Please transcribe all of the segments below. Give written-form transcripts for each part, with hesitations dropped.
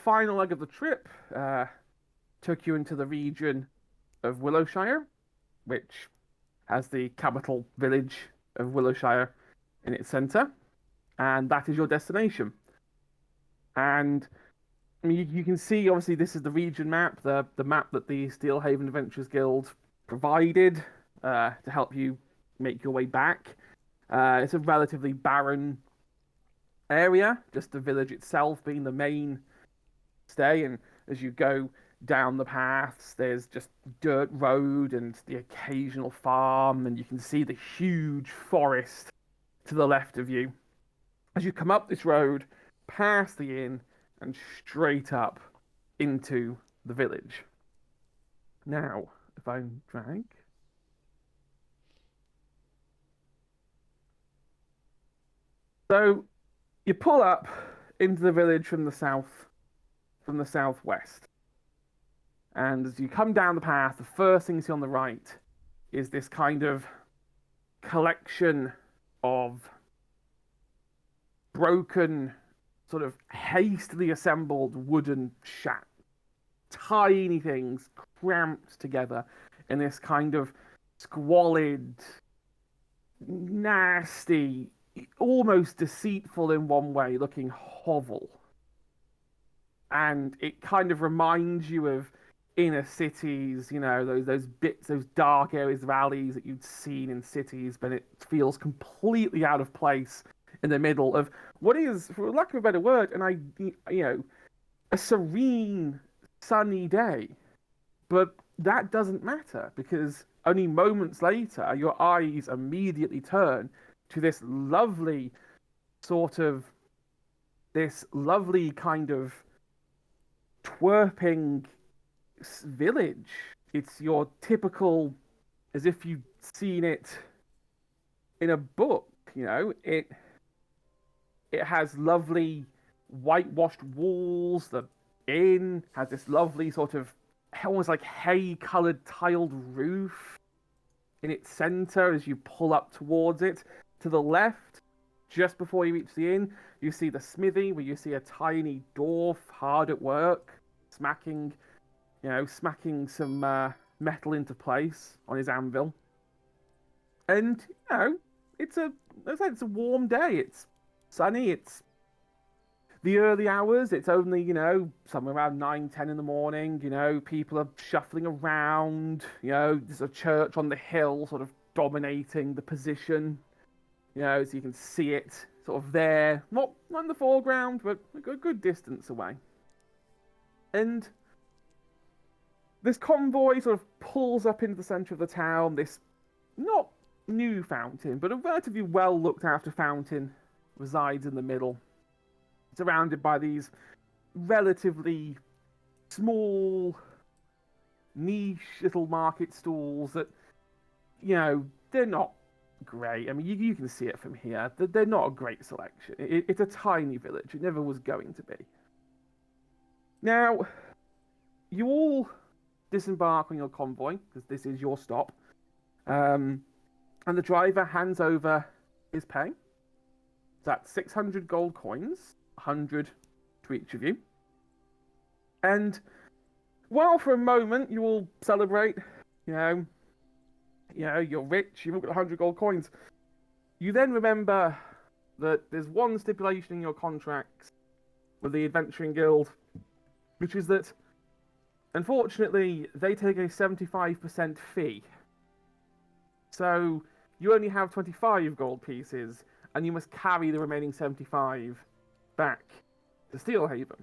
final leg of the trip took you into the region of Willowshire, which has the capital village of Willowshire in its centre, and that is your destination. And I mean, you can see obviously this is the region map, the map that the Steelhaven Adventurers Guild provided to help you make your way back. It's a relatively barren area, just the village itself being the main stay. And as you go down the paths, there's just dirt road and the occasional farm, and you can see the huge forest to the left of you. As you come up this road, past the inn, and straight up into the village. Now, if I drag. So you pull up into the village from the southwest. And as you come down the path, the first thing you see on the right is this kind of collection of broken, sort of hastily assembled wooden shacks. Tiny things cramped together in this kind of squalid, nasty, almost deceitful in one way looking hovel. And it kind of reminds you of inner cities, you know, those bits, those dark areas of alleys that you'd seen in cities, but it feels completely out of place in the middle of what is, for lack of a better word, a serene, sunny day. But that doesn't matter because only moments later, your eyes immediately turn to this lovely kind of twerping village. It's your typical, as if you'd seen it in a book, you know. It has lovely whitewashed walls. The inn has this lovely sort of almost like hay-coloured tiled roof in its centre as you pull up towards it. To the left, just before you reach the inn, you see the smithy, where you see a tiny dwarf hard at work, smacking some metal into place on his anvil. And, you know, it's a warm day. It's sunny. It's the early hours. It's only, you know, somewhere around 9, 10 in the morning. You know, people are shuffling around. You know, there's a church on the hill sort of dominating the position. You know, so you can see it sort of there. Not in the foreground, but a good distance away. And this convoy sort of pulls up into the centre of the town. This not new fountain, but a relatively well looked after fountain resides in the middle, surrounded by these relatively small, niche little market stalls that, you know, they're not great. I mean, you can see it from here. They're not a great selection. It's a tiny village. It never was going to be. Now, you all disembark on your convoy, because this is your stop. And the driver hands over his pay. That's 600 gold coins, 100 to each of you. And while for a moment you all celebrate, you know, you're rich, you've all got 100 gold coins, you then remember that there's one stipulation in your contracts with the Adventuring Guild, which is that, unfortunately, they take a 75% fee. So you only have 25 gold pieces, and you must carry the remaining 75 back to Steelhaven.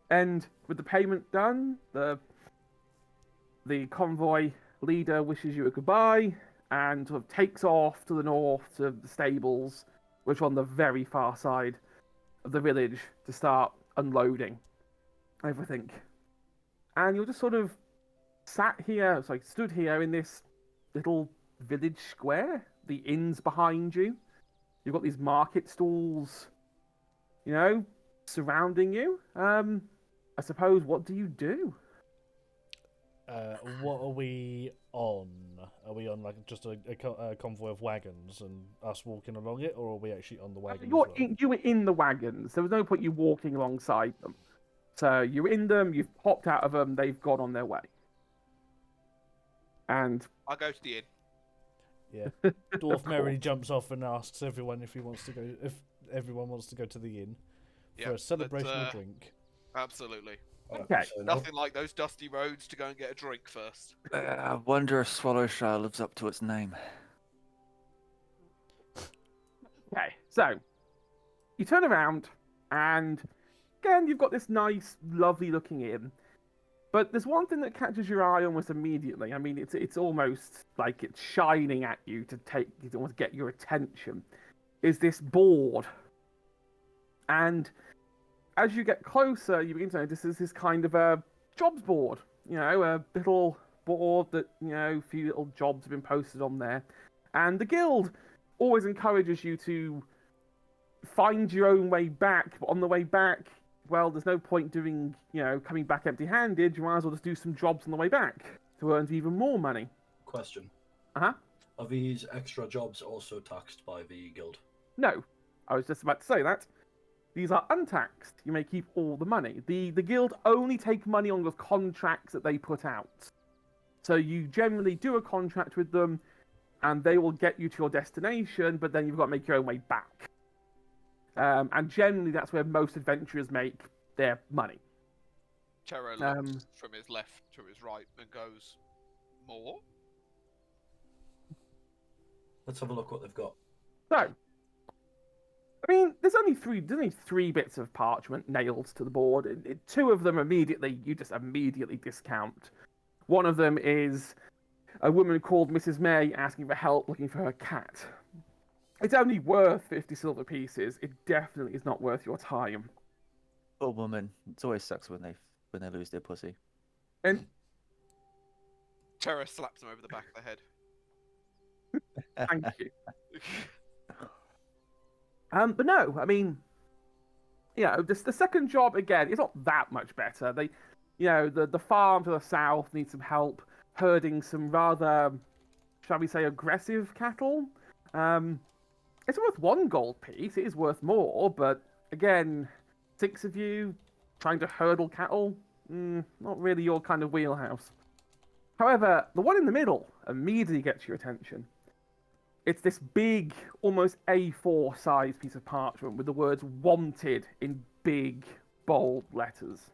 And with the payment done, the convoy leader wishes you a goodbye and sort of takes off to the north to the stables, which are on the very far side of the village, to start unloading everything. And you're just sort of stood here in this little village square. The inn's behind you. You've got these market stalls, you know, surrounding you. I suppose, what do you do? What are we on? Are we on like just a convoy of wagons and us walking along it, or are we actually on the wagons? You were in the wagons. There was no point you walking alongside them. So you're in them, you've popped out of them, they've gone on their way. And I'll go to the inn. Yeah. Dwarf merrily jumps off and asks everyone if everyone wants to go to the inn for a celebration or drink. Absolutely. okay. Nothing like those dusty roads to go and get a drink first. I wonder if Swallowshire lives up to its name. Okay, so you turn around, and again, you've got this nice, lovely-looking inn. But there's one thing that catches your eye almost immediately. I mean, it's almost like it's shining at you to almost get your attention. Is this board? And as you get closer, you begin to notice this is kind of a jobs board. You know, a little board that, you know, a few little jobs have been posted on there. And the guild always encourages you to find your own way back, but on the way back, well, there's no point doing, you know, coming back empty-handed. You might as well just do some jobs on the way back to earn even more money. Question. Uh-huh. Are these extra jobs also taxed by the guild? No, I was just about to say that. These are untaxed. You may keep all the money. The guild only take money on the contracts that they put out. So you generally do a contract with them, and they will get you to your destination, but then you've got to make your own way back. And generally, that's where most adventurers make their money. Terra looks from his left to his right and goes, more? Let's have a look what they've got. So, I mean, there's only three bits of parchment nailed to the board. Two of them you just immediately discount. One of them is a woman called Mrs. May asking for help looking for her cat. It's only worth 50 silver pieces. It definitely is not worth your time. Poor woman. It always sucks when they lose their pussy. And Terra slaps him over the back of the head. thank you. But no, I mean, the second job again is not that much better. The farm to the south needs some help herding some rather, shall we say, aggressive cattle. It's worth 1 gold piece. It is worth more, but again, 6 of you trying to hurdle cattle, not really your kind of wheelhouse. However, the one in the middle immediately gets your attention. It's this big, almost A4 size piece of parchment with the words "wanted" in big, bold letters.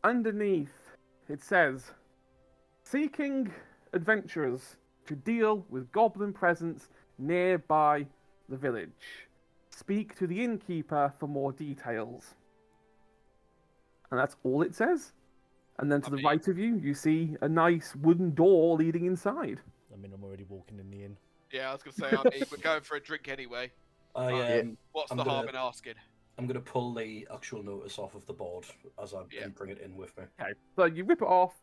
Underneath, it says, "Seeking adventurers to deal with goblin presence nearby the village. Speak to the innkeeper for more details." And that's all it says. And then to the right of you, you see a nice wooden door leading inside. I mean, I'm already walking in the inn. Yeah, I was going to say, we're going for a drink anyway. What's the harm in asking? I'm going to pull the actual notice off of the board as I bring it in with me. Okay, so you rip it off,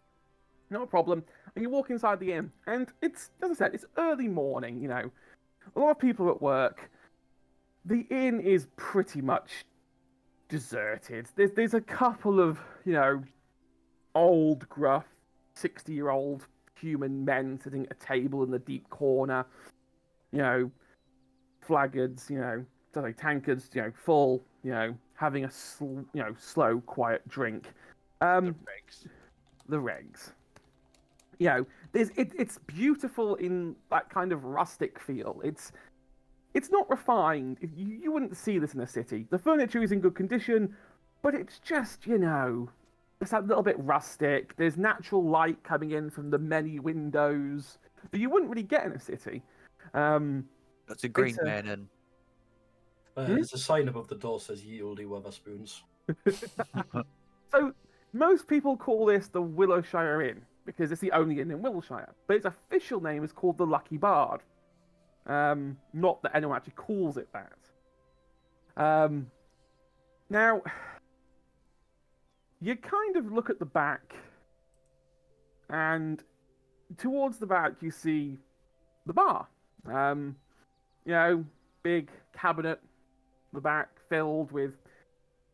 no problem, and you walk inside the inn. And it's, as I said, it's early morning, you know. A lot of people are at work. The inn is pretty much deserted. There's a couple of, old, gruff, 60-year-old human men sitting at a table in the deep corner. Flaggards, tankards, full, having a slow, quiet drink. The regs. It's beautiful in that kind of rustic feel. It's not refined. You wouldn't see this in a city. The furniture is in good condition, but it's just, it's that little bit rustic. There's natural light coming in from the many windows that you wouldn't really get in a city. That's a green man in. There's a sign above the door says "Yieldy Weatherspoons." So most people call this the Willowshire Inn because it's the only inn in Wiltshire, but its official name is called the Lucky Bard. Not that anyone actually calls it that. Now, you kind of look at the back, and towards the back you see the bar. Big cabinet, the back filled with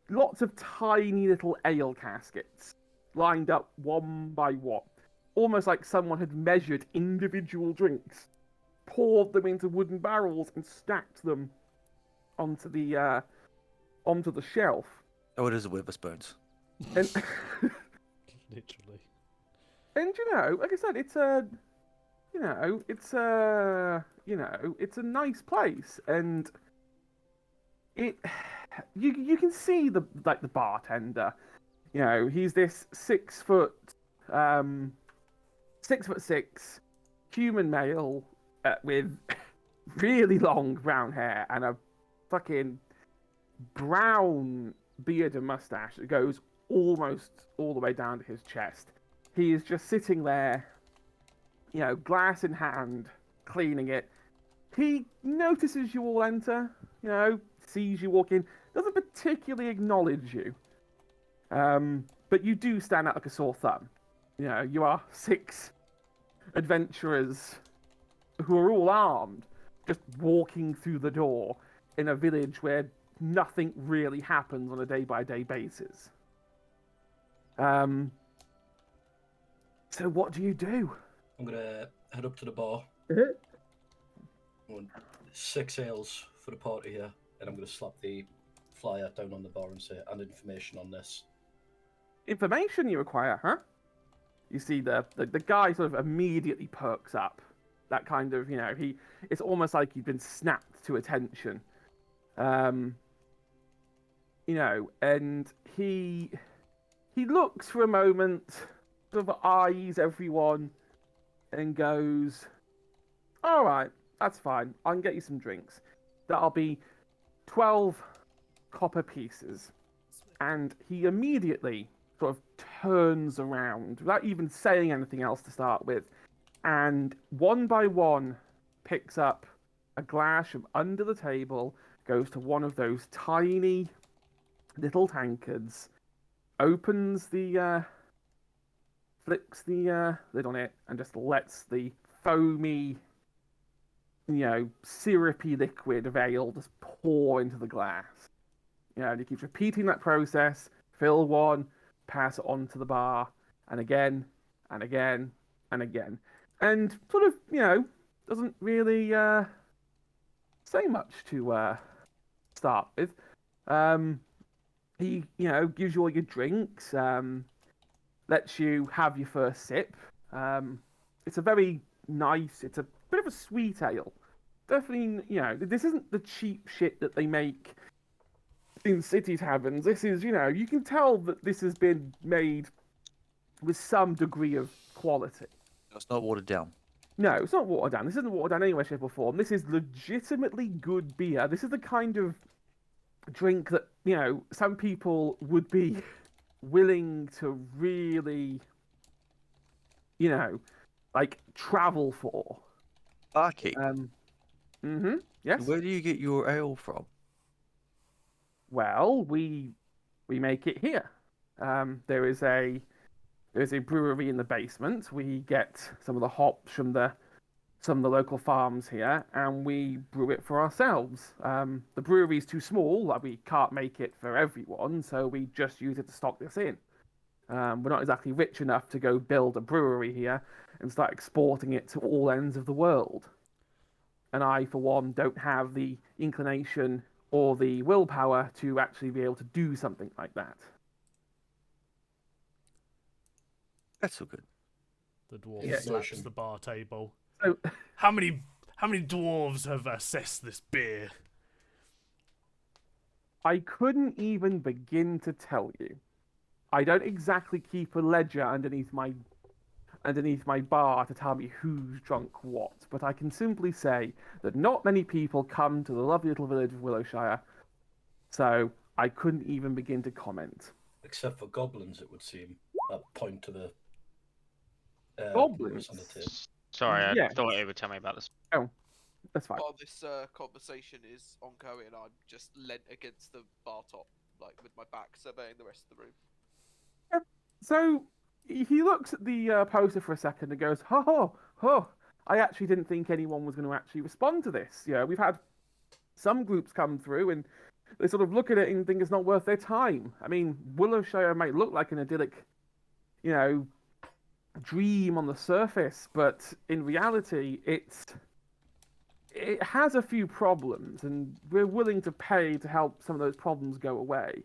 lots of tiny little ale caskets lined up one by one, almost like someone had measured individual drinks, poured them into wooden barrels, and stacked them onto the shelf. Oh, it is a Witherspoons. And Literally. and you know, like I said, it's a, you know, it's a, you know, it's a nice place, and it, you can see the bartender. You know, he's this 6 foot, 6'6" human male with really long brown hair and a fucking brown beard and mustache that goes almost all the way down to his chest. He is just sitting there, you know, glass in hand, cleaning it. He notices you all enter, you know, sees you walk in, doesn't particularly acknowledge you. But you do stand out like a sore thumb. You know, you are 6 adventurers who are all armed, just walking through the door in a village where nothing really happens on a day-by-day basis. So what do you do? I'm gonna head up to the bar. I want 6 ales for the party here, and I'm gonna slap the flyer down on the bar and say, and information on this. Information you require, huh? You see the guy sort of immediately perks up. That kind of, you know, it's almost like he's been snapped to attention. You know, and he looks for a moment, sort of eyes everyone, and goes, "All right, that's fine. I can get you some drinks. That'll be 12 copper pieces." And he immediately sort of turns around without even saying anything else to start with, and one by one picks up a glass from under the table, goes to one of those tiny little tankards, opens the flips the lid on it, and just lets the foamy, you know, syrupy liquid of ale just pour into the glass. You know, and he keeps repeating that process, fill one, pass it on to the bar, and again, and again, and again. And sort of, you know, doesn't really say much to start with. He, you know, gives you all your drinks, lets you have your first sip. It's a very nice, it's a bit of a sweet ale. Definitely, you know, this isn't the cheap shit that they make in city taverns. This is, you know, you can tell that this has been made with some degree of quality. It's not watered down. No, it's not watered down. This isn't watered down in any way, shape, or form. This is legitimately good beer. This is the kind of drink that, you know, some people would be willing to really, you know, like travel for. Barkeep. Yes. Where do you get your ale from? Well, we make it here. There is a brewery in the basement. We get some of the hops from some of the local farms here, and we brew it for ourselves. The brewery's too small, like we can't make it for everyone, so we just use it to stock this in. We're not exactly rich enough to go build a brewery here and start exporting it to all ends of the world. And I, for one, don't have the inclination or the willpower to actually be able to do something like that. That's so good. The dwarf Yeah. slaps the bar table. So, How many dwarves have assessed this beer? I couldn't even begin to tell you. I don't exactly keep a ledger underneath my bar to tell me who's drunk what, but I can simply say that not many people come to the lovely little village of Willowshire, so I couldn't even begin to comment. Except for goblins, it would seem. That point to the Goblins? on the table. Sorry, I Yes. thought it would tell me about this. Oh, that's fine. While this conversation is ongoing, I'm just leant against the bar top, like with my back surveying the rest of the room. So he looks at the poster for a second and goes, "Oh, I actually didn't think anyone was going to actually respond to this. You know, we've had some groups come through and they sort of look at it and think it's not worth their time. I mean, Willowshire might look like an idyllic, you know, dream on the surface, but in reality, it has a few problems, and we're willing to pay to help some of those problems go away.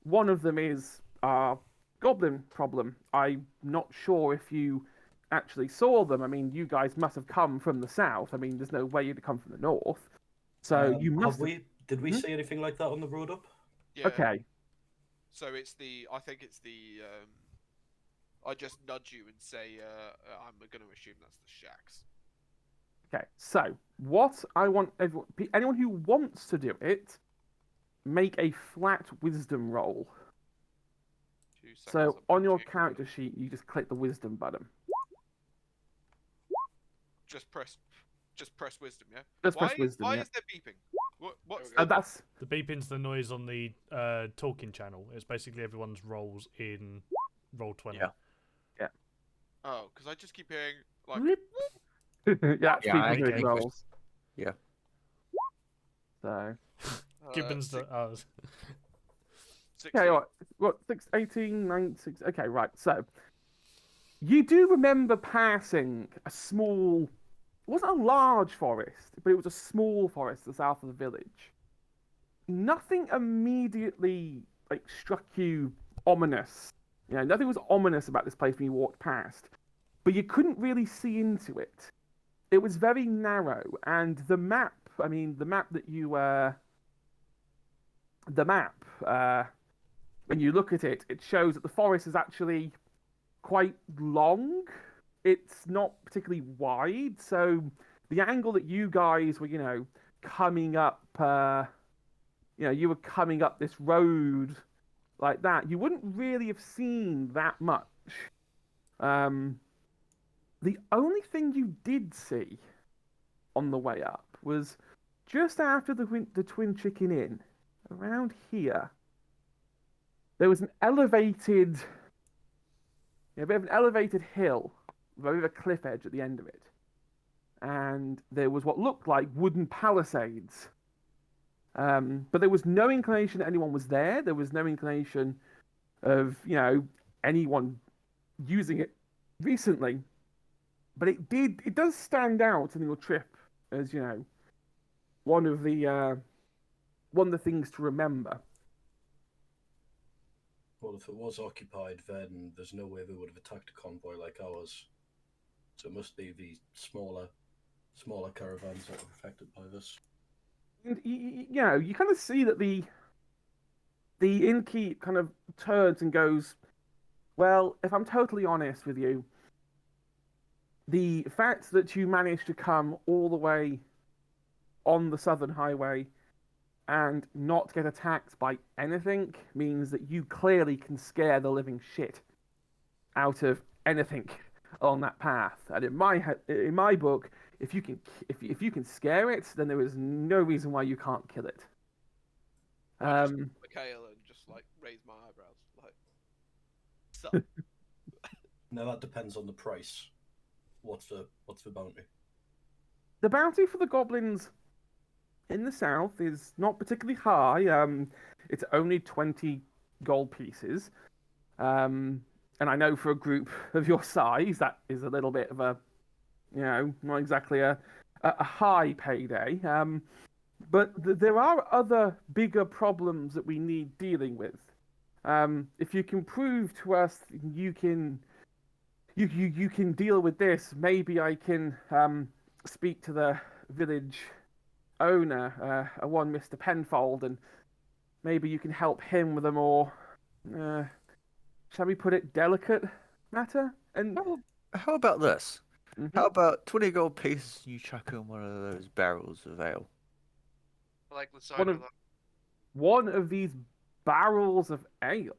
one of them is our goblin problem. I'm not sure if you actually saw them. I mean, you guys must have come from the south. I mean, there's no way you'd come from the north. So you must have we? Did we Hmm? see anything like that on the road up? Yeah. Okay. So it's the. I think it's the. I just nudge you and say, I'm going to assume that's the shacks. Okay. So what I want anyone who wants to do it, make a flat wisdom roll. 2 seconds. So I'm on your thinking. character sheet, you just click the wisdom button. Just press wisdom, yeah. Just press wisdom. Why Yeah. is there beeping? What's That's The beeping's the noise on the talking channel. It's basically everyone's rolls in Roll20. Yeah. Oh, because I just keep hearing like. yeah, it's Yeah, people I doing get it. rolls. Yeah. So Gibbons six- the ours. 16. okay, what 6, 18, 9, 6. Okay, right. So you do remember passing a small. It wasn't a large forest, but it was a small forest to the south of the village. Nothing immediately like struck you ominous. You know, nothing was ominous about this place when you walked past, but you couldn't really see into it. It was very narrow, and the map. I mean, the map that you when you look at it, it shows that the forest is actually quite long. It's not particularly wide, so the angle that you guys were, coming up, you were coming up this road like that, you wouldn't really have seen that much. The only thing you did see on the way up was just after the Twin Chicken Inn, around here, there was a bit of an elevated hill with a bit of a cliff edge at the end of it. And there was what looked like wooden palisades. But there was no inclination that anyone was there. There was no inclination of, anyone using it recently. But it does stand out in your trip as, one of the things to remember. Well, if it was occupied, then there's no way they would have attacked a convoy like ours. So it must be the smaller caravans that were affected by this. And you kind of see that the innkeep kind of turns and goes, well, if I'm totally honest with you, the fact that you managed to come all the way on the southern highway and not get attacked by anything means that you clearly can scare the living shit out of anything on that path. And in my book, if you can scare it, then there is no reason why you can't kill it. I just Michaela and just like raise my eyebrows, like. So. Now that depends on the price. What's the bounty? The bounty for the goblins in the south is not particularly high. It's only 20 gold pieces. And I know for a group of your size, that is a little bit of a, not exactly a high payday. But there are other bigger problems that we need dealing with. If you can prove to us you can deal with this, maybe I can speak to the village owner, one Mr. Penfold, and maybe you can help him with a more, shall we put it, delicate matter. And How about this? Mhm. How about 20 gold pieces and you chuck in one of those barrels of ale? I like the side of that. one of these barrels of ale?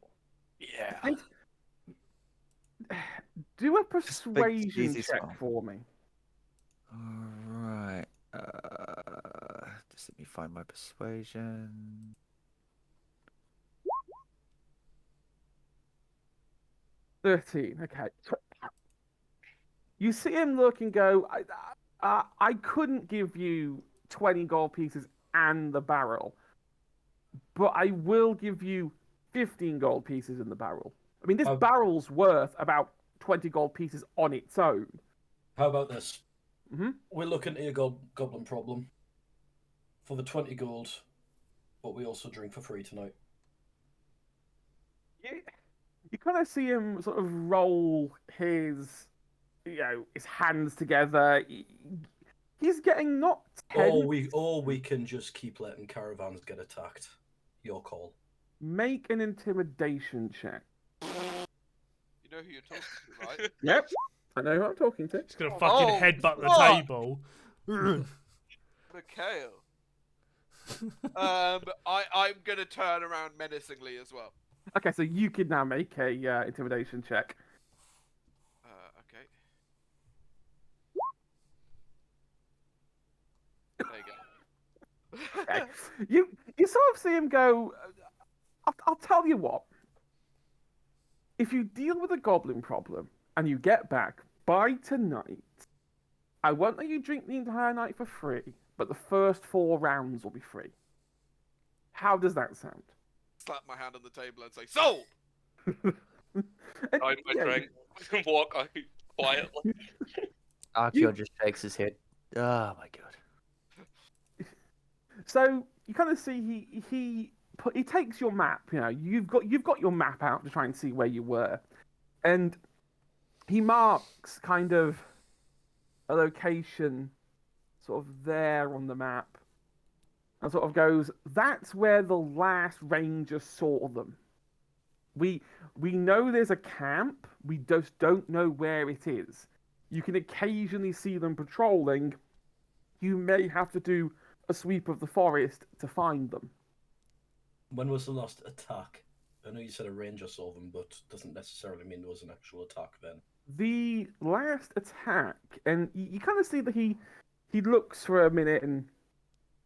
Yeah. And do a persuasion easy check spell. for me. Alright. Just let me find my persuasion. 13. Okay. You see him look and go, I couldn't give you 20 gold pieces and the barrel, but I will give you 15 gold pieces in the barrel. I mean, this barrel's worth about 20 gold pieces on its own. How about this? Mm-hmm. We're looking at your goblin problem for the 20 gold, but we also drink for free tonight. you kind of see him sort of roll his, his hands together. He's getting not Or tense. we can just keep letting caravans get attacked. Your call. Make an intimidation check. You know who you're talking to, right? Yep, I know who I'm talking to. He's gonna fucking Oh, headbutt the fuck! table. Mikhail. I'm gonna turn around menacingly as well. Okay, so you can now make a intimidation check. Okay. There you go. Okay. You sort of see him go. I'll tell you what. If you deal with a goblin problem and you get back by tonight, I won't let you drink the entire night for free, but the first 4 rounds will be free. How does that sound? Slap my hand on the table and say, "Sold!" Hide my drink and walk out quietly. Archeo just shakes his head. Oh my god. So you kind of see he takes your map. You've got your map out to try and see where you were, and he marks kind of a location, sort of there on the map, and sort of goes, "That's where the last ranger saw them. We know there's a camp. We just don't know where it is. You can occasionally see them patrolling. You may have to do a sweep of the forest to find them." When was the last attack? I know you said a ranger saw them, but doesn't necessarily mean there was an actual attack then. The last attack, and you kind of see that he looks for a minute and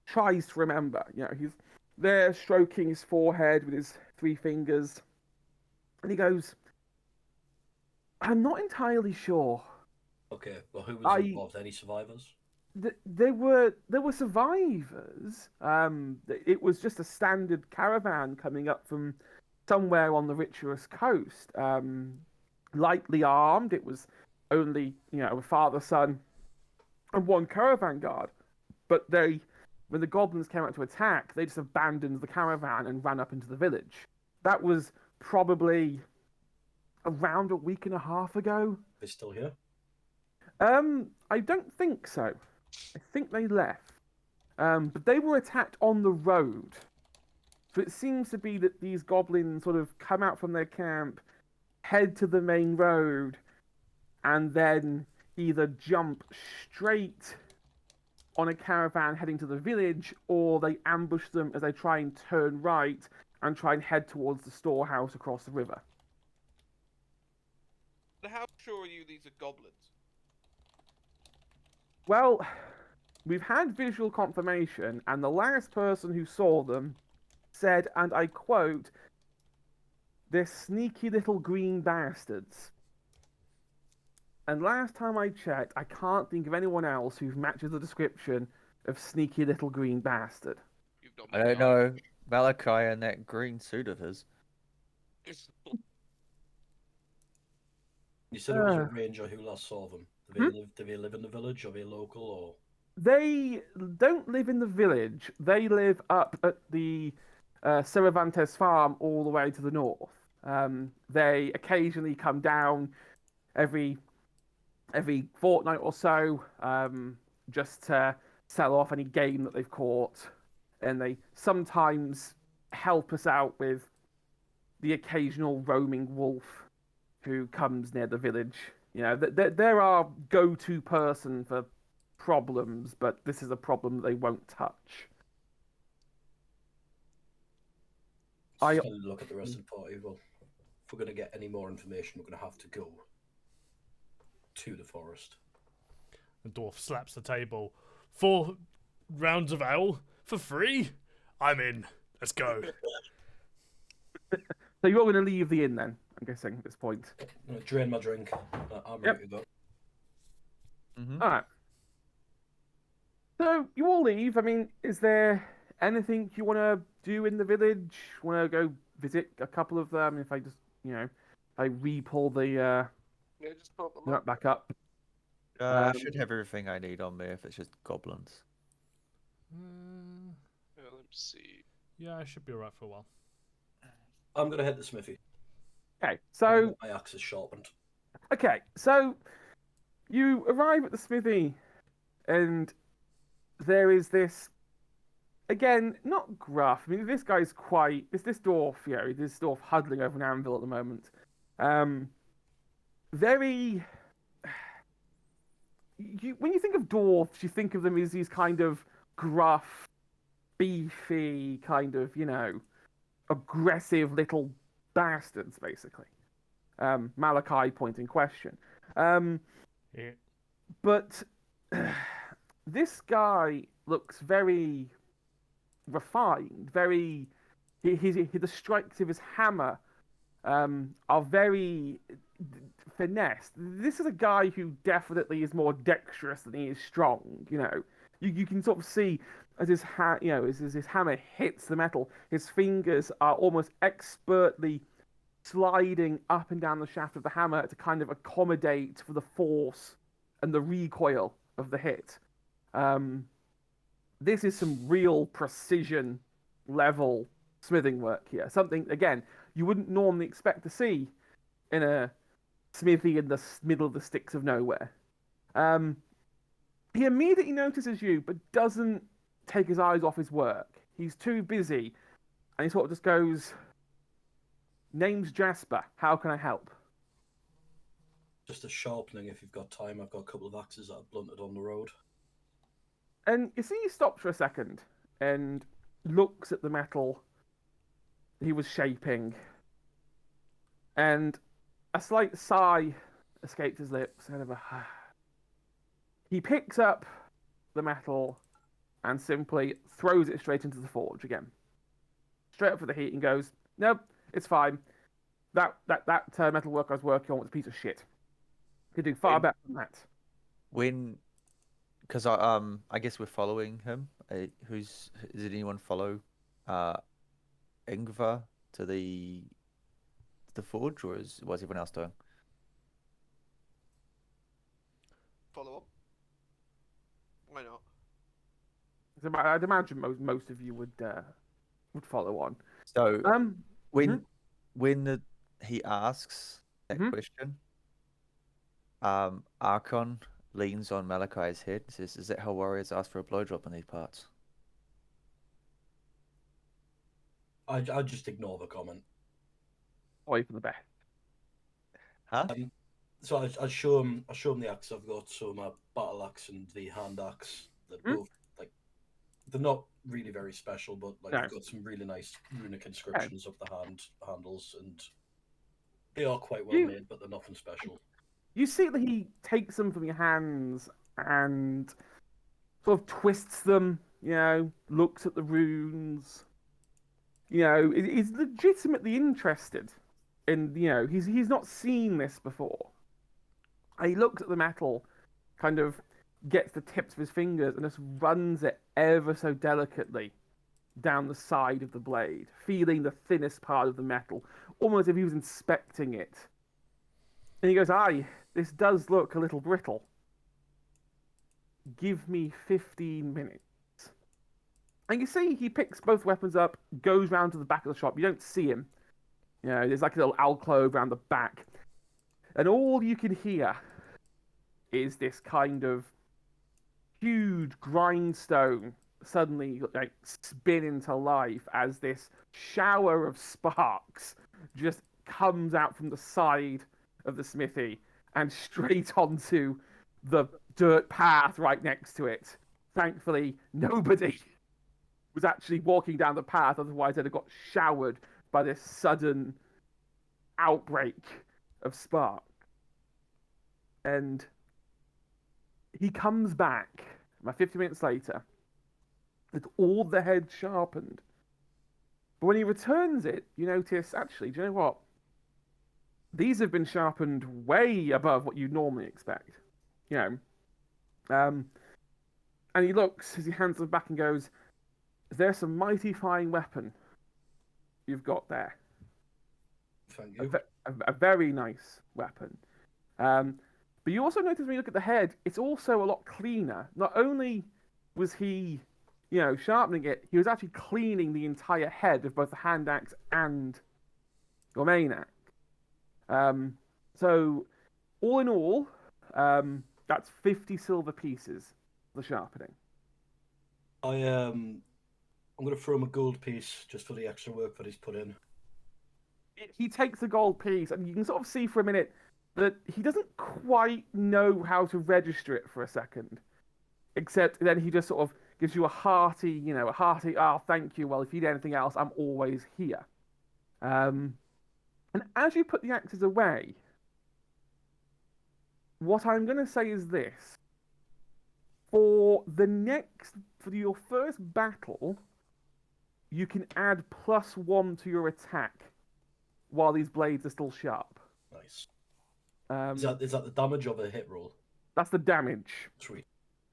tries to remember. He's there stroking his forehead with his 3 fingers, and he goes, "I'm not entirely sure." Okay, well, who was involved? Any survivors? There were survivors. It was just a standard caravan coming up from somewhere on the Richerous coast. Lightly armed. It was only a father, son, and 1 caravan guard. But when the goblins came out to attack, they just abandoned the caravan and ran up into the village. That was probably around a week and a half ago. They're still here? I don't think so. I think they left. But they were attacked on the road. So it seems to be that these goblins sort of come out from their camp, head to the main road, and then either jump straight on a caravan heading to the village, or they ambush them as they try and turn right and try and head towards the storehouse across the river. How sure are you these are goblins? Well, we've had visual confirmation, and the last person who saw them said, and I quote, "They're sneaky little green bastards." And last time I checked, I can't think of anyone else who matches the description of sneaky little green bastard. You've not I don't know. Malachi and that green suit of his. You said it was a ranger who last saw them. Do they live in the village? Are they local or? They don't live in the village. They live up at the Cervantes farm all the way to the north. They occasionally come down every fortnight or so, just to sell off any game that they've caught, and they sometimes help us out with the occasional roaming wolf who comes near the village. They're our go-to person for problems, but this is a problem that they won't touch. Just gonna look at the rest of the party. Well, if we're going to get any more information, we're going to have to go to the forest. The dwarf slaps the table. 4 rounds of ale for free? I'm in. Let's go. So you're going to leave the inn then, I'm guessing, at this point. I'm going to drain my drink. I'm ready to go. Mm-hmm. Alright. So you all leave. I mean, is there anything you want to do in the village? Want to go visit a couple of them? If I just, I re-pull the Yeah, just put them map back up. I should have everything I need on me if it's just goblins. Yeah, let me see. Yeah, I should be alright for a while. I'm going to head to the smithy. Okay, so my axe is sharpened. okay, so you arrive at the smithy, and there is this again, not gruff. I mean, this guy's quite this dwarf, this dwarf huddling over an anvil at the moment. Very. When you think of dwarfs, you think of them as these kind of gruff, beefy, kind of aggressive little bastards, basically. Malachi point in question. Yeah. But this guy looks very refined, very. The strikes of his hammer are very finessed. This is a guy who definitely is more dexterous than he is strong. You can sort of see as his as his hammer hits the metal, his fingers are almost expertly sliding up and down the shaft of the hammer to kind of accommodate for the force and the recoil of the hit. This is some real precision level smithing work here. Something, again, you wouldn't normally expect to see in a smithy in the middle of the sticks of nowhere. He immediately notices you, but doesn't take his eyes off his work. He's too busy, and he sort of just goes, "Name's Jasper. How can I help?" Just a sharpening if you've got time. I've got a couple of axes that I've blunted on the road. And you see he stops for a second and looks at the metal he was shaping, and a slight sigh escaped his lips. He picks up the metal and simply throws it straight into the forge again. Straight up for the heat and goes, "Nope, it's fine. That metal work I was working on was a piece of shit. Could do far better than that." Because I guess we're following him. Did anyone follow Ingvar to the forge, or what's everyone else doing? Follow up. Why not? So I'd imagine most of you would follow on. So when mhm. he asks that Mhm. question, Archon leans on Malachi's head and says, "Is that how warriors ask for a blowjob in these parts?" I just ignore the comment. Away from the best. Huh? So I show him the axe I've got. So my battle axe and the hand axe. They're both they're not really very special, but they've got some really nice runic inscriptions up the handles, and they are quite well made, but they're nothing special. You see that he takes them from your hands and sort of twists them, looks at the runes. He's legitimately interested in, he's not seen this before. And he looks at the metal, kind of gets the tips of his fingers and just runs it ever so delicately down the side of the blade, feeling the thinnest part of the metal, almost as if he was inspecting it. And he goes, "Aye, this does look a little brittle. Give me 15 minutes. And you see he picks both weapons up, goes round to the back of the shop. You don't see him. There's like a little alcove around the back. And all you can hear is this kind of huge grindstone suddenly spin into life as this shower of sparks just comes out from the side of the smithy and straight onto the dirt path right next to it. Thankfully, nobody was actually walking down the path, otherwise they'd have got showered by this sudden outbreak of spark. And he comes back about 50 minutes later with all the heads sharpened. But when he returns it, you notice, actually, do you know what? These have been sharpened way above what you'd normally expect. And he looks as he hands them back and goes, "There's a mighty fine weapon you've got there. Thank you. A very nice weapon. But you also notice when you look at the head, it's also a lot cleaner. Not only was he, sharpening it, he was actually cleaning the entire head of both the hand axe and your main axe. So all in all, that's 50 silver pieces. The sharpening. I'm gonna throw him a gold piece just for the extra work that he's put in. He takes the gold piece, and you can sort of see for a minute that he doesn't quite know how to register it for a second. Except then he just sort of gives you a hearty, oh, thank you. Well, if you need anything else, I'm always here. And as you put the axes away, what I'm going to say is this. For your first battle, you can add +1 to your attack while these blades are still sharp. Nice. Is that the damage of a hit roll? That's the damage. Sweet.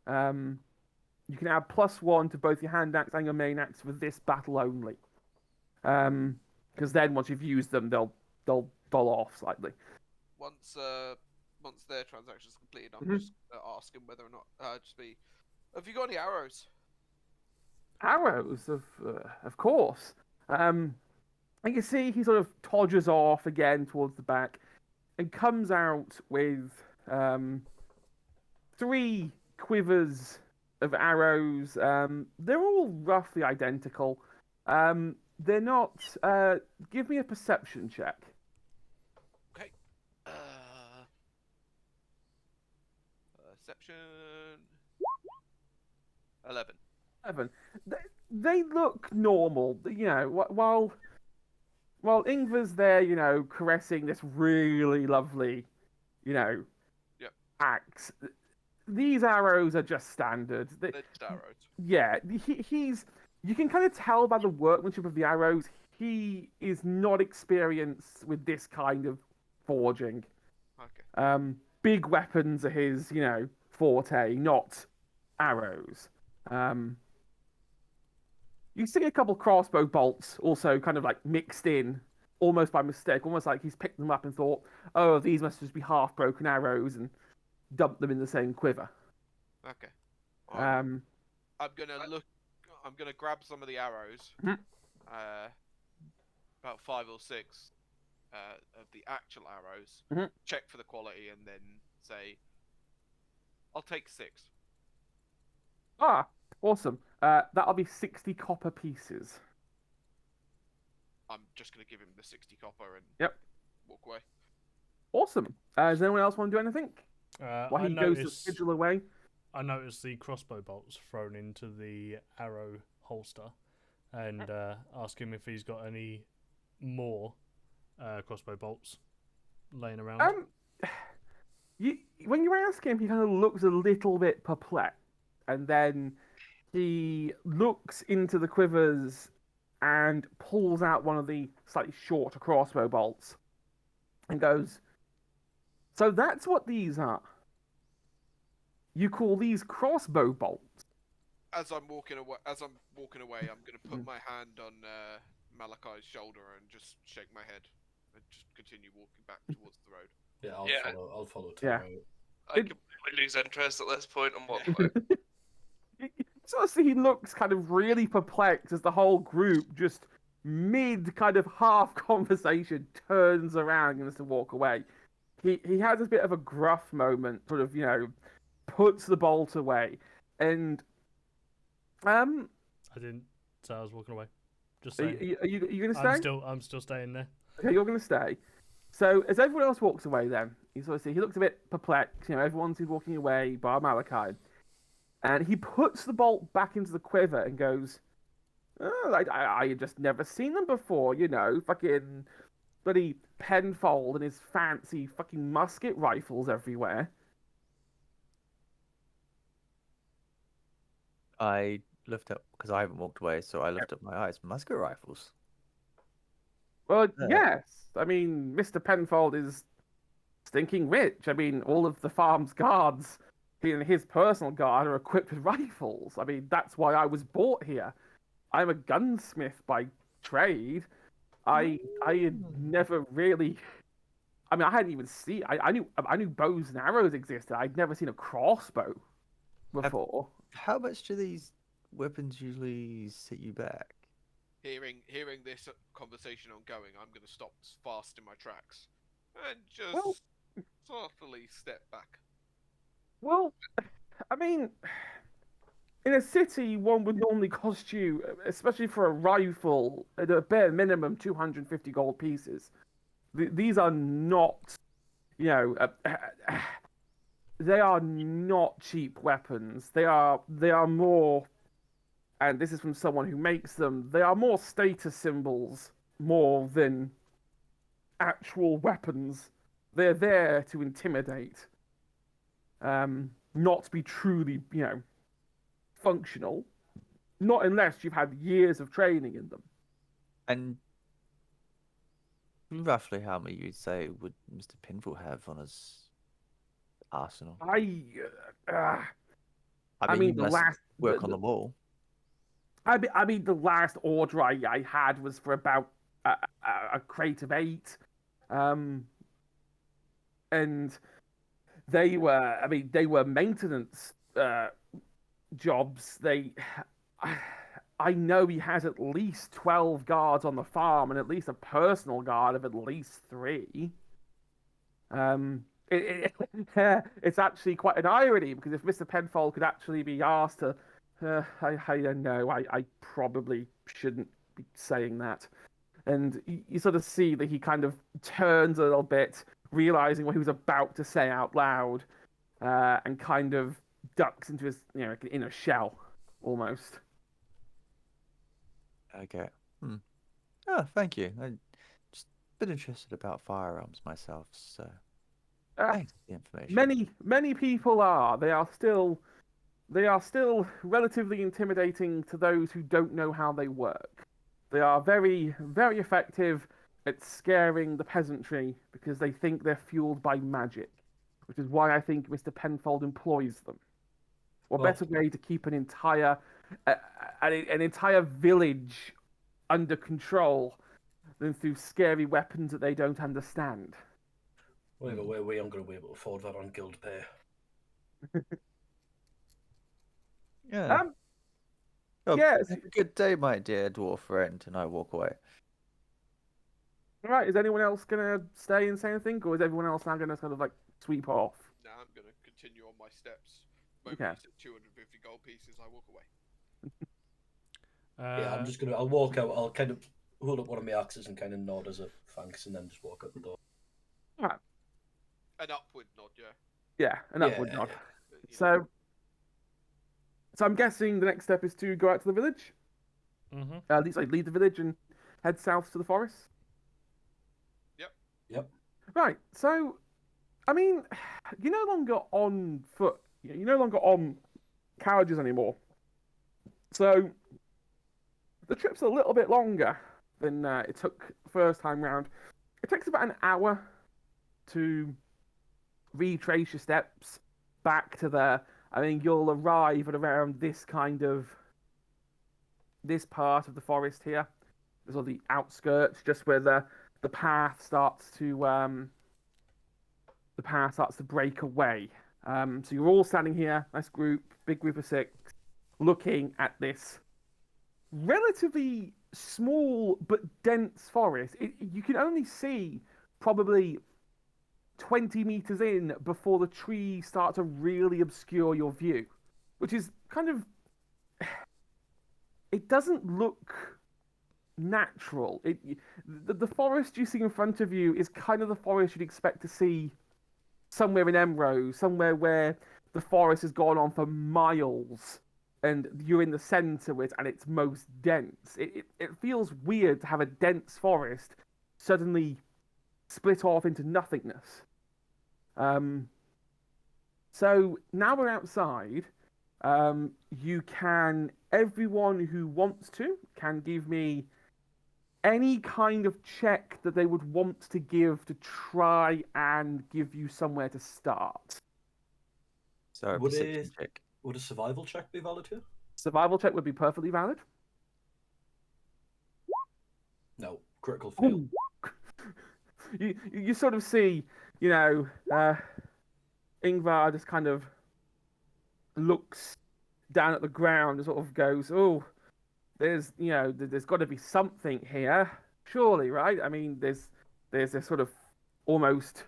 You can add +1 to both your hand axe and your main axe for this battle only. Because then once you've used them, they'll fall off slightly. Once their transaction's completed, I'm just asking whether or not have you got any arrows? Arrows, of course. And you see he sort of todges off again towards the back and comes out with 3 quivers of arrows. They're all roughly identical. They're not. Give me a perception check. Okay. Perception. 11. 11. They look normal. While Ingvar's there, caressing this really lovely, Yep. axe. These arrows are just standard. They're just arrows. Yeah, he's. You can kind of tell by the workmanship of the arrows, he is not experienced with this kind of forging. Okay. Big weapons are his, forte, not arrows. You see a couple crossbow bolts also kind of like mixed in, almost by mistake, almost like he's picked them up and thought, oh, these must just be half-broken arrows, and dumped them in the same quiver. Okay. Um, I'm gonna grab some of the arrows, about 5 or 6 of the actual arrows, check for the quality, and then say, I'll take 6. Ah, awesome. That'll be 60 copper pieces. I'm just gonna give him the 60 copper and walk away. Awesome. Does anyone else want to do anything? While he goes to sigil away? I noticed the crossbow bolts thrown into the arrow holster, and ask him if he's got any more crossbow bolts laying around. When you ask him, he kind of looks a little bit perplexed, and then he looks into the quivers and pulls out one of the slightly shorter crossbow bolts and goes, "So that's what these are. You call these crossbow bolts?" As I'm walking away, I'm gonna put my hand on Malachi's shoulder and just shake my head and just continue walking back towards the road. Yeah, I'll follow. Yeah. I completely lose interest at this point and walk away. So I see he looks kind of really perplexed as the whole group just mid kind of half conversation turns around and wants to walk away. He has a bit of a gruff moment, sort of, puts the bolt away, and I didn't say I was walking away. Just saying. Are you going to stay? I'm still staying there. Okay, you're going to stay. So as everyone else walks away, then he looks a bit perplexed. Everyone's walking away bar Malachi, and he puts the bolt back into the quiver and goes, "Oh, I had just never seen them before. Fucking bloody Penfold and his fancy fucking musket rifles everywhere." I lift up, because I haven't walked away, so I lift up my eyes. Musket rifles. Well, yes. I mean, Mr. Penfold is stinking rich. I mean, all of the farm's guards and his personal guard are equipped with rifles. I mean, that's why I was brought here. I'm a gunsmith by trade. I had never really. I mean, I hadn't even seen. I knew bows and arrows existed. I'd never seen a crossbow before. How much do these weapons usually set you back? Hearing this conversation ongoing, I'm going to stop fast in my tracks. and just Well- softly step back. Well, I mean, in a city, one would normally cost you, especially for a rifle, at a bare minimum 250 gold pieces. These are not, you know, they are not cheap weapons. They are more, and this is from someone who makes them. They are more status symbols more than actual weapons. They're there to intimidate, not to be truly, functional. Not unless you've had years of training in them. And roughly how many you'd say would Mr. Pinfall have on his arsenal? I I mean, mean, you the must last work on the wall. I mean, the last order I had was for about a crate of 8, and they were, they were maintenance jobs. I know he has at least 12 guards on the farm and at least a personal guard of at least 3. It's actually quite an irony because if Mr. Penfold could actually be asked to, I don't know, I probably shouldn't be saying that. And you sort of see that he kind of turns a little bit, realizing what he was about to say out loud, and kind of ducks into his, like an inner shell, almost. Okay. Oh, thank you. I'm just a bit interested about firearms myself, so thanks for the information. Many people are. They are still relatively intimidating to those who don't know how they work. They are very, very effective at scaring the peasantry because they think they're fueled by magic, which is why I think Mr. Penfold employs them. What better way to keep an entire village under control than through scary weapons that they don't understand? Whatever way we aren't going to be able to afford that on guild pay. Yeah. Yes. Have a good day, my dear dwarf friend, and I walk away. All right. Is anyone else gonna stay and say anything, or is everyone else now gonna sort of like sweep off? Now I'm gonna continue on my steps. Moment Okay. you said 250 gold pieces, I walk away. Yeah, I'm just gonna. I'll walk out. I'll kind of hold up one of my axes and kind of nod as a thanks, and then just walk out the door. All right. An upward nod, yeah. Yeah, an upward Yeah. nod. But, you know, So I'm guessing the next step is to go out to the village. Mm-hmm. At least like leave the village and head south to the forest. Yep. Right. So, I mean, you're no longer on foot. You're no longer on carriages anymore. So the trip's a little bit longer than it took first time round. It takes about an hour to retrace your steps back to there. I mean, you'll arrive at around this part of the forest here. There's all the outskirts, just where the path starts to break away. So you're all standing here, nice group, big group of 6, looking at this relatively small but dense forest. You can only see probably 20 meters in before the trees start to really obscure your view, which is kind of, it doesn't look natural. The forest you see in front of you is kind of the forest you'd expect to see somewhere in Emrose, somewhere where the forest has gone on for miles and you're in the center of it and it's most dense. It feels weird to have a dense forest suddenly split off into nothingness. So now we're outside. Everyone who wants to can give me any kind of check that they would want to give to try and give you somewhere to start. So a Would perception check. Would a survival check be valid here? Survival check would be perfectly valid. No, critical fail. You sort of see, Ingvar just kind of looks down at the ground and sort of goes, "Oh, there's got to be something here, surely, right? I mean, there's this sort of almost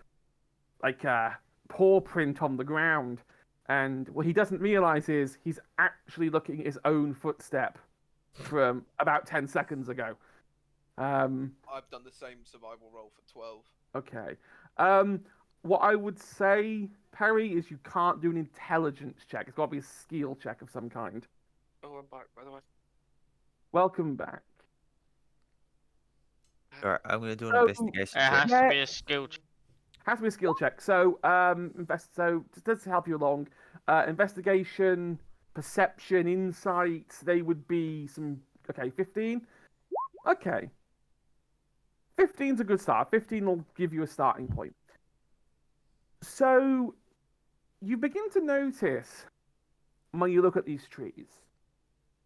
like a paw print on the ground. And what he doesn't realize is he's actually looking at his own footstep from about 10 seconds ago. I've done the same survival roll for 12. Okay. What I would say, Perry, is you can't do an intelligence check. It's got to be a skill check of some kind. Oh, I'm back, by the way. Welcome back. Alright, I'm going to do an investigation It check. has to be a skill check. Has to be a skill check. So, just to help you along, investigation, perception, insight, they would be some. Okay, 15. Okay. 15's a good start. 15 will give you a starting point. So, you begin to notice when you look at these trees,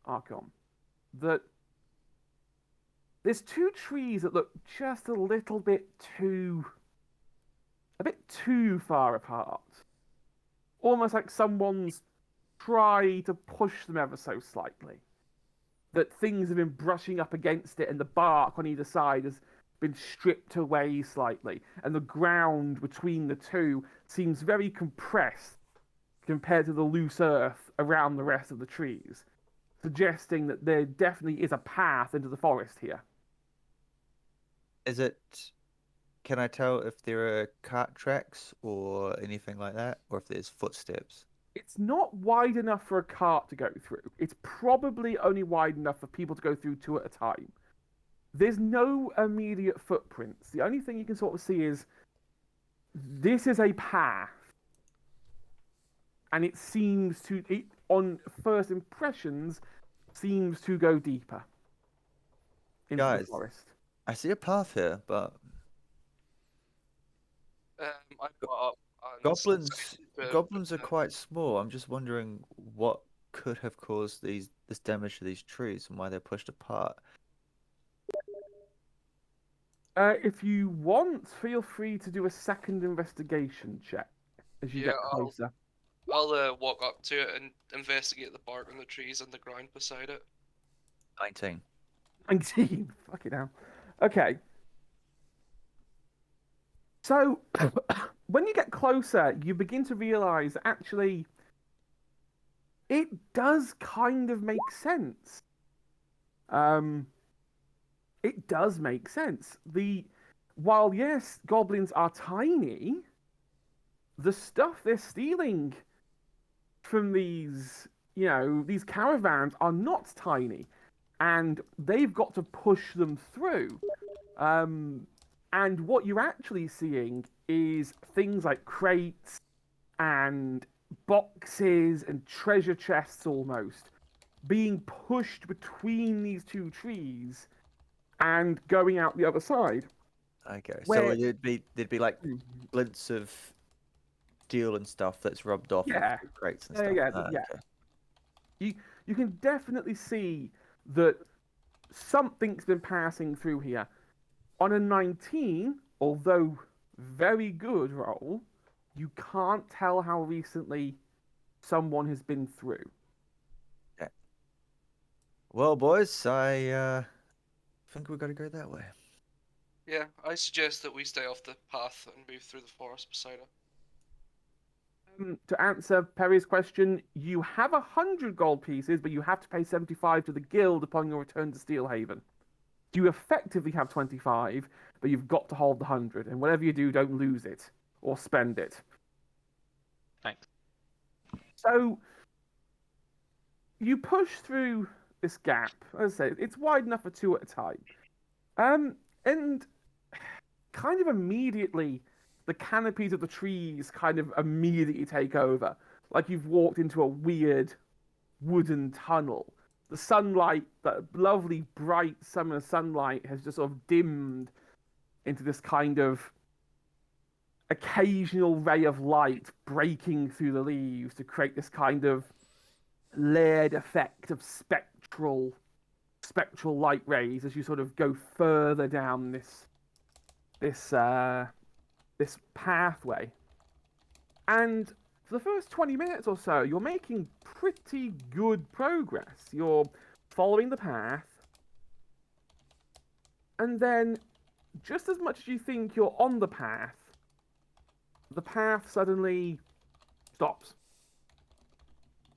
Archon, that there's two trees that look just a little bit too far apart. Almost like someone's tried to push them ever so slightly. That things have been brushing up against it and the bark on either side has been stripped away slightly. And the ground between the two seems very compressed compared to the loose earth around the rest of the trees. Suggesting that there definitely is a path into the forest here. Can I tell if there are cart tracks or anything like that? Or if there's footsteps? It's not wide enough for a cart to go through. It's probably only wide enough for people to go through two at a time. There's no immediate footprints. The only thing you can sort of see is this is a path. And it seems to, on first impressions, seems to go deeper into the forest. I see a path here, but I got up. Goblins are quite small. I'm just wondering what could have caused this damage to these trees and why they're pushed apart. If you want, feel free to do a second investigation check as you get closer. I'll walk up to it and investigate the bark on the trees and the ground beside it. 19. 19. Fucking hell. Okay. So, when you get closer, you begin to realize that actually it does kind of make sense. It does make sense. While yes, goblins are tiny, the stuff they're stealing from these caravans are not tiny, and they've got to push them through. And what you're actually seeing is things like crates and boxes and treasure chests almost being pushed between these two trees and going out the other side. Okay, so there'd be like glints of steel and stuff that's rubbed off of crates and stuff. Okay. You can definitely see that something's been passing through here. On a 19, although very good roll, you can't tell how recently someone has been through. Okay. Well, boys, I think we've got to go that way. Yeah, I suggest that we stay off the path and move through the forest beside it. To answer Perry's question, you have 100 gold pieces, but you have to pay 75 to the guild upon your return to Steelhaven. You effectively have 25, but you've got to hold the 100, and whatever you do, don't lose it or spend it. Thanks. So you push through this gap. As I say, it's wide enough for two at a time. And kind of immediately, the canopies of the trees kind of immediately take over. Like you've walked into a weird wooden tunnel. The sunlight, the lovely bright summer sunlight, has just sort of dimmed into this kind of occasional ray of light breaking through the leaves to create this kind of layered effect of spectral light rays as you sort of go further down this pathway. And for the first 20 minutes or so, you're making pretty good progress. You're following the path, and then just as much as you think you're on the path suddenly stops.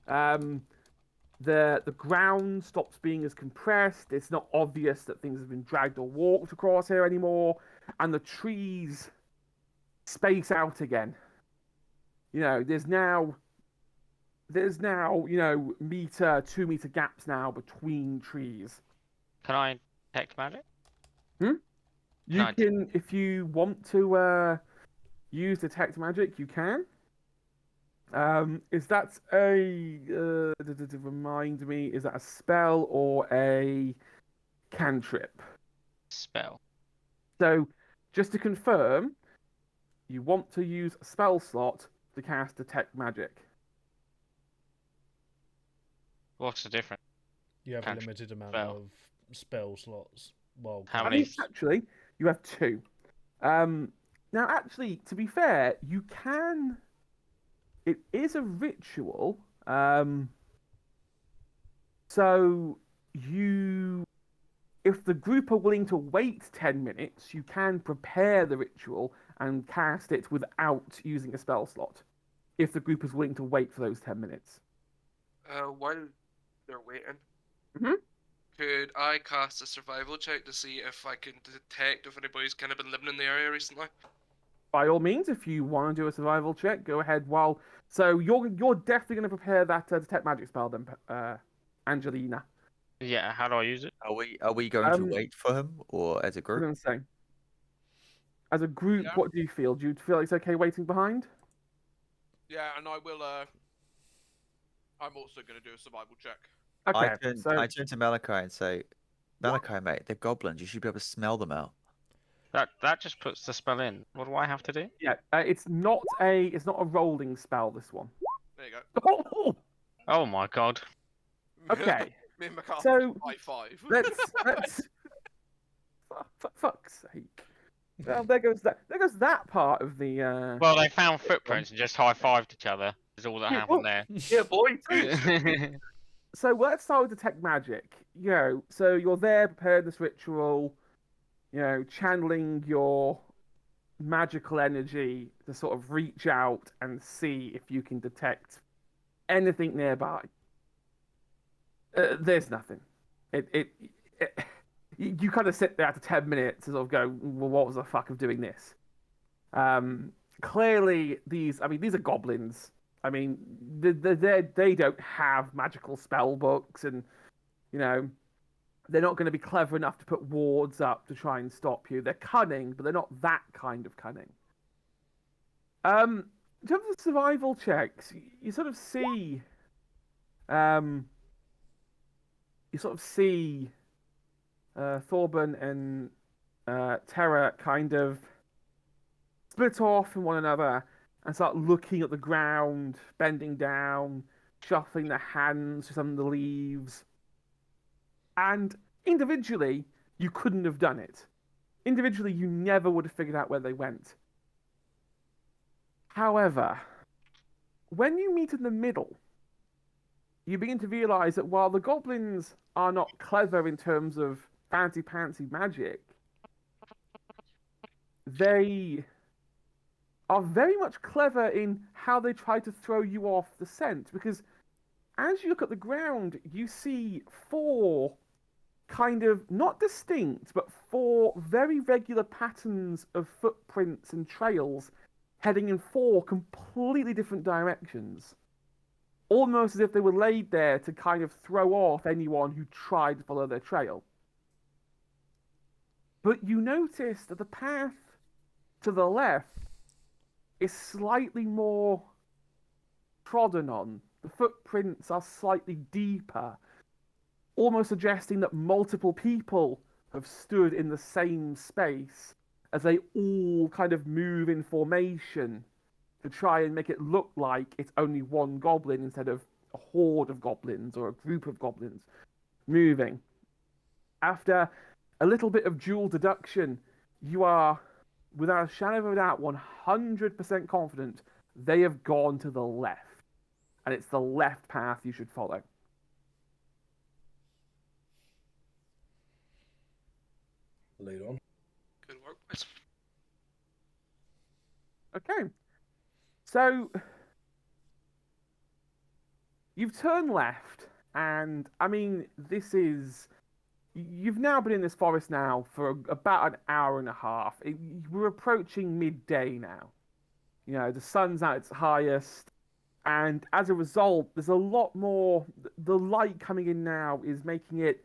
The ground stops being as compressed. It's not obvious that things have been dragged or walked across here anymore, and the trees space out again. There's now 1-meter, 2-meter gaps now between trees. Can I detect magic? You can, if you want to use detect magic, you can. Is that remind me, is that a spell or a cantrip? Spell. So, just to confirm, you want to use a spell slot to cast detect magic. What's the difference? You have a Cantrip limited amount spell. of spell slots. Well, How I many? think actually you have 2. Now, actually, to be fair, you can. It is a ritual. So if the group are willing to wait 10 minutes, you can prepare the ritual and cast it without using a spell slot. If the group is willing to wait for those 10 minutes. While they're waiting, Mhm. could I cast a survival check to see if I can detect if anybody's kind of been living in the area recently? By all means, if you want to do a survival check, go ahead. So you're definitely going to prepare that detect magic spell then, Angelina. Yeah, how do I use it? Are we going to wait for him or as a I was group? going to say, as a group, Yeah. what do you feel? Do you feel it's okay waiting behind? Yeah, and I will. I'm also going to do a survival check. Okay, I turn to Malachi and say, Malachi, mate, they're goblins. You should be able to smell them out. That just puts the spell in. What do I have to do? yeah, it's not a rolling spell. This one. There you go. Oh, Oh my god. okay. Me and McCarthy So high five. let's for fuck's sake. Well, there goes that part of the. Well, they found footprints and just high-fived each other. Is all that Yeah, happened well, there. Yeah, boy. So let's start with detect magic. So you're there preparing this ritual. Channeling your magical energy to sort of reach out and see if you can detect anything nearby. There's nothing. You kind of sit there after 10 minutes and sort of go, well, what was the fuck of doing this? Clearly, these are goblins. I mean, they don't have magical spell books, and they're not going to be clever enough to put wards up to try and stop you. They're cunning, but they're not that kind of cunning. In terms of survival checks, you sort of see, Thorburn and Terra kind of split off from one another and start looking at the ground, bending down, shuffling their hands through some of the leaves. And individually, you couldn't have done it. Individually, you never would have figured out where they went. However, when you meet in the middle, you begin to realize that while the goblins are not clever in terms of fancy-pantsy magic, they are very much clever in how they try to throw you off the scent. Because as you look at the ground, you see 4 kind of, not distinct, but 4 very regular patterns of footprints and trails heading in 4 completely different directions. Almost as if they were laid there to kind of throw off anyone who tried to follow their trail. But you notice that the path to the left is slightly more trodden on. The footprints are slightly deeper, almost suggesting that multiple people have stood in the same space as they all kind of move in formation to try and make it look like it's only one goblin instead of a horde of goblins or a group of goblins moving. After a little bit of dual deduction, you are, without a shadow of a doubt, 100% confident they have gone to the left. And it's the left path you should follow. Lead on. Good work. Okay. So you've turned left, and I mean, you've now been in this forest now for about an hour and a half. We're approaching midday now. You know, the sun's at its highest, and as a result, there's a lot more. The light coming in now is making it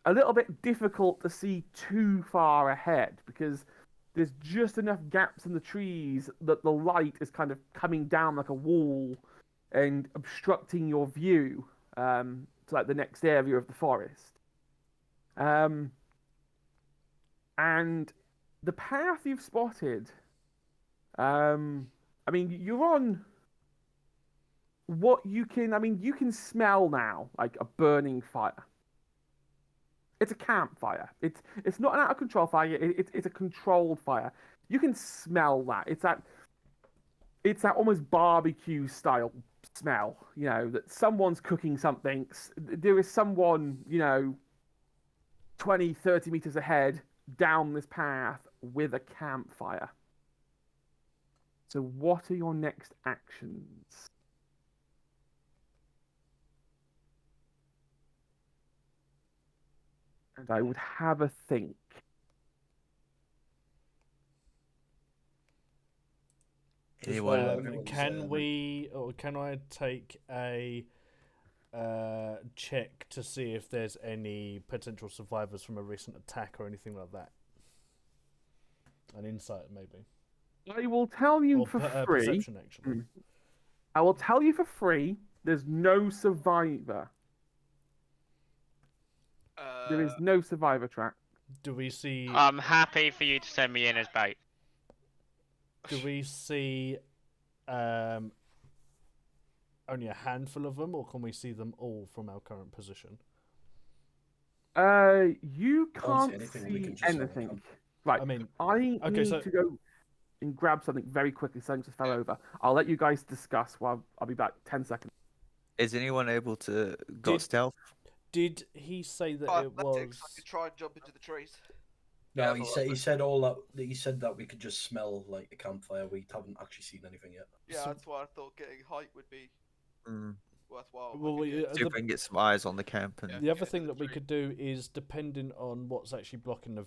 a little bit difficult to see too far ahead because there's just enough gaps in the trees that the light is kind of coming down like a wall and obstructing your view to like the next area of the forest. And the path you've spotted, I mean, you're on what you can. I mean, you can smell now like a burning fire. It's a campfire. It's not an out of control fire. It's a controlled fire. You can smell that. It's that almost barbecue style smell. You know that someone's cooking something. There is someone 20, 30 meters ahead down this path with a campfire. So what are your next actions? And I would have a think. Can I take a check to see if there's any potential survivors from a recent attack or anything like that? An insight, maybe. I will tell you for free. Perception, actually. I will tell you for free. There's no survivor. There is no survivor track. Do we see? I'm happy for you to send me in as bait. Do we see only a handful of them, or can we see them all from our current position? You can't see anything. Right. I mean, I need to go and grab something very quickly. Something just fell over. I'll let you guys discuss while I'll be back 10 seconds. Is anyone able to go stealth? Did he say that it was? I could try and jump into the trees. No, he said that we could just smell like a campfire. We haven't actually seen anything yet. Yeah, that's why I thought getting height would be worthwhile. Well, See if we can get some eyes on the camp. And... The other thing that we could do is, depending on what's actually blocking the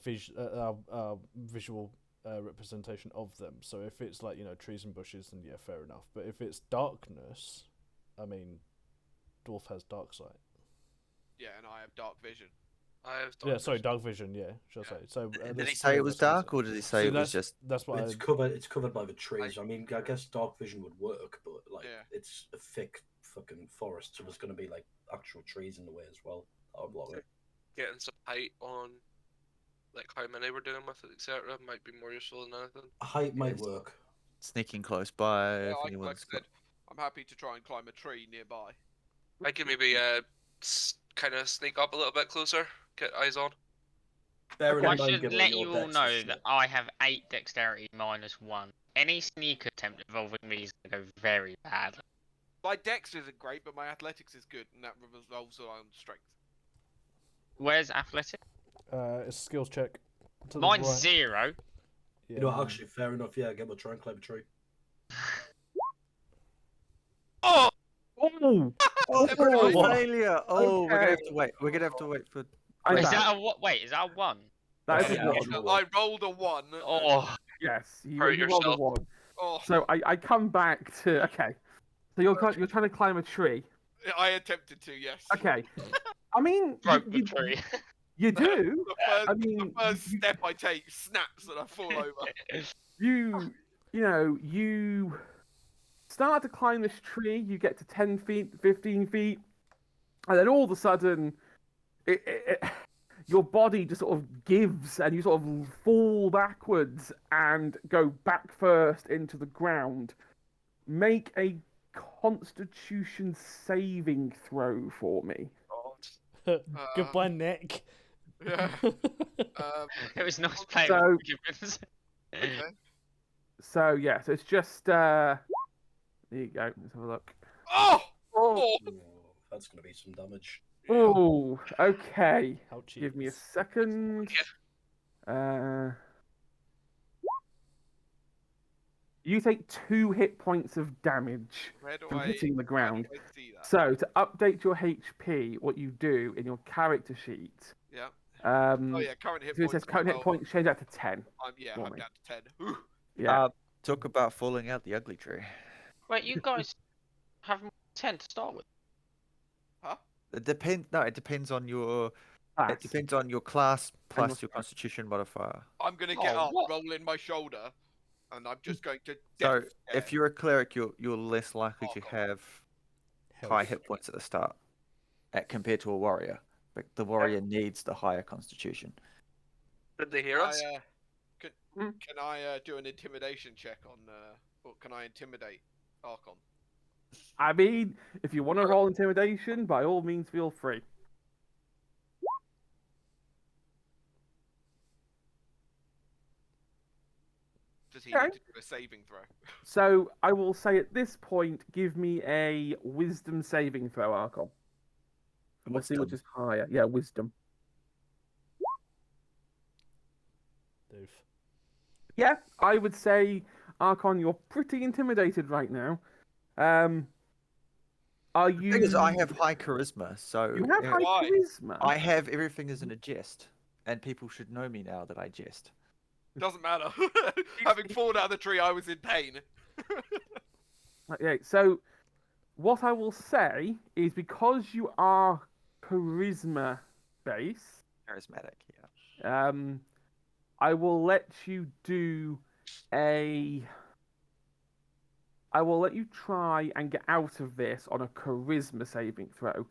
visual representation of them. So if it's like trees and bushes, then yeah, fair enough. But if it's darkness, I mean, dwarf has dark sight. Yeah, and I have dark vision. Dark vision. Yeah, should I say? So did he say it was dark, or did he say it was just? That's what it's covered. It's covered by the trees. I mean, I guess dark vision would work, but it's a thick fucking forest, so there's going to be like actual trees in the way as well. That'll block it. Getting some height on, like how many we're dealing with, etc., might be more useful than anything. Height might work. Sneaking close by. Yeah, like I said, I'm happy to try and climb a tree nearby. I can maybe kind of sneak up a little bit closer, get eyes on. I should let you all know that I have 8 dexterity -1. Any sneak attempt involving me is going to go very bad. My dex isn't great, but my athletics is good, and that revolves around strength. Where's athletic? It's a skills check. Mine's 0. Yeah, you know, actually, fair enough. Yeah, get my try and climb a tree. Oh! Oh! Failure! Oh, we're gonna have to wait. We're gonna have to wait for. Is that a what? Wait, is that a 1? That is a 1. I rolled a 1. Oh. Yes, you rolled a 1. Oh. So I come back to So you're trying to climb a tree. I attempted to, yes. Okay. I mean, tree. You do. The first step I take snaps and I fall over. You start to climb this tree. You get to 10 feet, 15 feet, and then all of a sudden, your body just sort of gives, and you sort of fall backwards and go back first into the ground. Make a Constitution saving throw for me. Goodbye, Nick. Yeah. It was nice playing so, with okay. So it's just there you go. Let's have a look. Oh! That's gonna be some damage. Oh, okay. Ouchies. Give me a second. You take 2 hit points of damage from hitting the ground. Where do I see that? So to update your HP, what you do in your character sheet. Yeah. Current hit So it points. says current hit points, change that to 10. I'm down to 10. Yeah. Talk about falling out the ugly tree. Wait, you guys have 10 to start with. Huh? It depends on your. Class. It depends on your class plus your Constitution modifier. I'm gonna get up, roll in my shoulder, and I'm just going to. So if you're a cleric, you're less likely to have high hit points at the start, compared to a warrior. But the warrior needs the higher Constitution. Did they hear us? Can I do an intimidation check on? Or can I intimidate Archon? I mean, if you want to roll intimidation, by all means, feel free. Does he need to do a saving throw? So I will say at this point, give me a Wisdom saving throw, Archon. And we'll see which is higher. Yeah, Wisdom. Doof. Yeah, I would say, Archon, you're pretty intimidated right now. Are you? The thing is, I have high charisma, so You have high charisma. I have everything as in a jest, and people should know me now that I jest. Doesn't matter. Having fallen out of the tree, I was in pain. Okay, so what I will say is because you are charisma based, Charismatic, yeah. I will let you do I will let you try and get out of this on a charisma saving throw.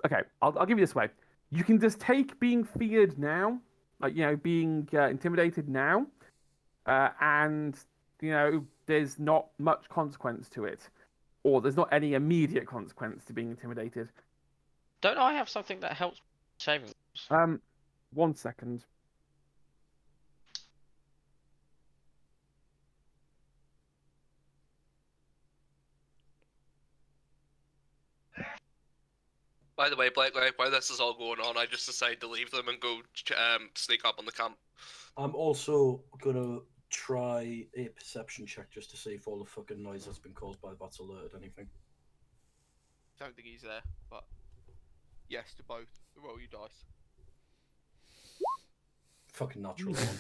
Okay, I'll give you this way. You can just take being feared now, like, being intimidated now, and, there's not much consequence to it. Or there's not any immediate consequence to being intimidated. Don't I have something that helps saving? 1 second. By the way, Blake, while this is all going on, I just decided to leave them and go sneak up on the camp. I'm also gonna try a perception check just to see if all the fucking noise that's been caused by that's alerted anything. Don't think he's there, but yes to both. Roll your dice. Fucking natural one.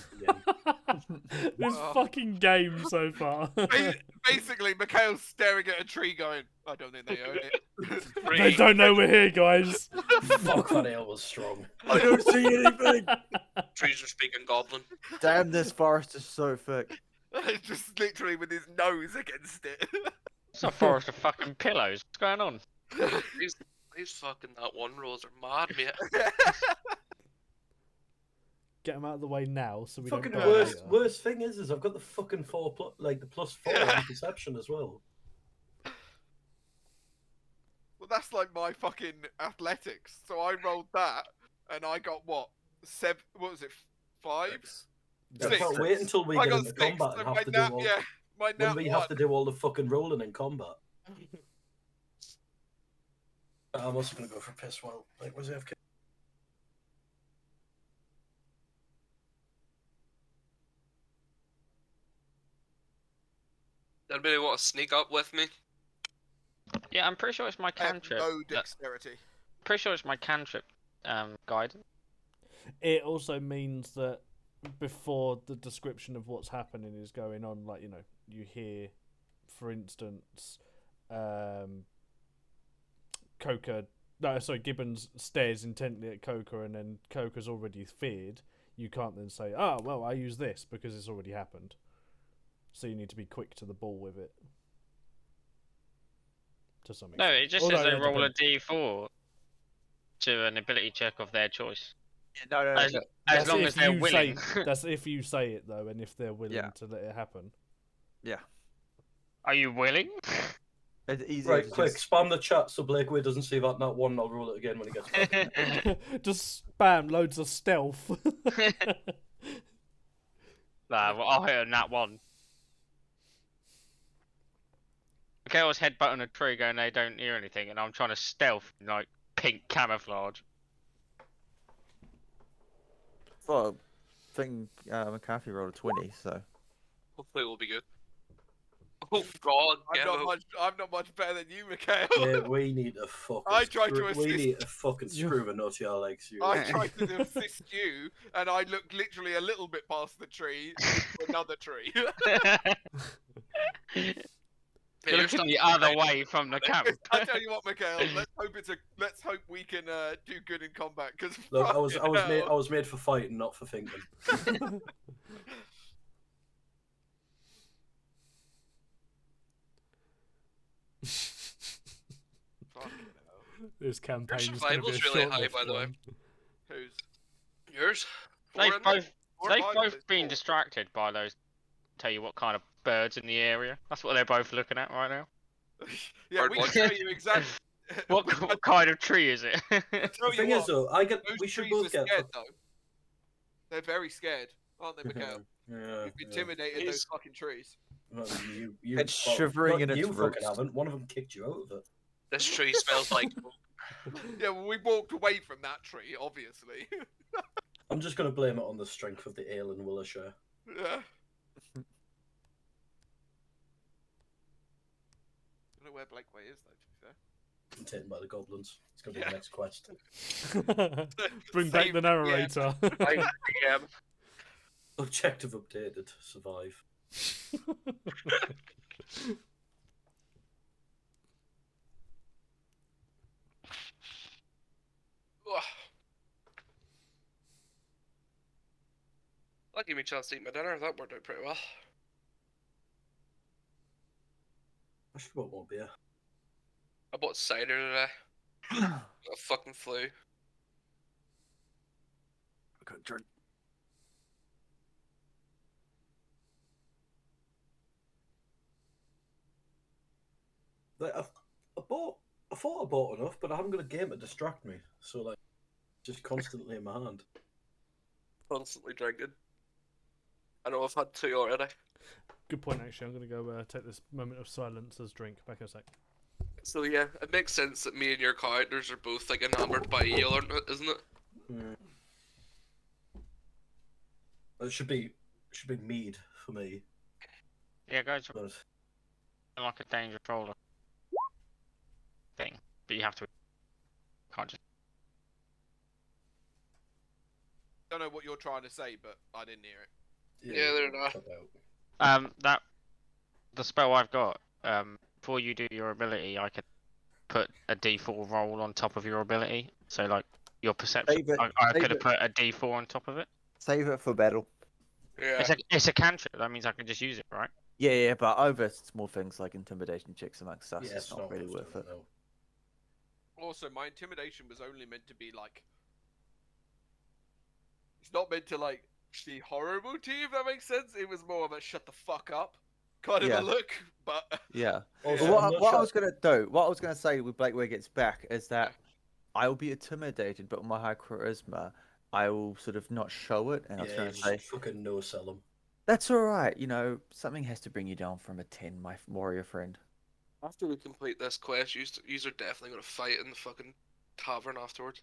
This fucking game so far. Basically, Mikhail's staring at a tree going, I don't think they own it. They don't know we're here, guys. Fuck, that ale was strong. I don't see anything. Trees are speaking goblin. Damn, this forest is so thick. Just literally with his nose against it. It's a forest of fucking pillows. What's going on? These fucking that one rolls are mad, mate. Get them out of the way now, so we Fucking don't die later. worst thing is I've got the fucking the +4 on perception as well. Well, that's like my fucking athletics. So I rolled that, and I got what? 7? What was it? 5? I can't wait until we get into combat and have to do all. When we have to do all the fucking rolling in combat. I'm also gonna go for piss. Well, like, where's AFK? Anybody want to sneak up with me? Yeah, I'm pretty sure it's my cantrip. No dexterity. Pretty sure it's my cantrip guidance. It also means that before the description of what's happening is going on, like, you hear, for instance, Gibbons stares intently at Coca, and then Coca's already feared. You can't then say, oh, well, I use this because it's already happened. So you need to be quick to the ball with it. To some extent. No, it just says they roll a d4 to an ability check of their choice. Yeah, no. As long as they're willing. That's if you say it, though, and if they're willing to let it happen. Yeah. Are you willing? It's easy. Right, quick, spam the chat so Blakeway doesn't see that nat 1 and I'll roll it again when he gets back. Just spam loads of stealth. Nah, well, I'll hit a nat 1. Okay, I was headbutting a tree going, they don't hear anything, and I'm trying to stealth in, like, pink camouflage. Well, I think McCarthy rolled a 20, so. Hopefully it will be good. Oh God, I'm not much better than you, Mikhail. Yeah, we need to fucking screw a nut to your legs. I tried to assist you, and I looked literally a little bit past the tree into another tree. You're looking the other way from the camp. I tell you what, Mikhail. Let's hope we can do good in combat. Because look, I was made for fighting, not for thinking. This campaign is going to be a survival's really high, short-lived by the way. one. Who's? Yours? They've Four both been distracted by those. Tell you what kind of birds in the area. That's what they're both looking at right now. Yeah, we can tell you exactly. What kind of tree is it? The thing is, though, we should both get. Scared, though. They're very scared, aren't they, Mikhail? Yeah, You've intimidated those fucking trees. Well, It's shivering in its You roots. fucking haven't. One of them kicked you out of it. This tree smells like. Yeah, well, we walked away from that tree, obviously. I'm just going to blame it on the strength of the ale in Wiltshire. Yeah. I don't know where Blakeway is, though, to be fair. I'm taken by the goblins. It's going to be the next quest. Bring back the narrator. Yeah. Objective updated. Survive. That gave me a chance to eat my dinner. That worked out pretty well. I should want more beer. I bought cider today. Got a fucking flu. I can't drink. Like, I thought I bought enough, but I haven't got a game to distract me. So like, just constantly in my hand. Constantly drinking. I know I've had 2 already. Good point, actually. I'm going to go take this moment of silence as drink. Back in a sec. So yeah, it makes sense that me and your characters are both like enamored by ale, isn't it? It should be mead for me. Yeah, guys, But like a dangerous roller thing, but you have to. Can't just. Don't know what you're trying to say, but I didn't hear it. Yeah, they're not. That the spell I've got. Before you do your ability, I could put a D4 roll on top of your ability. So like your perception, I could have put a D4 on top of it. Save it for battle. Yeah. It's a cantrip. That means I can just use it, right? Yeah, but over small things like intimidation checks amongst us, yeah, it's not really worth it. No. Also, my intimidation was only meant to be like. It's not meant to like be horrible to you, if that makes sense. It was more of a shut the fuck up kind of a look, but yeah. Also, What I was gonna say with Blake when he gets back is that I will be intimidated, but with my high charisma, I will sort of not show it, and I was gonna say, fucking no sell them. that's all right. You know, something has to bring you down from a 10, my warrior friend. After we complete this quest, you are definitely gonna fight in the fucking tavern afterwards.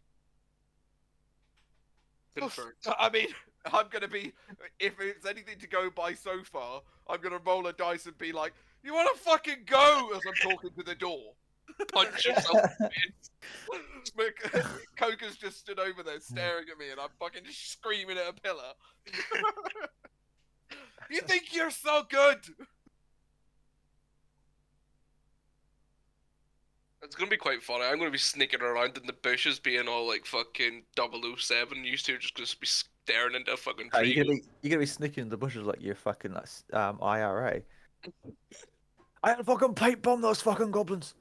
Confirmed. I mean, I'm gonna be, if it's anything to go by so far, I'm gonna roll a dice and be like, "You want to fucking go?" as I'm talking to the door. Punch yourself in the face. Coca's just stood over there staring at me, and I'm fucking just screaming at a pillar. You think you're so good? It's gonna be quite funny. I'm gonna be sneaking around in the bushes, being all like fucking 007. You two are just gonna be staring into a fucking tree. You're gonna be sneaking in the bushes like you're fucking like, IRA. I fucking pipe bomb those fucking goblins.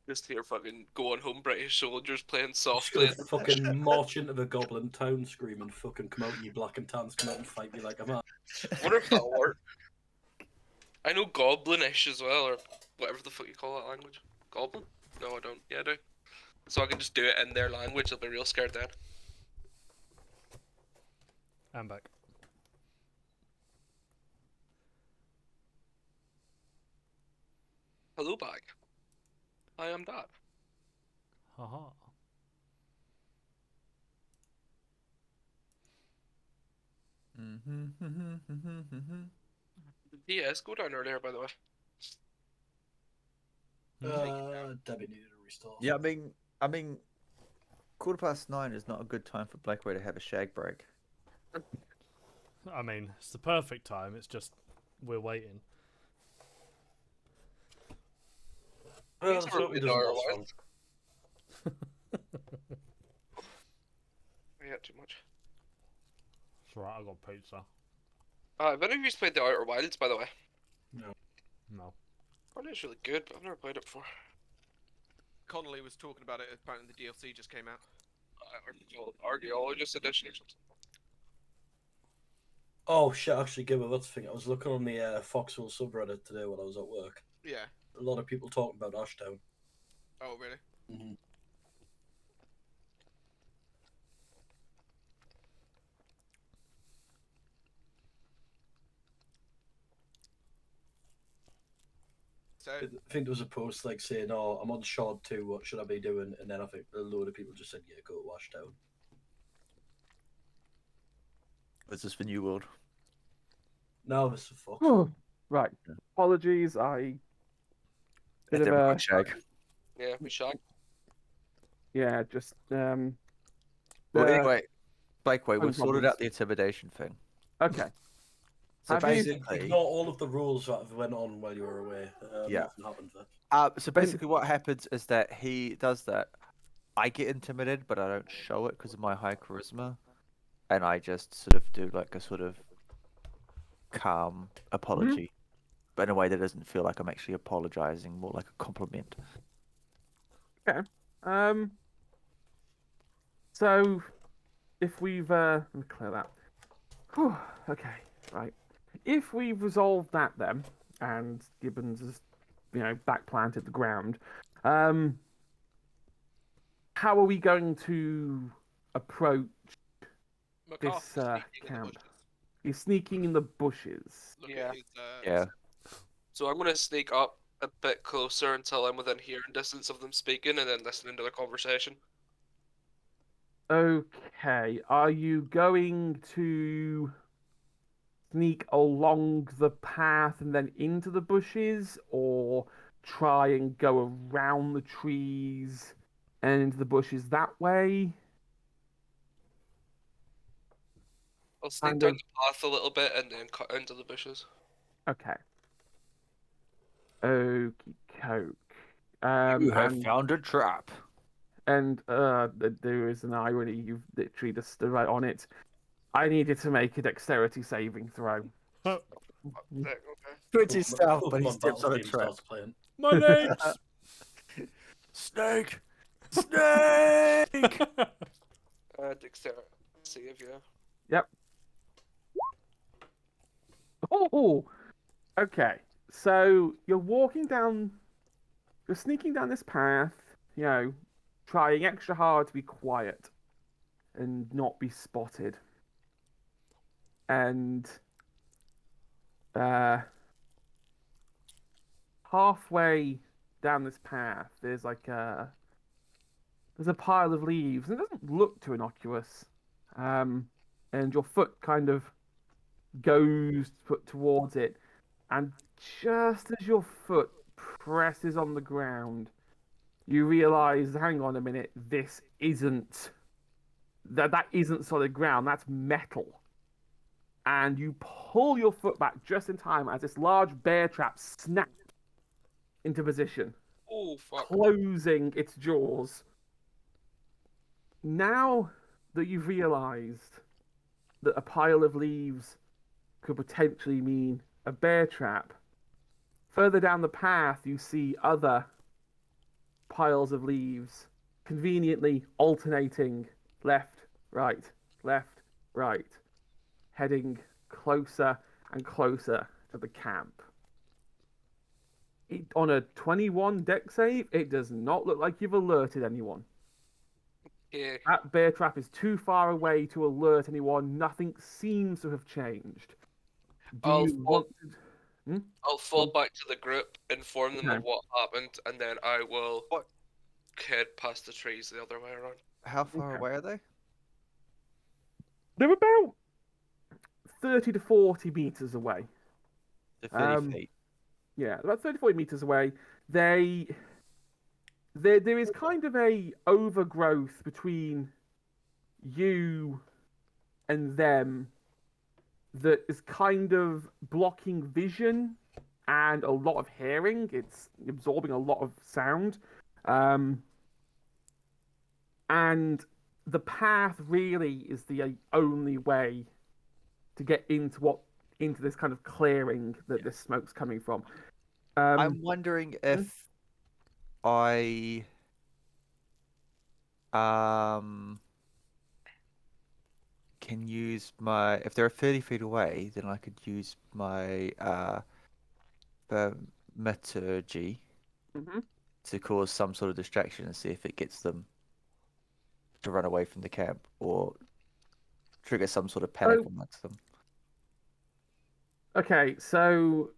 Just hear fucking going home British soldiers playing soft. Just fucking march into the goblin town screaming, fucking come out, you black and tans, come out and fight me like a man. What if that worked? I know goblinish as well, or whatever the fuck you call that language. Goblin? No, I don't. Yeah, I do. So I can just do it in their language. They'll be real scared then. I'm back. Hello, back. I am Dad. Haha. Yes, go down earlier, by the way. Debbie needed a restart. Yeah, I mean, 9:15 is not a good time for Blackway to have a shag break. I mean, it's the perfect time. It's just we're waiting. Well, He's it certainly really doesn't not last wild. long. I ate too much. It's alright, I got pizza. Have any of you played the Outer Wilds, by the way? No. No. Apparently it's really good, but I've never played it before. Connolly was talking about it. Apparently the DLC just came out. Archaeologist edition or something. Oh shit! Actually, Gibber, that's the thing. I was looking on the Foxhole subreddit today when I was at work. Yeah. A lot of people talking about Ashtown. Oh, really? Mm-hmm. So, I think there was a post like saying, "Oh, I'm on Shard 2. What should I be doing?" And then I think a load of people just said, "Yeah, go to Ashtown." Is this for New World? No, this is Fox. Oh, right. Apologies, I. Bit of Everyone a shag. Yeah, we shot. yeah, just Well, the- anyway, Blackway, phone we've sorted problems. out the intimidation thing. Okay. So Have you- basically, Ignore all of the rules that went on while you were away. Yeah. Nothing happened there. so basically, what happens is that he does that. I get intimidated, but I don't show it because of my high charisma, and I just sort of do like a sort of calm apology, but in a way that doesn't feel like I'm actually apologizing, more like a compliment. So, if we've let me clear that. Whew, okay, right. If we've resolved that then, and Gibbons has, back planted the ground, how are we going to approach MacArthur's this sneaking in the camp? bushes. He's sneaking in the bushes. Look Yeah. at his, Yeah. So I'm gonna sneak up a bit closer until I'm within hearing distance of them speaking, and then listening to the conversation. Okay, are you going to sneak along the path and then into the bushes, or try and go around the trees and into the bushes that way? I'll sneak Kind down of. the path a little bit and then cut into the bushes. Okay. Okie coke. You have And found a trap. there is an irony. You've literally just stood right on it. I needed to make a dexterity saving throw. Okay. Put yourself, but he Pokemon steps on a Battle Team trap. starts playing. My legs! Snake! Snake! Dexterity save, yeah. Yep. Oh, okay. So you're sneaking down this path, trying extra hard to be quiet and not be spotted. And halfway down this path, there's a pile of leaves, and it doesn't look too innocuous. And your foot kind of goes towards it, and just as your foot presses on the ground, you realize, hang on a minute, that isn't solid ground, that's metal. And you pull your foot back just in time as this large bear trap snaps into position, Oh fuck. closing its jaws. Now that you've realized that a pile of leaves could potentially mean a bear trap, further down the path you see other piles of leaves conveniently alternating left, right, heading closer and closer to the camp. On a 21 deck save, it does not look like you've alerted anyone. Yeah. That bear trap is too far away to alert anyone. Nothing seems to have changed. I'll fall Well, back to the group, inform them of okay. what happened, and then I will What? head past the trees the other way around. How far Okay. away are they? They're about 30 to 40 meters away. To 30 feet. Yeah, about 30 to 40 meters away. They there is kind of a overgrowth between you and them that is kind of blocking vision and a lot of hearing. It's absorbing a lot of sound. And the path really is the only way to get into this kind of clearing that this smoke's coming from. I'm wondering if I can use my, if they're 30 feet away, then I could use my thaumaturgy to cause some sort of distraction and see if it gets them to run away from the camp or trigger some sort of panic amongst them. Okay, so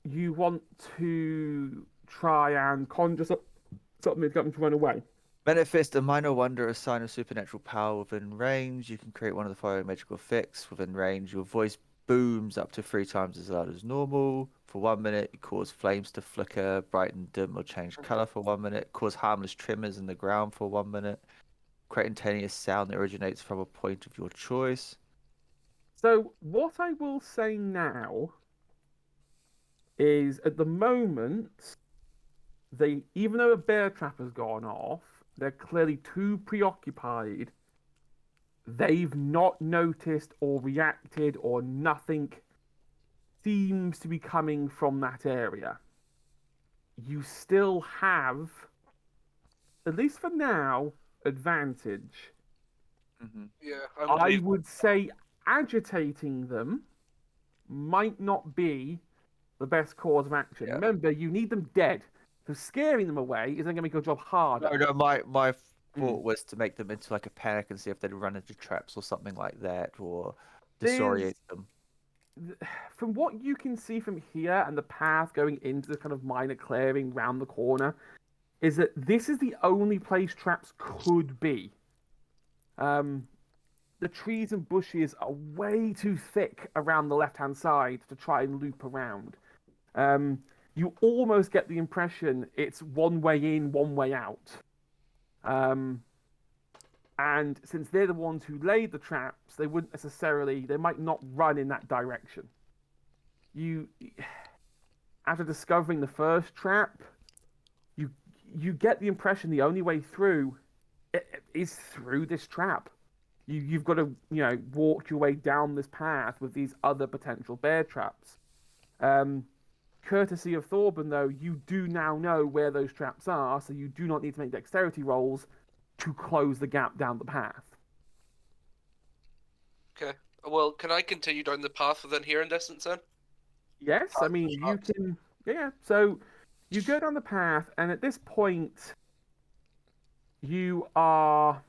you want to try and conjure something to get them to run away. Manifest a minor wonder, a sign of supernatural power within range. You can create one of the following magical effects within range. Your voice booms up to 3 times as loud as normal. For 1 minute, you cause flames to flicker, brighten, dim, or change color for 1 minute. Cause harmless tremors in the ground for 1 minute. Create instantaneous sound that originates from a point of your choice. So what I will say now is, at the moment, even though a bear trap has gone off, they're clearly too preoccupied. They've not noticed or reacted, or nothing seems to be coming from that area. You still have, at least for now, advantage. Yeah, I would say agitating them might not be the best course of action. Yeah. Remember, you need them dead. So scaring them away isn't going to make your job harder. No, my thought was to make them into like a panic and see if they'd run into traps or something like that, or disorient them. From what you can see from here and the path going into the kind of minor clearing round the corner, is that this is the only place traps could be. The trees and bushes are way too thick around the left-hand side to try and loop around. You almost get the impression it's one way in, one way out. And since they're the ones who laid the traps, they might not run in that direction. After discovering the first trap, you get the impression the only way through is through this trap. You've got to, walk your way down this path with these other potential bear traps. Courtesy of Thorben, though, you do now know where those traps are, so you do not need to make dexterity rolls to close the gap down the path. Okay. Well, can I continue down the path within hearing distance then? Yes, I mean, you can... Yeah, so you go down the path, and at this point, you are...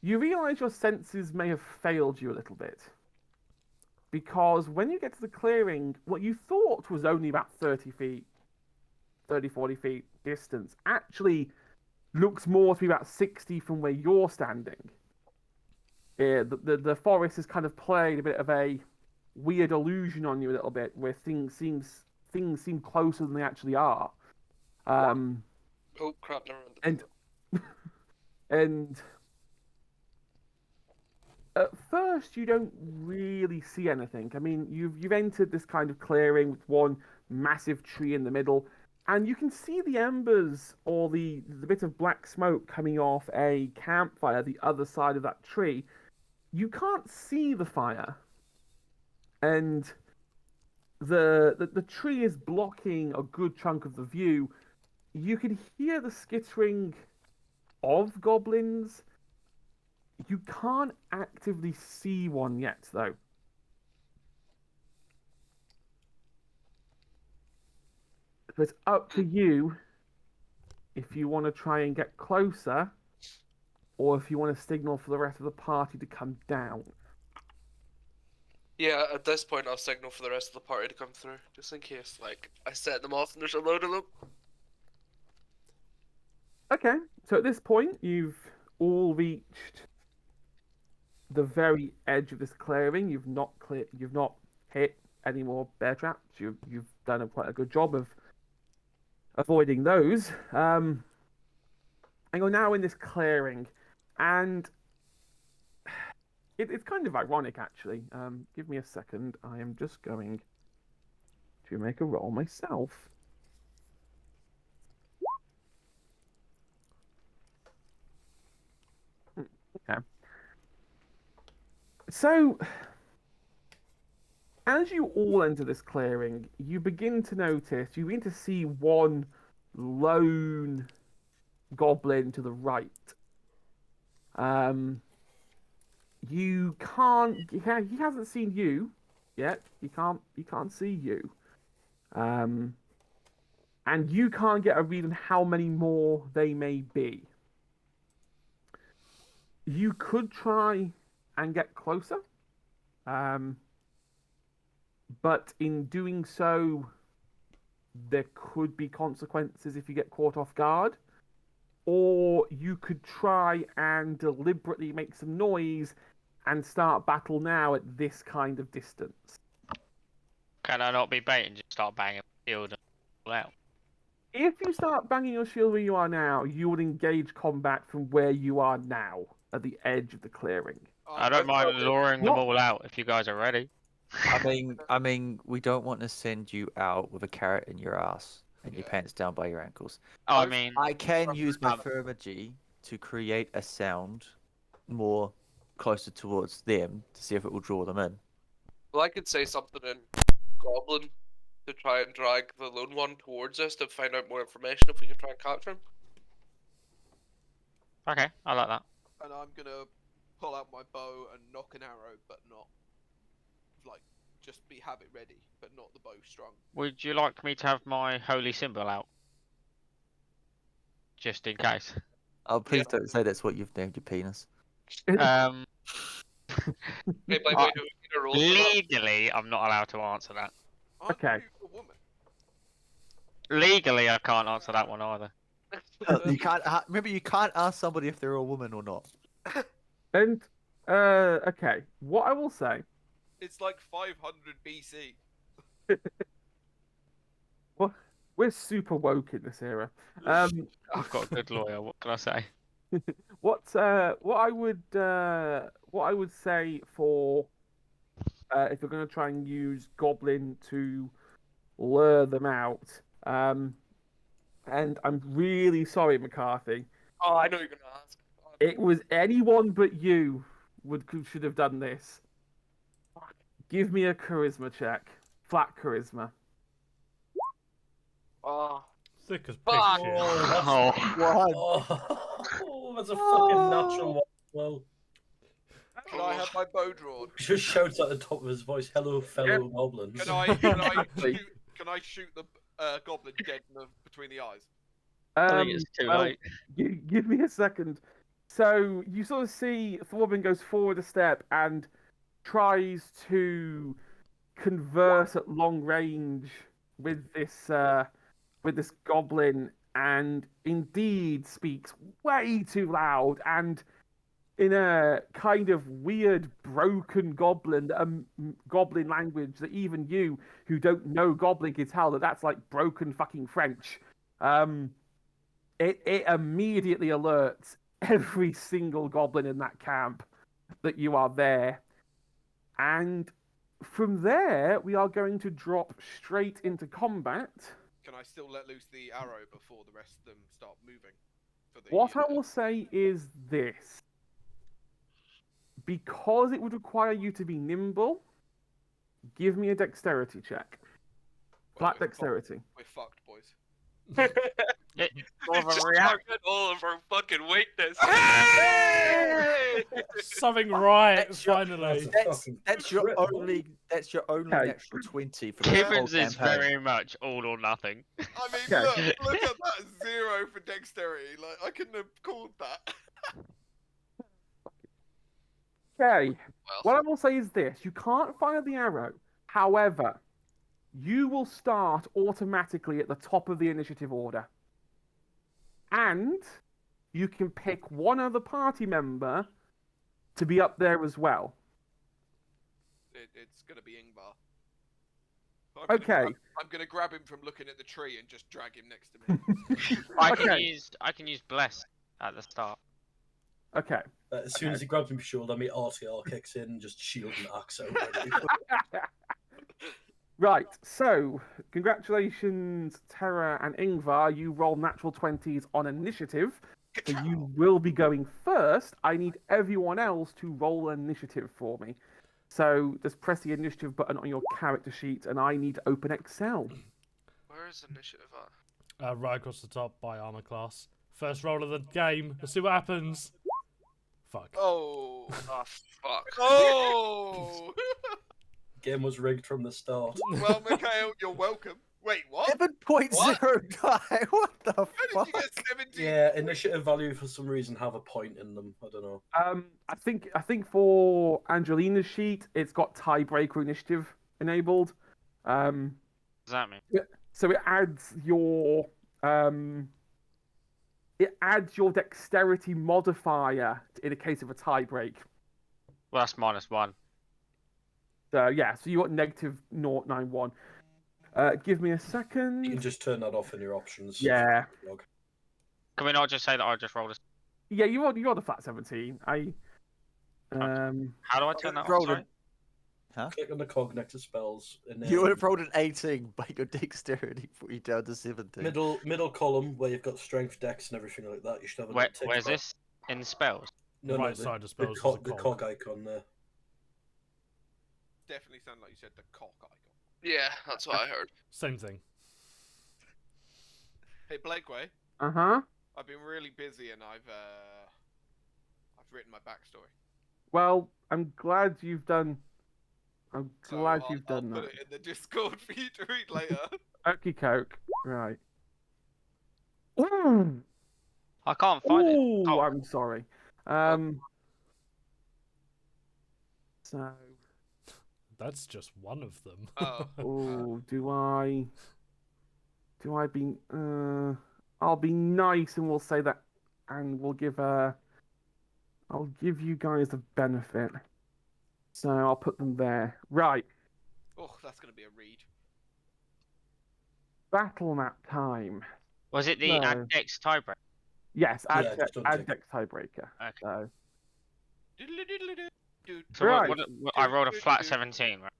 You realise your senses may have failed you a little bit. Because when you get to the clearing, what you thought was only about 30, 40 feet distance actually looks more to be about 60 from where you're standing. The forest has kind of played a bit of a weird illusion on you a little bit, where things seem closer than they actually are. Oh crap! Never mind. And at first, you don't really see anything. I mean, you've entered this kind of clearing with one massive tree in the middle, and you can see the embers or the bit of black smoke coming off a campfire the other side of that tree. You can't see the fire, and the tree is blocking a good chunk of the view. You can hear the skittering of goblins. You can't actively see one yet, though. So it's up to you if you want to try and get closer, or if you want to signal for the rest of the party to come down. Yeah, at this point I'll signal for the rest of the party to come through, just in case, like, I set them off and there's a load of them. Okay, so at this point, you've all reached the very edge of this clearing. You've not hit any more bear traps. You've done quite a good job of avoiding those. And you're now in this clearing, and it's kind of ironic, actually. Give me a second. I am just going to make a roll myself. Okay. So, as you all enter this clearing, you begin to see one lone goblin to the right. You can't. He hasn't seen you yet. He can't see you. And you can't get a read on how many more they may be. You could try and get closer. But in doing so, there could be consequences if you get caught off guard. Or you could try and deliberately make some noise and start battle now at this kind of distance. Can I not be bait and just start banging my shield and all out? If you start banging your shield where you are now, you would engage combat from where you are now, at the edge of the clearing. I don't mind luring them all out if you guys are ready. I mean, we don't want to send you out with a carrot in your ass and your pants down by your ankles. Oh, I mean, I can use my thermagy to create a sound more closer towards them to see if it will draw them in. Well, I could say something in Goblin to try and drag the lone one towards us to find out more information if we can try and capture him. okay, I like that. And I'm gonna pull out my bow and knock an arrow, but not just have it ready, but not the bow strung. Would you like me to have my holy symbol out? Just in case. Oh, please don't say that's what you've named your penis. Hey, by the way, do we need a roll for that? Legally, I'm not allowed to answer that. Aren't Okay. you a woman? Legally, I can't answer that one either. You can't. Remember, you can't ask somebody if they're a woman or not. And, okay, what I will say... It's like 500 BC. Well, we're super woke in this era. I've got a good lawyer. What can I say? What I would say for if you're going to try and use Goblin to lure them out, and I'm really sorry, McCarthy. Oh, I know you're gonna ask. It was anyone but you should have done this. Give me a charisma check, flat charisma. Oh, Thick as pig Fuck. shit. Oh, that's a fucking natural one. Well, Can I have my bow drawn? just shouts at the top of his voice, "Hello, fellow goblins." Can I shoot the goblin dead between the eyes? I think it's too late. Give me a second. So you sort of see Thorben goes forward a step and tries to converse at long range with this goblin, and indeed speaks way too loud and in a kind of weird broken goblin language that even you who don't know goblin can tell that's like broken fucking French. It immediately alerts every single goblin in that camp that you are there. And from there, we are going to drop straight into combat. Can I still let loose the arrow before the rest of them start moving? What I will say is this. Because it would require you to be nimble, give me a dexterity check. Flat dexterity. We're fucked, boys. just target all of our fucking weakness. Something right, finally. That's your only natural 20 for the whole Gibbons is campaign. very much all or nothing. I mean, Okay. look at that 0 for dexterity. Like, I couldn't have called that. Okay. Well, What I will say is this. You can't fire the arrow. However, you will start automatically at the top of the initiative order. And you can pick one other party member to be up there as well. It's gonna be Ingvar. Okay. I'm gonna grab him from looking at the tree and just drag him next to me. I can use bless at the start. Okay. As soon as he grabs him by shoulder, my RTR kicks in, just shield and axe out. Right, so congratulations, Terra and Ingvar. You roll natural 20s on initiative. So you will be going first. I need everyone else to roll initiative for me. So just press the initiative button on your character sheet, and I need to open Excel. Where is initiative at? Right across the top by armor class. First roll of the game. Let's see what happens. Fuck. Oh. Oh fuck. Oh. Game was rigged from the start. Well, Mikhail, you're welcome. Wait, what? 7.09. What the How did you fuck? get 17? Yeah, initiative value for some reason have a point in them. I don't know. I think for Angelina's sheet, it's got tiebreaker initiative enabled. What does that mean? So it adds your dexterity modifier in the case of a tiebreak. Well, that's -1. So yeah, so you got negative 0.91. Give me a You second. can just turn that off in your options. Yeah. Can we not just say that I just rolled a... Yeah, you rolled a flat 17. How do I turn that rolled on? Sorry? Click on the cog next to spells. And then You would have rolled an 18, but your dexterity put you down to 17. middle column where you've got strength, dex, and everything like that. You should have a little tick Where's bar. this? In spells? No, Right the, side of spells the, is a the cog. cog icon there. Definitely sound like you said the cock icon. Yeah, that's what I heard. Same thing. Hey, Blakeway, Uh-huh. I've been really busy and I've written my backstory. Well, I'm glad you've done. I'm So glad I'll you've done put that. it in the Discord for you to read later. Okie coke. Right. Ooh. I can't find it. Ooh, Oh. I'm sorry. So, That's just one of them. Oh. oh, do I be? I'll be nice and we'll say that, and we'll give I'll give you guys a benefit. So I'll put them there. Right. Oh, that's gonna be a read. Battle map time. Was it the No. add dex tiebreak? Yes, Yeah, add just don't add take- dex tiebreaker. Okay. So Dude. So Right. I rolled a flat 17, right?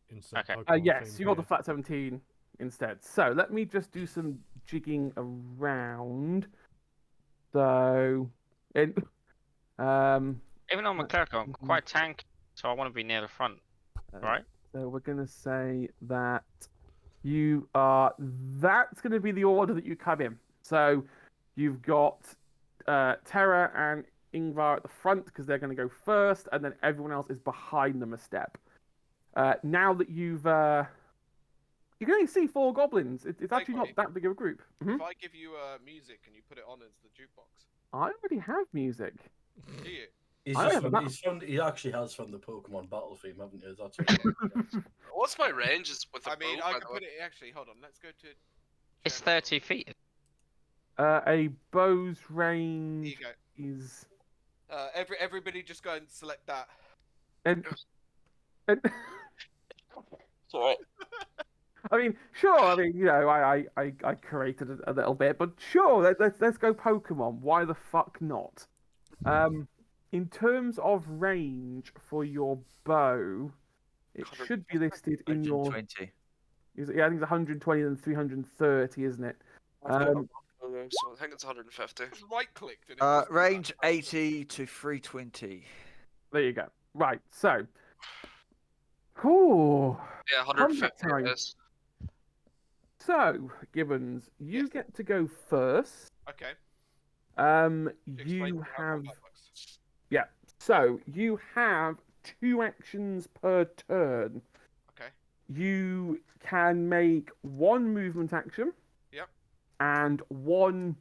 Instant Okay. Pokemon yes, theme you got the here. flat 17 instead. So let me just do some jigging around. So, in Even though I'm a cleric, I'm quite tanky, so I want to be near the front, right? So we're gonna say that that's gonna be the order that you come in. So you've got Terra and Ingvar at the front because they're gonna go first, and then everyone else is behind them a step. Now that you can only see 4 goblins. It's actually not that big of a group. If I give you music and you put it on as the jukebox, I already have music. do you? He actually has found the Pokemon battle theme, haven't you? That's all. What's my range is with the I mean, bow, I by can the way? put it. Actually, hold on. Let's go to. It's general. 30 feet. A bow's Here range you go. is Everybody, just go and select that. and It's alright. I mean, sure. I mean, I created a little bit, but sure. Let's go Pokemon. Why the fuck not? In terms of range for your bow, it should be listed in your. 120. Yeah, I think it's 120 and 330, isn't it? So I think it's 150. Just right-clicked and it just- Range 80 to 320. There you go. Right. So. Ooh. Yeah, 150 time. it is. So, Gibbons, you Yes. get to go first. Okay. You Explain to me how have. that works. Yeah. So you have 2 actions per turn. Okay. You can make 1 movement action. Yep. And 1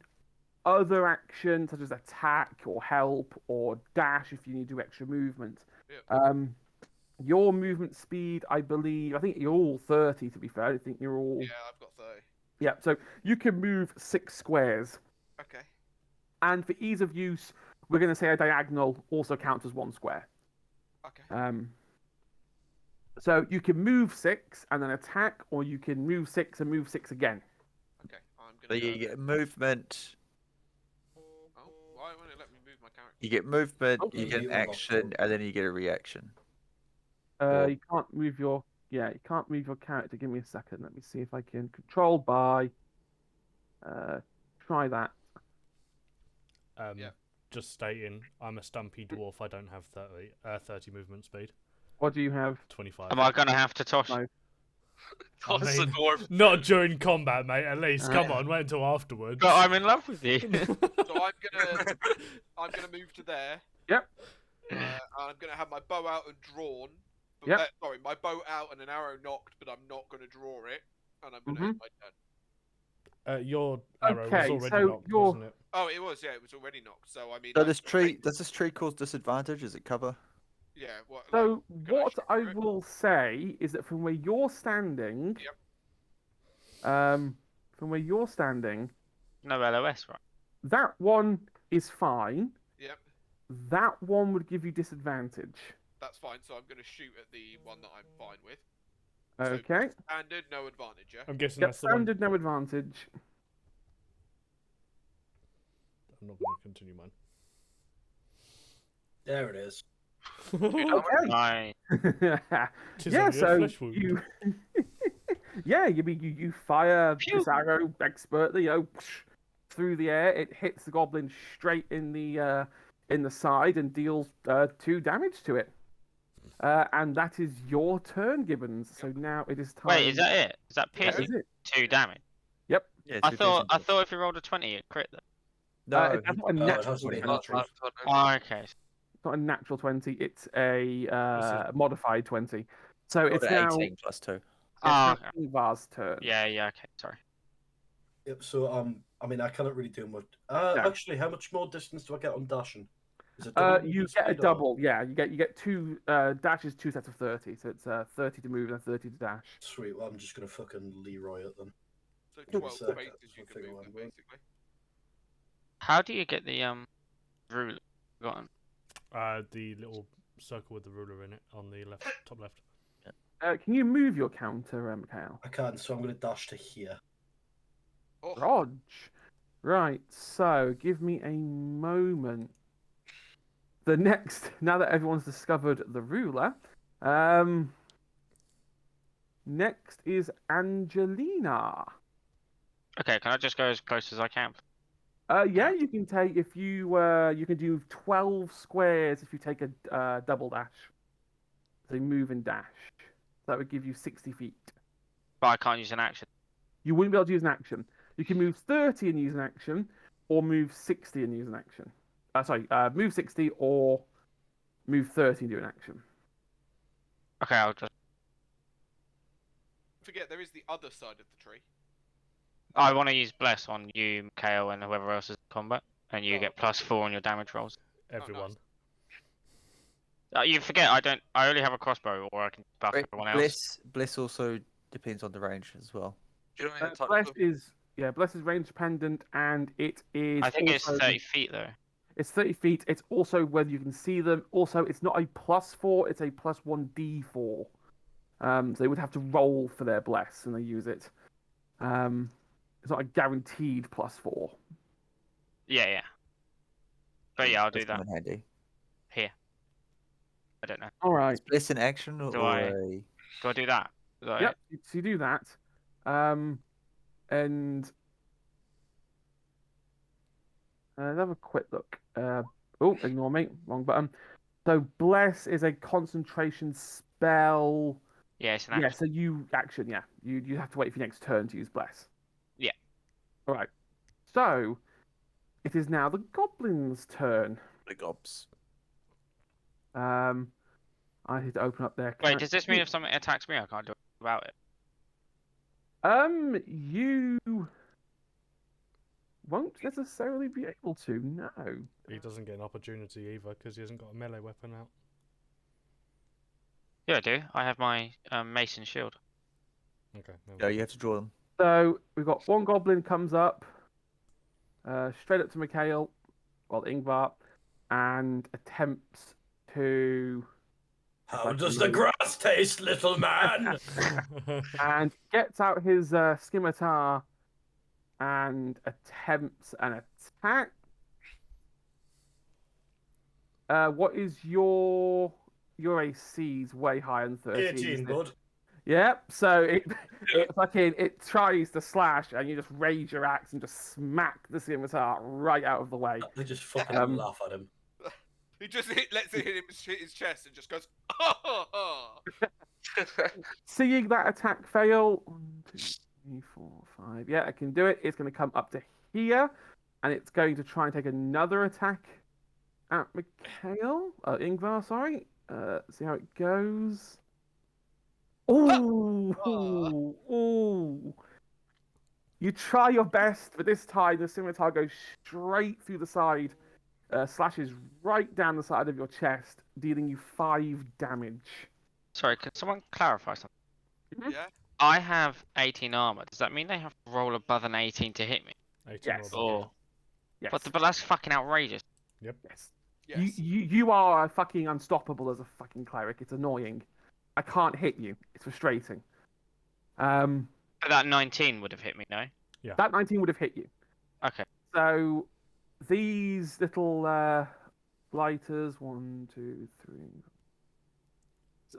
other action, such as attack or help or dash, if you need to do extra movement. Yep. Your movement speed, I think you're all 30. To be fair, I think you're all. Yeah, I've got 30. Yeah. So you can move 6 squares. Okay. And for ease of use, we're going to say a diagonal also counts as 1 square. Okay. So you can move 6 and then attack, or you can move 6 and move 6 again. Okay, I'm So gonna. you Go get movement. Oh, why won't it let me move my character? You get movement. Oh, You get an you unlock action, them. and then you get a reaction. Or- You can't move your you can't move your character. Give me a second. Let me see if I can control by. Try that. Yeah. Just stating, I'm a stumpy dwarf. I don't have 30 movement speed. What do you have? 25. Am I gonna have to toss? No. Toss the mean- dwarf. Not during combat, mate. At least, come Uh, on, wait until afterwards. But I'm in love with you. So I'm gonna move to there. Yep. And I'm gonna have my bow out and drawn. But, Yep. sorry, my bow out and an arrow knocked, but I'm not gonna draw it, and I'm gonna Mhm. end my turn. Your arrow Okay, was already so knocked, you're- wasn't it? Oh, it was. Yeah, it was already knocked. So I mean. So I'm this gonna tree, wait- does this tree cause disadvantage? Does it cover? Yeah. What? So can I what shoot I for it? will say is that from where you're standing, from where you're standing, No LOS, right? that one is fine. Yep. That one would give you disadvantage. That's fine. So I'm gonna shoot at the one that I'm fine with. Okay. Standard, no advantage. Yeah. I'm guessing Yep. that's the one. Standard, no advantage. I'm not going to continue mine. There it is. Okay. My Tis Yeah. only a So flesh wound. you. Yeah, you fire Phew. this arrow expertly, through the air. It hits the goblin straight in the side and deals 2 damage to it. And that is your turn, Gibbons. So now it is time. wait, is that it? Is that That piercing? is it? 2 damage. Yeah. I two thought piercing if you rolled a 20, it crit them. No, It's not a No, it natural has to be 20. a natural. Oh, okay. It's not a natural 20. It's a This modified 20. So rolled it's at now 18 plus 2. Oh, it's now Ingvar's turn. Yeah, okay, sorry. Yep. So I mean, I cannot really do much. No. Actually, how much more distance do I get on dashing? Is it You movement get a speed or- double. Yeah, you get 2 dashes, 2 sets of 30. So it's 30 to move and 30 to dash. Sweet. Well, I'm just gonna fucking Leroy it then. So Give 12 me a sec, spaces you I'll can figure move one them, out. basically. How do you get the ruler? Forgotten. The little circle with the ruler in it on the left, top left. Can you move your counter, Mikhail? I can, so I'm gonna dash to here. Oh, Rog. Right, so give me a moment. The next, now that everyone's discovered the ruler, next is Angelina. Okay, can I just go as close as I can? Yeah, you can take if you can do 12 squares if you take a double dash. So move and dash. So that would give you 60 feet. But I can't use an action. You wouldn't be able to use an action. You can move 30 and use an action, or move 60 and use an action. Move 60 or move 30 and do an action. Okay, I'll just. forget there is the other side of the tree. I want to use bless on you, Mikhail, and whoever else is in combat, and you Oh. get +4 on your damage rolls. Everyone. You forget I only have a crossbow, or I can buff everyone else. Bliss also depends on the range as well. Do you know any type Bless of- is Bless is range dependent, and it is. I think it's also- 30 feet though. It's 30 feet. It's also whether you can see them. Also, it's not a +4. It's a +1d4. So they would have to roll for their bless when they use it. It's not a guaranteed +4. Yeah. But yeah, I'll do That's that come in handy. here. I don't know. All right. Is Bliss in action or Do I- a... Do I do that? Is that Yep. it? So you do that. And let's have a quick look. Ignore me. Wrong button. So bless is a concentration spell. Yeah, it's an action. Yeah. So you have to wait for your next turn to use bless. Yeah. All right. So it is now the goblin's turn. The gobs. I need to open up their. Wait, does this mean if something attacks me, I can't do anything about it? You won't necessarily be able to. No. He doesn't get an opportunity either because he hasn't got a melee weapon out. Yeah, I do. I have my mason shield. Okay. never Yeah, mind. you have to draw them. So we've got one goblin comes up, straight up to Mikhail, Ingvar, and attempts to How does the grass taste, little man? And gets out his scimitar and attempts an attack. What is your AC's way higher than 13? 18, bud. Yep. So it tries to slash, and you just raise your axe and just smack the scimitar right out of the way. They just fucking laugh at him. He just lets it hit his chest and just goes, oh. Seeing that attack fail, 1, 2, 3, 4, 5. Yeah, I can do it. It's going to come up to here, and it's going to try and take another attack at Ingvar. Sorry. See how it goes. Ooh, ooh. You try your best, but this time the scimitar goes straight through the side, slashes right down the side of your chest, dealing you 5 damage. Sorry, can someone clarify something? Yeah. I have 18 armor. Does that mean they have to roll above an 18 to hit me? 18 Yes. or Yes. But that's fucking outrageous. Yep. Yes. Yes. You are fucking unstoppable as a fucking cleric. It's annoying. I can't hit you. It's frustrating. But that 19 would have hit me, no? Yeah. That 19 would have hit you. Okay. So these little blighters, 1, 2, 3,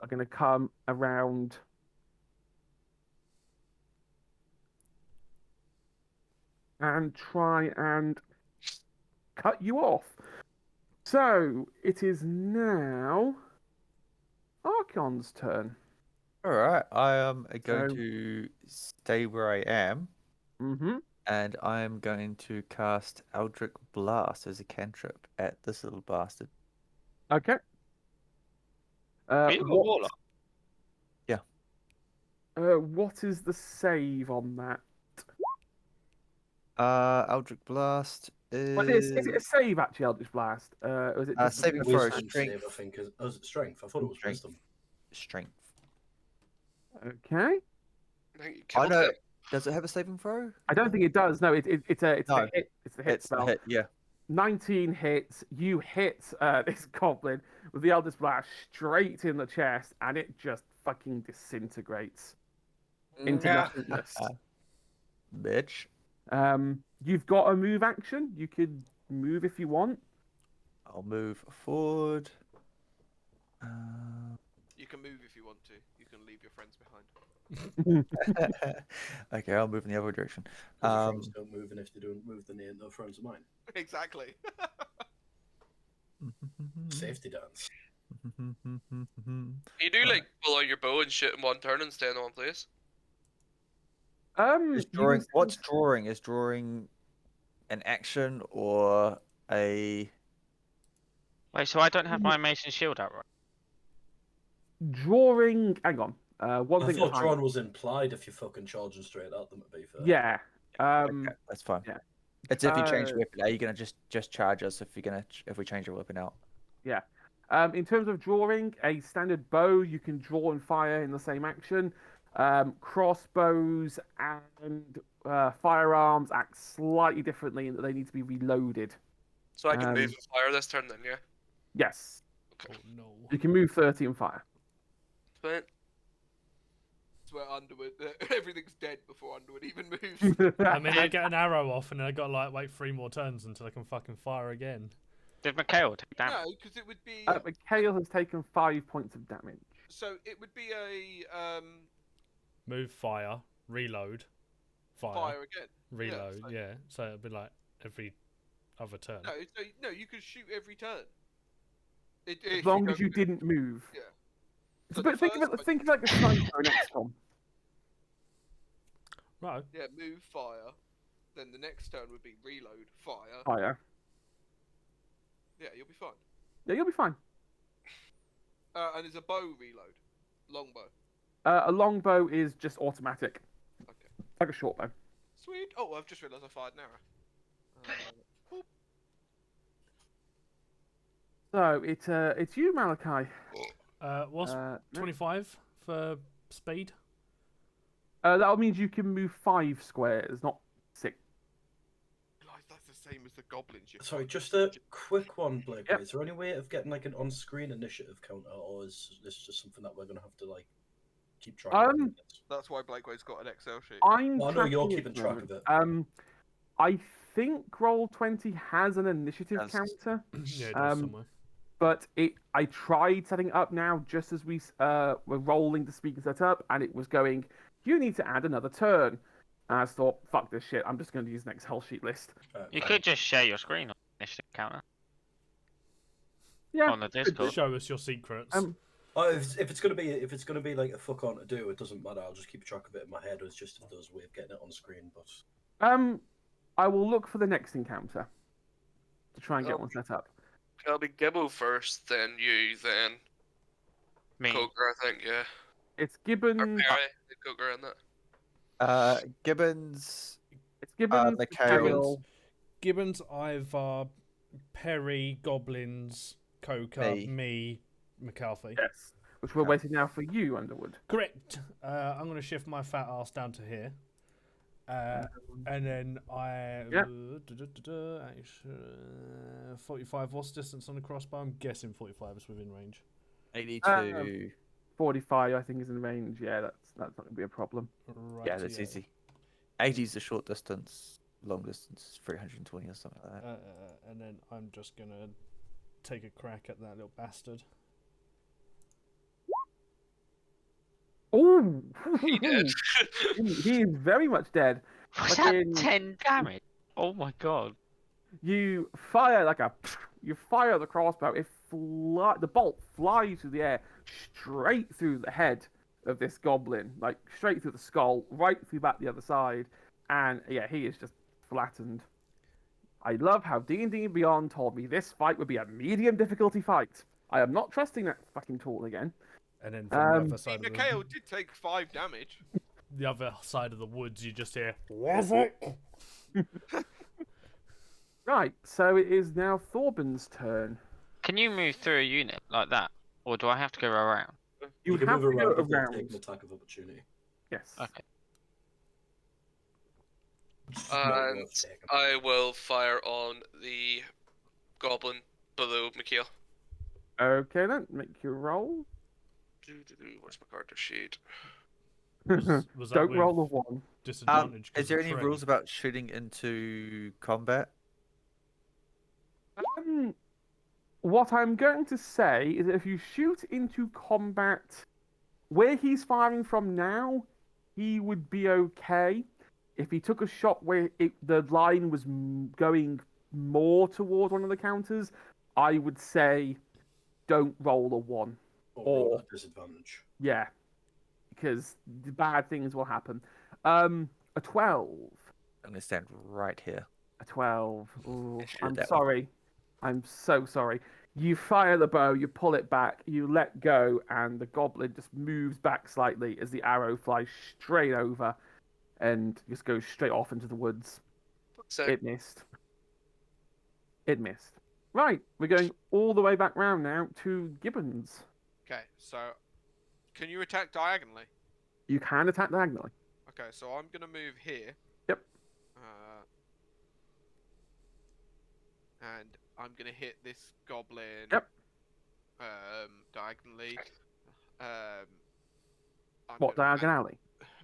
are going to come around. And try and cut you off. So it is now Archon's turn. All right, I am going So- to stay where I am, Mm-hmm. and I am going to cast Eldritch Blast as a cantrip at this little bastard. Okay. Are you a warlock? What is the save on that? Eldritch Blast is Well, is it a save actually, Eldritch Blast? Or is it just saving throw, Wisdom strength. save, I think. Is it strength? I thought it was Strength. wisdom. Strength. Okay. I think you I killed know. him. Does it have a saving throw? I don't think it does. No, it's a No. hit. It's the hit It's spell. a hit, yeah. 19 hits. You hit this goblin with the Eldritch Blast straight in the chest, and it just fucking disintegrates into nothingness. Bitch. You've got a move action. You could move if you want. I'll move forward. You can move if you want to. You can leave your friends behind. Okay, I'll move in the other direction. Because your friends don't move, and if they don't move, then they ain't no friends of mine. Exactly. Safety dance. You do like pull out your bow and shoot in one turn and stay in one place. Is drawing, what's drawing? Is drawing an action or a... Wait, so I don't have my Mason Shield out, right? Drawing. Hang on. One I thing. thought drawing was implied if you're fucking charging straight at them, to be fair. Yeah. Okay, that's fine. yeah. It's if you change weapon. Are you gonna just charge us if we change your weapon out? Yeah. In terms of drawing, a standard bow you can draw and fire in the same action. Crossbows and firearms act slightly differently in that they need to be reloaded. So I can move and fire this turn then, yeah? Yes. Oh no. You can move 30 and fire. But It's where Underwood, everything's dead before Underwood even moves. I mean, I get an arrow off, and then I got to like wait 3 more turns until I can fucking fire again. Did Mikhail take damage? No, because it would be. Mikhail has taken 5 points of damage. So it would be a Move, fire, reload, fire, fire again. reload. so- Yeah, so it'd be like every other turn. No, you could shoot every turn. As long as you didn't move. Yeah. So, So but the think of first it. one- Think of it like a sniper in XCOM. Right. Yeah, move, fire. Then the next turn would be reload, fire. Fire. Yeah, you'll be fine. Yeah, you'll be fine. And there's a bow reload, longbow. A longbow is just automatic, Okay. like a short bow. Sweet. Oh, I've just realised I fired an arrow. So it's you, Malachi. What's No. 25 for speed? That means you can move 5 squares, not 6. Realised that's the same as the goblins. You Sorry, fuck. just a quick one, Blake. Yep. Is there any way of getting like an on-screen initiative counter, or is this just something that we're gonna have to like keep track of? That's why Blakeway's got an Excel sheet. I'm Well, I know you're tracking it keeping at the track of moment. I think Roll20 has an initiative Yes. counter. Yeah, it does somewhere. But I tried setting it up now just as we were rolling the speaker set up, and it was going, you need to add another turn. And I just thought, fuck this shit, I'm just going to use an Excel sheet list. You could just share your screen on initiative counter Yeah. on the Discord. Show us your secrets. Oh, if it's gonna be like a fuck on to do, it doesn't matter. I'll just keep track of it in my head. It's just if there's a way of getting it on screen. But I will look for the next encounter to try and get Oh. one set up. It'll be Gibbo first, then you, then Me. Coker, I think, yeah. It's Or Gibbons. Perry, Coker in that. Gibbons. It's Gibbons, Mikhail. Gibbons, Ivar, Perry, Goblins, Coker, me, McAlfee. Yes. Which we're waiting now for you, Underwood. Correct. I'm going to shift my fat ass down to here. And then I... Yep. 45, what's the distance on the crossbow? I'm guessing 45 is within range. 82. 45, I think, is in range. Yeah, that's not going to be a problem. Right, Yeah, that's easy. 80 is the short distance. Long distance is 320 or something like that. And then I'm just going to take a crack at that little bastard. Oh, He did. he is very much dead. Was Fucking- that 10 damage? Oh my god. You fire you fire the crossbow. The bolt flies through the air, straight through the head of this goblin, like straight through the skull, right through back the other side, and yeah, he is just flattened. I love how D&D Beyond told me this fight would be a medium difficulty fight. I am not trusting that fucking tool again. And then from the other See, side of Mikhail did take 5 damage. the other side of the woods, you just hear, was it? Right, so it is now Thorbin's turn. Can you move through a unit like that? Or do I have to go around? You can have move to go around without around. taking attack of opportunity. Yes. Okay. It's not And worth taking. I will fire on the goblin below Mikhail. Okay then, make your roll. Where's my character sheet? Was that Don't with roll a 1. disadvantage? 'cause Is there of any terrain? rules about shooting into combat? What I'm going to say is that if you shoot into combat where he's firing from now, he would be okay. If he took a shot where the line was going more toward one of the counters, I would say don't roll a 1. Or roll at disadvantage. Yeah, because the bad things will happen. A 12. I'm gonna stand right here. A 12. Ooh, Shoot I'm that one. sorry. I'm so sorry. You fire the bow, you pull it back, you let go, and the goblin just moves back slightly as the arrow flies straight over and just goes straight off into the woods. So, It missed. It missed. Right, we're going all the way back round now to Gibbons. Okay, so can you attack diagonally? You can attack diagonally. Okay, so I'm gonna move here. Yep. And I'm gonna hit this goblin. Yep. Diagonally. I'm What, gonna- diagonally?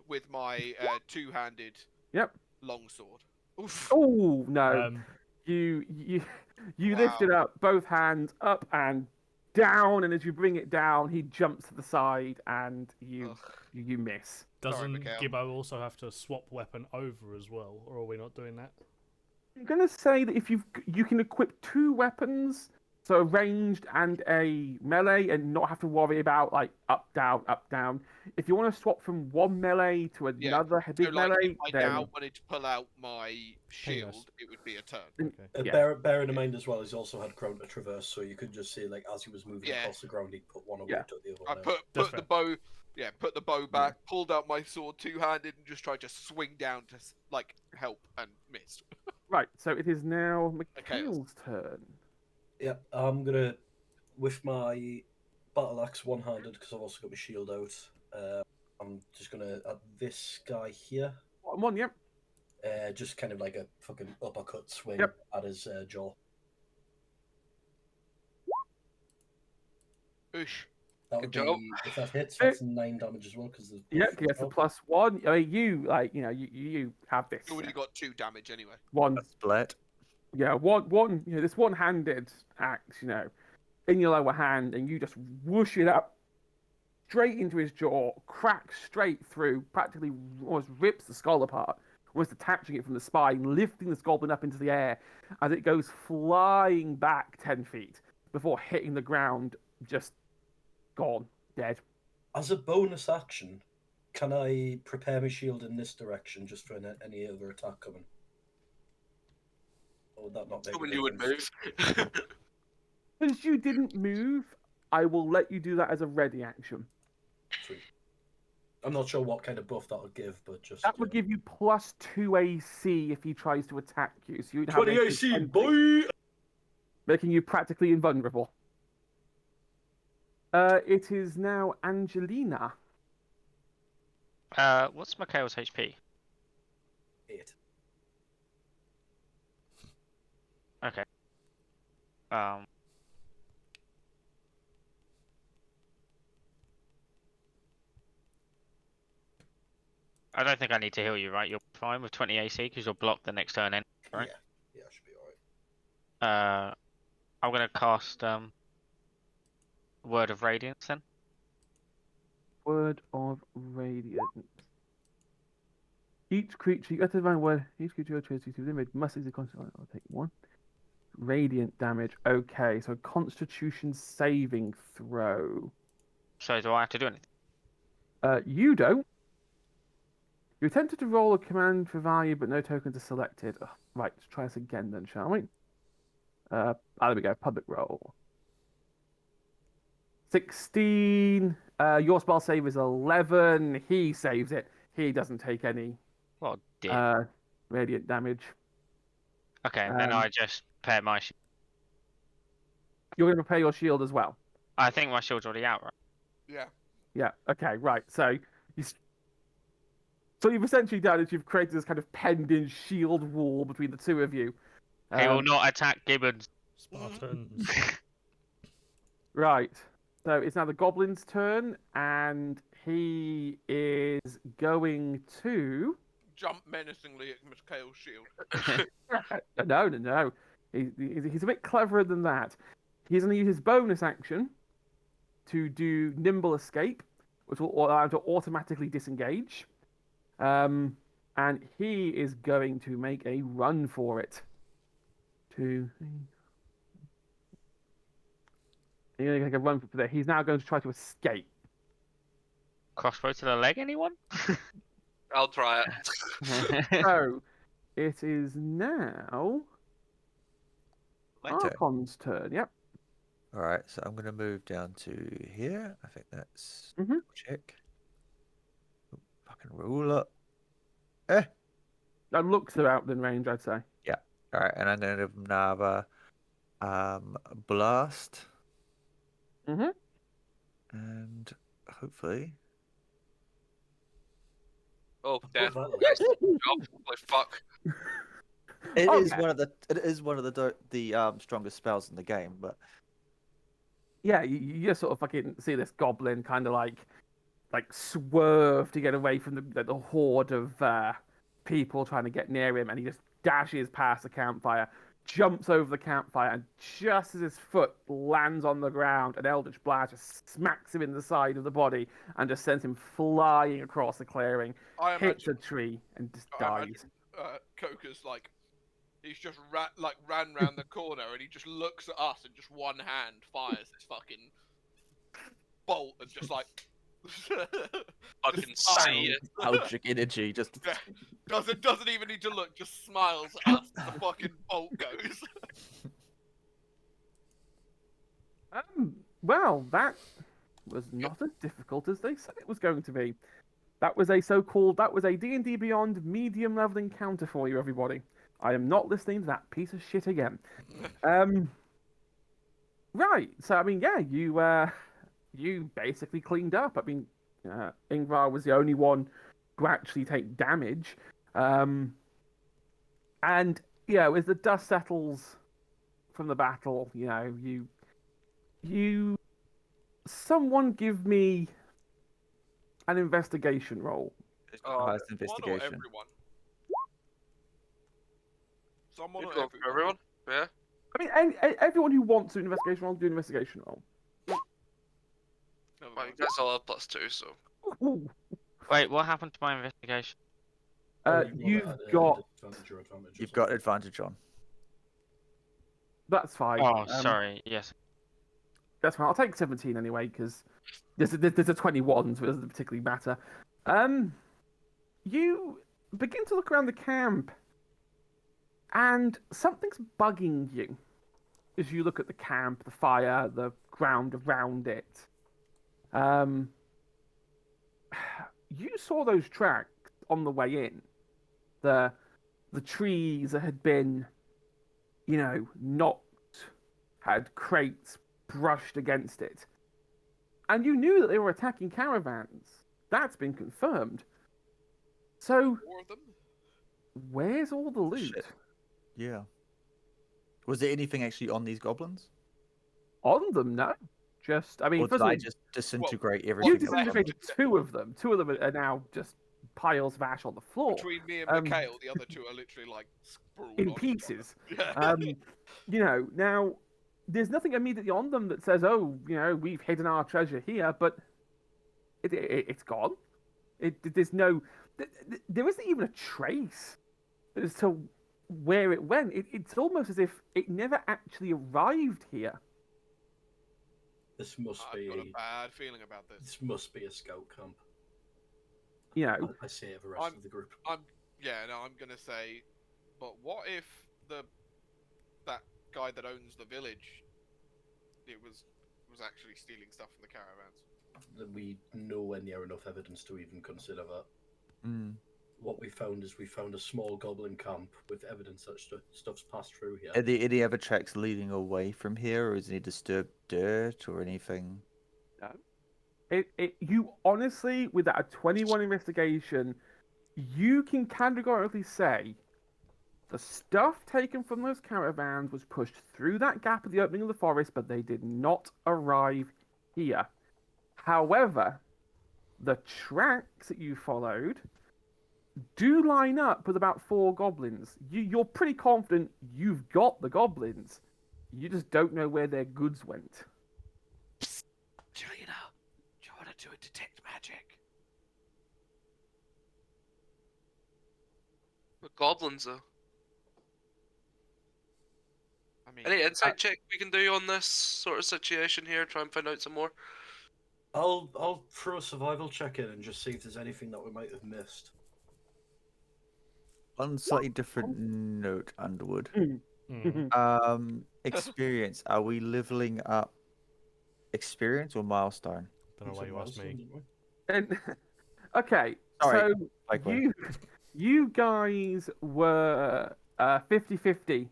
With my two-handed. Yep. Longsword. Oof. Oh, no. Um, You lift it Wow. up, both hands up and down, and as you bring it down, he jumps to the side, and you Ugh. miss. doesn't Mikhail. Gibbo also have to swap weapon over as well, or are we not doing that? I'm gonna say that if you can equip 2 weapons, so a ranged and a melee, and not have to worry about like up down. If you want to swap from one melee to Yeah, another big So, like, melee, if I then now wanted to pull out my shield, it would be a turn. Okay. Yeah. Bearing in mind as well, he's also had Crown to traverse, so you could just see like as he was moving Yeah. across the ground, he'd put one away, Yeah. took the other I one out. put That's the fair. bow, put the bow back, pulled out my sword two-handed, and just tried to swing down to like help and missed. right. So it is now Mikhail's turn. Yeah, I'm gonna, with my battle axe one-handed, because I've also got my shield out. I'm just gonna at this guy here. Bottom one, yep. Just kind of like a fucking uppercut swing Yep. at his jaw. Oosh. That would Good job. be, if that hits, that's 9 damage as well, because there's Yeah, plus he gets a 4. +1. I mean, you have this You already got 2 damage anyway. one. A split. Yeah, one. This one-handed axe, in your lower hand, and you just whoosh it up straight into his jaw, cracks straight through, practically almost rips the skull apart, almost detaching it from the spine, lifting this goblin up into the air as it goes flying back 10 feet before hitting the ground, just gone, dead. As a bonus action, can I prepare my shield in this direction just for any other attack coming? Or would that not make When a you would difference? move. Since you didn't move, I will let you do that as a ready action. Sweet. I'm not sure what kind of buff that would give, but just... That would give you +2 AC if he tries to attack you. So you'd have 20 an AC, 20, boy! making you practically invulnerable. It is now Angelina. What's Mikhail's HP? 8. Okay. I don't think I need to heal you, right? You're fine with 20 AC because you'll block the next turn in, right? Yeah, should be alright. I'm gonna cast Word of Radiance then. Word of Radiance. Each creature, you have to find word. Each creature chooses to limit must exit constant. I'll take 1. Radiant damage. Okay, so Constitution saving throw. So do I have to do anything? You don't. You attempted to roll a command for value, but no tokens are selected. Ugh, right, let's try this again then, shall we? There we go. Public roll. 16. Your spell save is 11. He saves it. He doesn't take any Well, dear. radiant damage. Okay, then I just pair my shield. You're going to repair your shield as well. I think my shield's already out, right? Yeah. Yeah. Okay. Right. So you've essentially done is you've created this kind of penned-in shield wall between the two of you. He will not attack Gibbons. Spartans. Right. So it's now the goblin's turn, and he is going to Jump menacingly at Mikhail's shield. No. He's a bit cleverer than that. He's going to use his bonus action to do nimble escape, which will allow him to automatically disengage. And he is going to make a run for it. 2, 3. He's going to make a run for that. He's now going to try to escape. Crossbow to the leg, anyone? I'll try it. So it is now My turn. Archon's turn. Yep. All right, so I'm gonna move down to here. I think that's Mhm. check. Oh, fucking ruler. Eh. That looks about in range, I'd say. All right, and I'm gonna give him another blast, Mhm. and hopefully Oh, death. Well, Holy fuck. it is Okay. one of the strongest spells in the game. But Yeah, you just sort of fucking see this goblin kind of like swerve to get away from the horde of people trying to get near him, and he just dashes past the campfire, jumps over the campfire, and just as his foot lands on the ground, an eldritch blast just smacks him in the side of the body and just sends him flying across the clearing, I hits imagine, a tree, and just I dies. imagine Coker's like, he's just ran round the corner and he just looks at us and just one hand fires this fucking bolt and just like I can see it. algic energy just. Yeah. doesn't even need to look, just smiles at us as the fucking bolt goes. Well, that was not as difficult as they said it was going to be. That was a D&D Beyond medium level encounter for you, everybody. I am not listening to that piece of shit again. Right. So I mean, yeah, you basically cleaned up. I mean, Ingvar was the only one who actually take damage. And as the dust settles from the battle, someone give me an investigation roll. Who's got the highest One or investigation? everyone? Someone You'd or go for everyone. Yeah. I mean, everyone who wants to do an investigation roll, do an investigation roll. Never Well, you mind. guys all have +2, so. Ooh. Wait, what happened to my investigation? You've got. advantage or advantage. You've got advantage on. That's fine. Oh, sorry. Yes. That's fine. I'll take 17 anyway, because there's a 21, so it doesn't particularly matter. You begin to look around the camp, and something's bugging you as you look at the camp, the fire, the ground around it. You saw those tracks on the way in. The trees that had been, knocked, had crates brushed against it. And you knew that they were attacking caravans. That's been confirmed. So, 4 of them? where's all the loot? Shit. Yeah. Was there anything actually on these goblins? On them, no. Just, I mean, Or first did of I all, just disintegrate you everything? that was on disintegrated 2 of them. 2 of them are now just piles of ash on the floor. Between me and Mikhail, the other 2 are literally like sprawled In on each pieces. other. Yeah. Now, there's nothing immediately on them that says, oh, we've hidden our treasure here, but it's gone. There's no, there isn't even a trace as to where it went. It's almost as if it never actually arrived here. This must I've be got a bad feeling about this. This must be a scout camp. I say the rest of the group. I'm gonna say, but what if that guy that owns the village, it was actually stealing stuff from the caravans? We nowhere near enough evidence to even consider that. Mm. What we found is we found a small goblin camp with evidence that stuff's passed through here. Are there any other tracks leading away from here, or is any disturbed dirt or anything? No. You honestly, with that 21 investigation, you can categorically say the stuff taken from those caravans was pushed through that gap at the opening of the forest, but they did not arrive here. However, the tracks that you followed do line up with about 4 goblins. You're pretty confident you've got the goblins. You just don't know where their goods went. Juliana, do you want to do a detect magic? But goblins, though. I mean, Any insight check we can do on this sort of situation here? Try and find out some more. I'll throw a survival check in and just see if there's anything that we might have missed. On slightly different note, Underwood. Mm. Experience. Are we leveling up experience or milestone? Don't know why you asked me. And okay, Sorry, so you guys were 50-50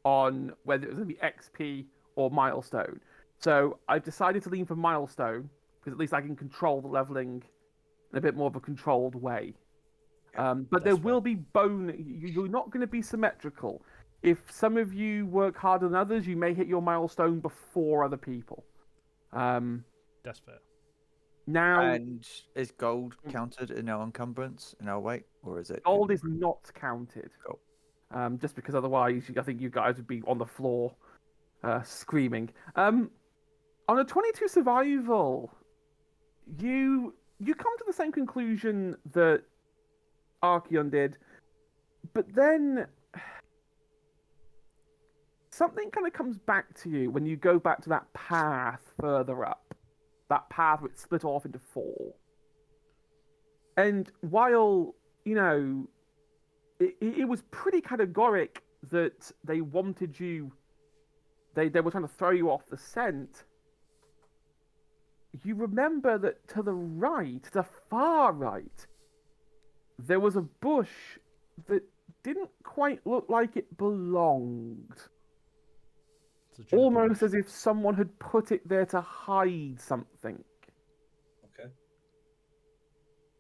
on whether it was going to be XP or milestone. So I've decided to lean for milestone because at least I can control the leveling in a bit more of a controlled way. But there will be you're not going to be symmetrical. If some of you work harder than others, you may hit your milestone before other people. That's fair. Now, And is gold counted in our encumbrance, in our weight, or is it? gold is not counted. Cool. Just because otherwise, I think you guys would be on the floor, screaming. On a 22 survival, you come to the same conclusion that Archeon did, but then something kind of comes back to you when you go back to that path further up. That path which split off into 4. And while, it was pretty categoric that they wanted you, they were trying to throw you off the scent, you remember that to the right, to the far right, there was a bush that didn't quite look like it belonged. Almost as if someone had put it there to hide something. Okay.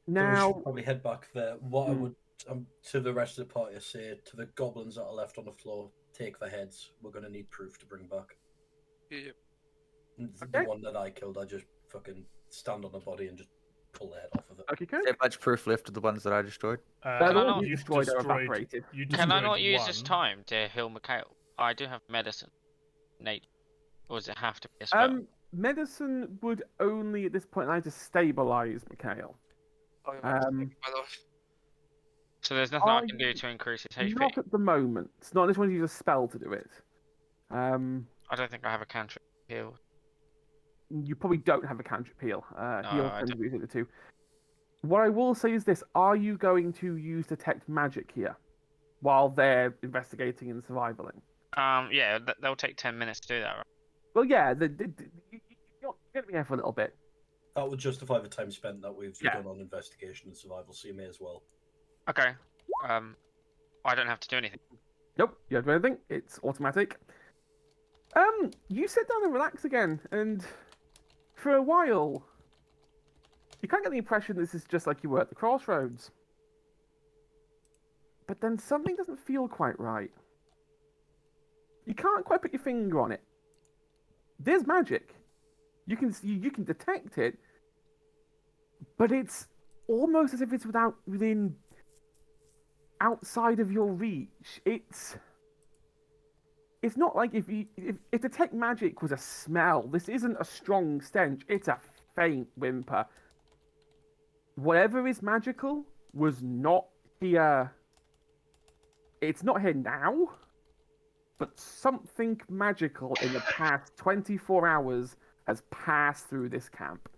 Now, So we should probably head back there. What I would to the rest of the party, I say to the goblins that are left on the floor, take the heads. We're going to need proof to bring back. Yeah. The one that I killed, I just fucking stand on the body and just pull the head off of it. Okay, Is there much proof left of the ones that I destroyed? They're the I ones not- you destroyed are evaporated. You Can I not destroyed use this one. time to heal Mikhail? I do have medicine. Nate. Or does it have to be a spell? Medicine would only at this point allow you to stabilize Mikhail. Oh, yeah, by the way. So there's nothing I can do to increase his HP? Not at the moment. It's not this one. Use a spell to do it. I don't think I have a cantrip heal. You probably don't have a cantrip heal. Heal I can don't. use it too. What I will say is this: are you going to use detect magic here, while they're investigating and survivaling? Yeah, they'll take 10 minutes to do that, right? Well, yeah. You're going to be here for a little bit. That would justify the time spent that we've Yeah. done on investigation and survival, so you may as well. Okay. I don't have to do anything. Nope, you don't do anything. It's automatic. You sit down and relax again, and for a while, you can't get the impression this is just like you were at the crossroads. But then something doesn't feel quite right. You can't quite put your finger on it. There's magic. You can detect it, but it's almost as if it's outside of your reach. It's not like if detect magic was a smell. This isn't a strong stench. It's a faint whimper. Whatever is magical was not here. It's not here now, but something magical in the past 24 hours has passed through this camp.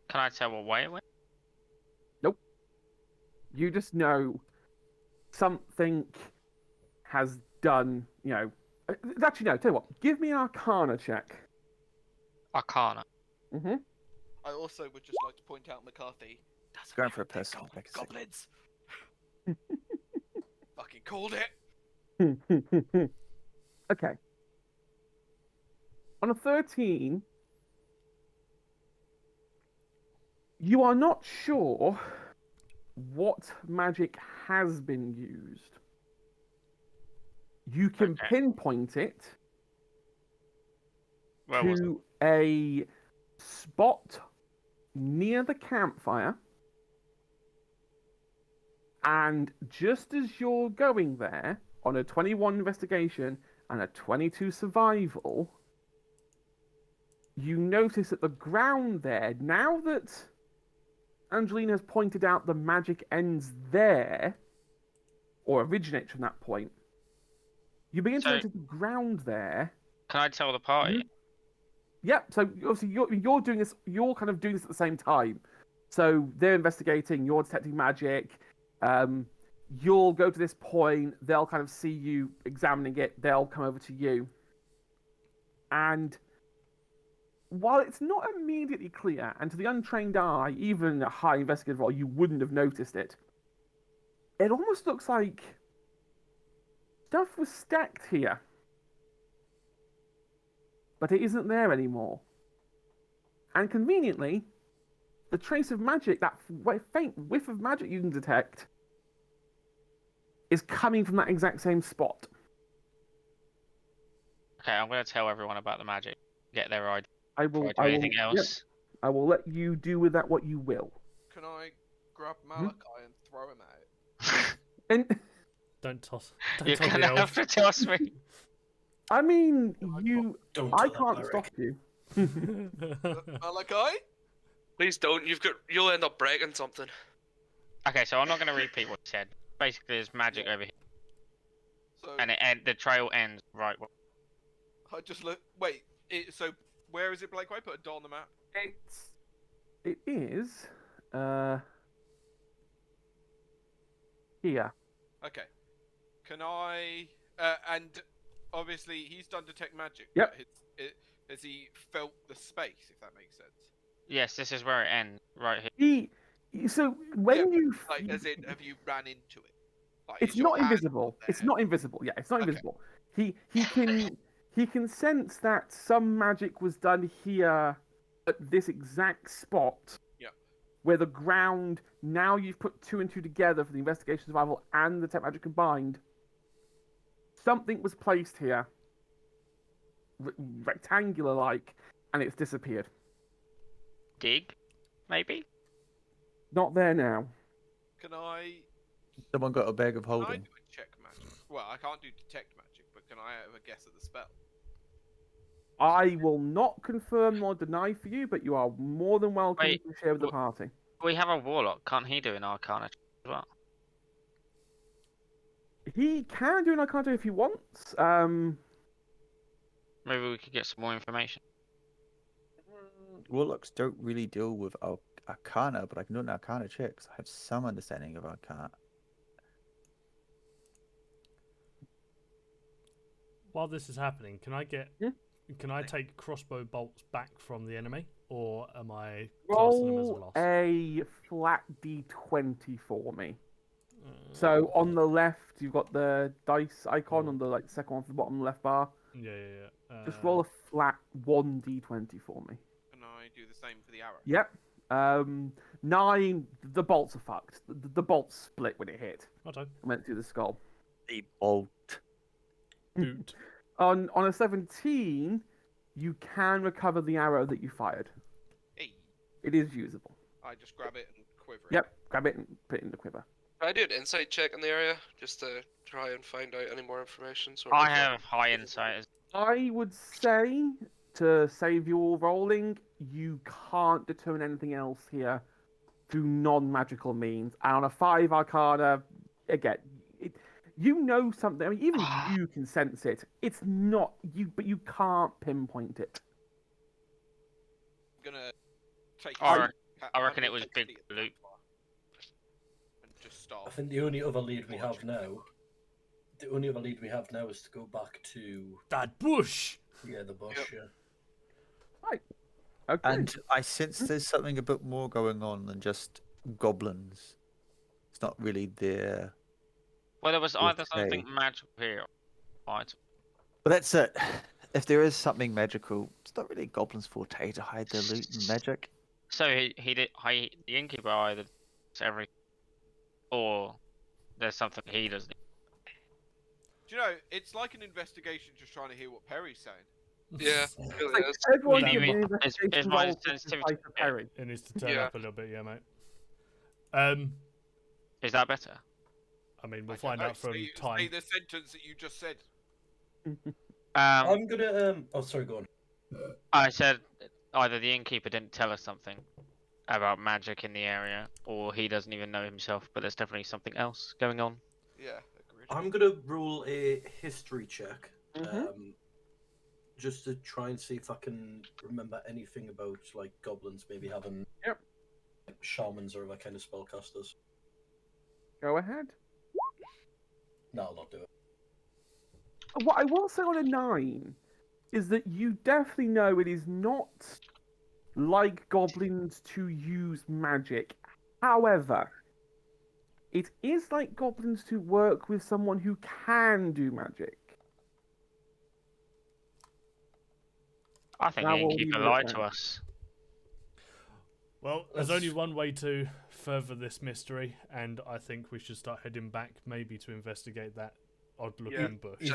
Can I tell what way it went? Nope. You just know something has done, Actually, no, tell you what, give me an Arcana check. Arcana. Mm-hmm. I also would just like to point out McCarthy. Doesn't Going even for a think personal legacy. goblins. Fucking called it. Okay. On a 13, you are not sure what magic has been used. You can Okay. pinpoint it Where was it? to a spot near the campfire, and just as you're going there on a 21 investigation and a 22 survival, you notice that the ground there, now that Angelina has pointed out the magic ends there, or originates from that point, you begin to So- notice the ground there. Can I tell the party? Yep. So obviously you're doing this. You're kind of doing this at the same time. So they're investigating. You're detecting magic. You'll go to this point. They'll kind of see you examining it. They'll come over to you. And while it's not immediately clear, and to the untrained eye, even a high investigative role, you wouldn't have noticed it. It almost looks like stuff was stacked here. But it isn't there anymore. And conveniently, the trace of magic, that faint whiff of magic you can detect, is coming from that exact same spot. Okay, I'm going to tell everyone about the magic. Get their idea. I will. Before I do anything Yep, else. I will let you do with that what you will. Can I grab Malachi and throw him at it? And Don't toss. You're Don't toss going the to have elf. to toss me. I mean, Don't I tell can't that, stop Eric. you. Malachi? Please don't. You'll end up breaking something. Okay, so I'm not going to repeat what you said. Basically, there's magic over here, So and the trail ends right. I just look. Wait. So where is it, Blake? I put a dot on the map. It is here. Okay. Can I? And obviously he's done detect magic. Yep. But has he felt the space? If that makes sense. Yes, this is where it ends, right here. So when Yeah, you Like, as in, have you ran into it? Like, it's is your not hand invisible. It's there? not invisible. Yeah, it's not Okay. invisible. He can sense that some magic was done here at this exact spot. Yeah. where the ground, now you've put 2 and 2 together for the investigation survival and the tech magic combined. Something was placed here, rectangular-like, and it's disappeared. Dig, maybe? Not there now. Can I Someone got a bag of Can I holding. do a check magic? Well, I can't do detect magic, but can I have a guess at the spell? I will not confirm nor deny for you, but you are more than welcome Wait, to share with the party. We have a warlock. Can't he do an arcana check as well? He can do an arcana if he wants. Maybe we could get some more information. Warlocks don't really deal with arcana, but I can do an arcana check because I have some understanding of arcana. While this is happening, can I get? Yeah. Can I take crossbow bolts back from the enemy, or am I classing them as a Roll loss? a flat d20 for me. So on the left, you've got the dice icon on the second one from the bottom left bar. Yeah. Just roll a flat 1d20 for me. Can I do the same for the arrow? Yep. 9. The bolts are fucked. The bolts split when it hit. Okay. Went through the skull. The bolt. Boot. On a 17, you can recover the arrow that you fired. Hey, It is usable. I just grab it and quiver it. Yep. Grab it and put it in the quiver. Can I do an insight check in the area just to try and find out any more information? I have high insight. I would say, to save you all rolling, you can't determine anything else here through non-magical means. And on a 5 Arcana, again, you know something. I mean, even you can sense it. It's not you, but you can't pinpoint it. I'm gonna take. I I'm reckon gonna it was take big the loot. and just start. I think the only other lead we have now. The only other lead we have now is to go back to That bush. the bush. Yep. Yeah. Okay. And I sense there's something a bit more going on than just goblins. It's not really there. Well, there was either Okay. something magical here, or item. But that's it. If there is something magical, it's not really goblins' forte to hide their loot and magic. So he did. The innkeeper either does everything, or there's something he doesn't. Do you know? It's like an investigation, just trying to hear what Perry's saying. Yeah, it Like, really is. everyone You should mean- be is investigation my roll to sensitivity- decipher Perry. It needs to turn Yeah. up a little bit, yeah, mate. Is that better? I mean, we'll I find don't know, out from say time. the sentence that you just said. I'm gonna. Oh, sorry. Go on. I said either the innkeeper didn't tell us something about magic in the area, or he doesn't even know himself. But there's definitely something else going on. Yeah, agreed. I'm gonna roll a history check. Mhm. Just to try and see if I can remember anything about goblins maybe having shamans or other kind of spellcasters. Go ahead. No, I'll not do it. What I will say on a 9 is that you definitely know it is not like goblins to use magic. However, it is like goblins to work with someone who can do magic. I think Now the we'll innkeeper leave it at lied that. to us. Well, there's Let's- only one way to further this mystery, and I think we should start heading back, maybe to investigate that odd-looking Yeah. bush.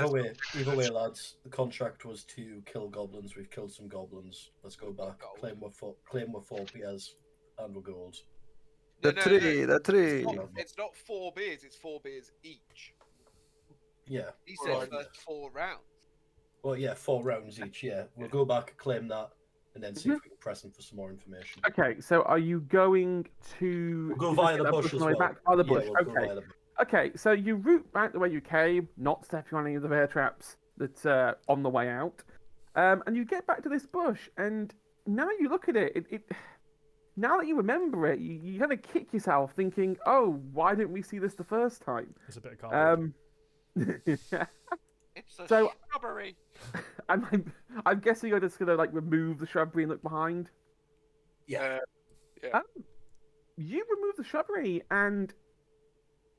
Either way, lads. The contract was to kill goblins. We've killed some goblins. Let's go back. Gold. Claim we're 4 PS and we're gold. The No, tree, the tree. It's not 4 beers. It's 4 beers each. Yeah. He said Right. first 4 rounds. Well, yeah, 4 rounds each. Yeah, we'll go back, claim that, and then see if we can press them for some more information. Okay, so are you going to We'll go via the investigate that bush on as the way well. back? Via the Yeah, bush. we'll go Okay. via the bush. Okay, so you route back the way you came, not stepping on any of the bear traps that's on the way out, and you get back to this bush, and now you look at it, now that you remember it, you kind of kick yourself, thinking, "Oh, why didn't we see this the first time?" It's a bit of cardboard. It's a So- shrubbery. I'm guessing you're just gonna remove the shrubbery and look behind. Yeah. You remove the shrubbery, and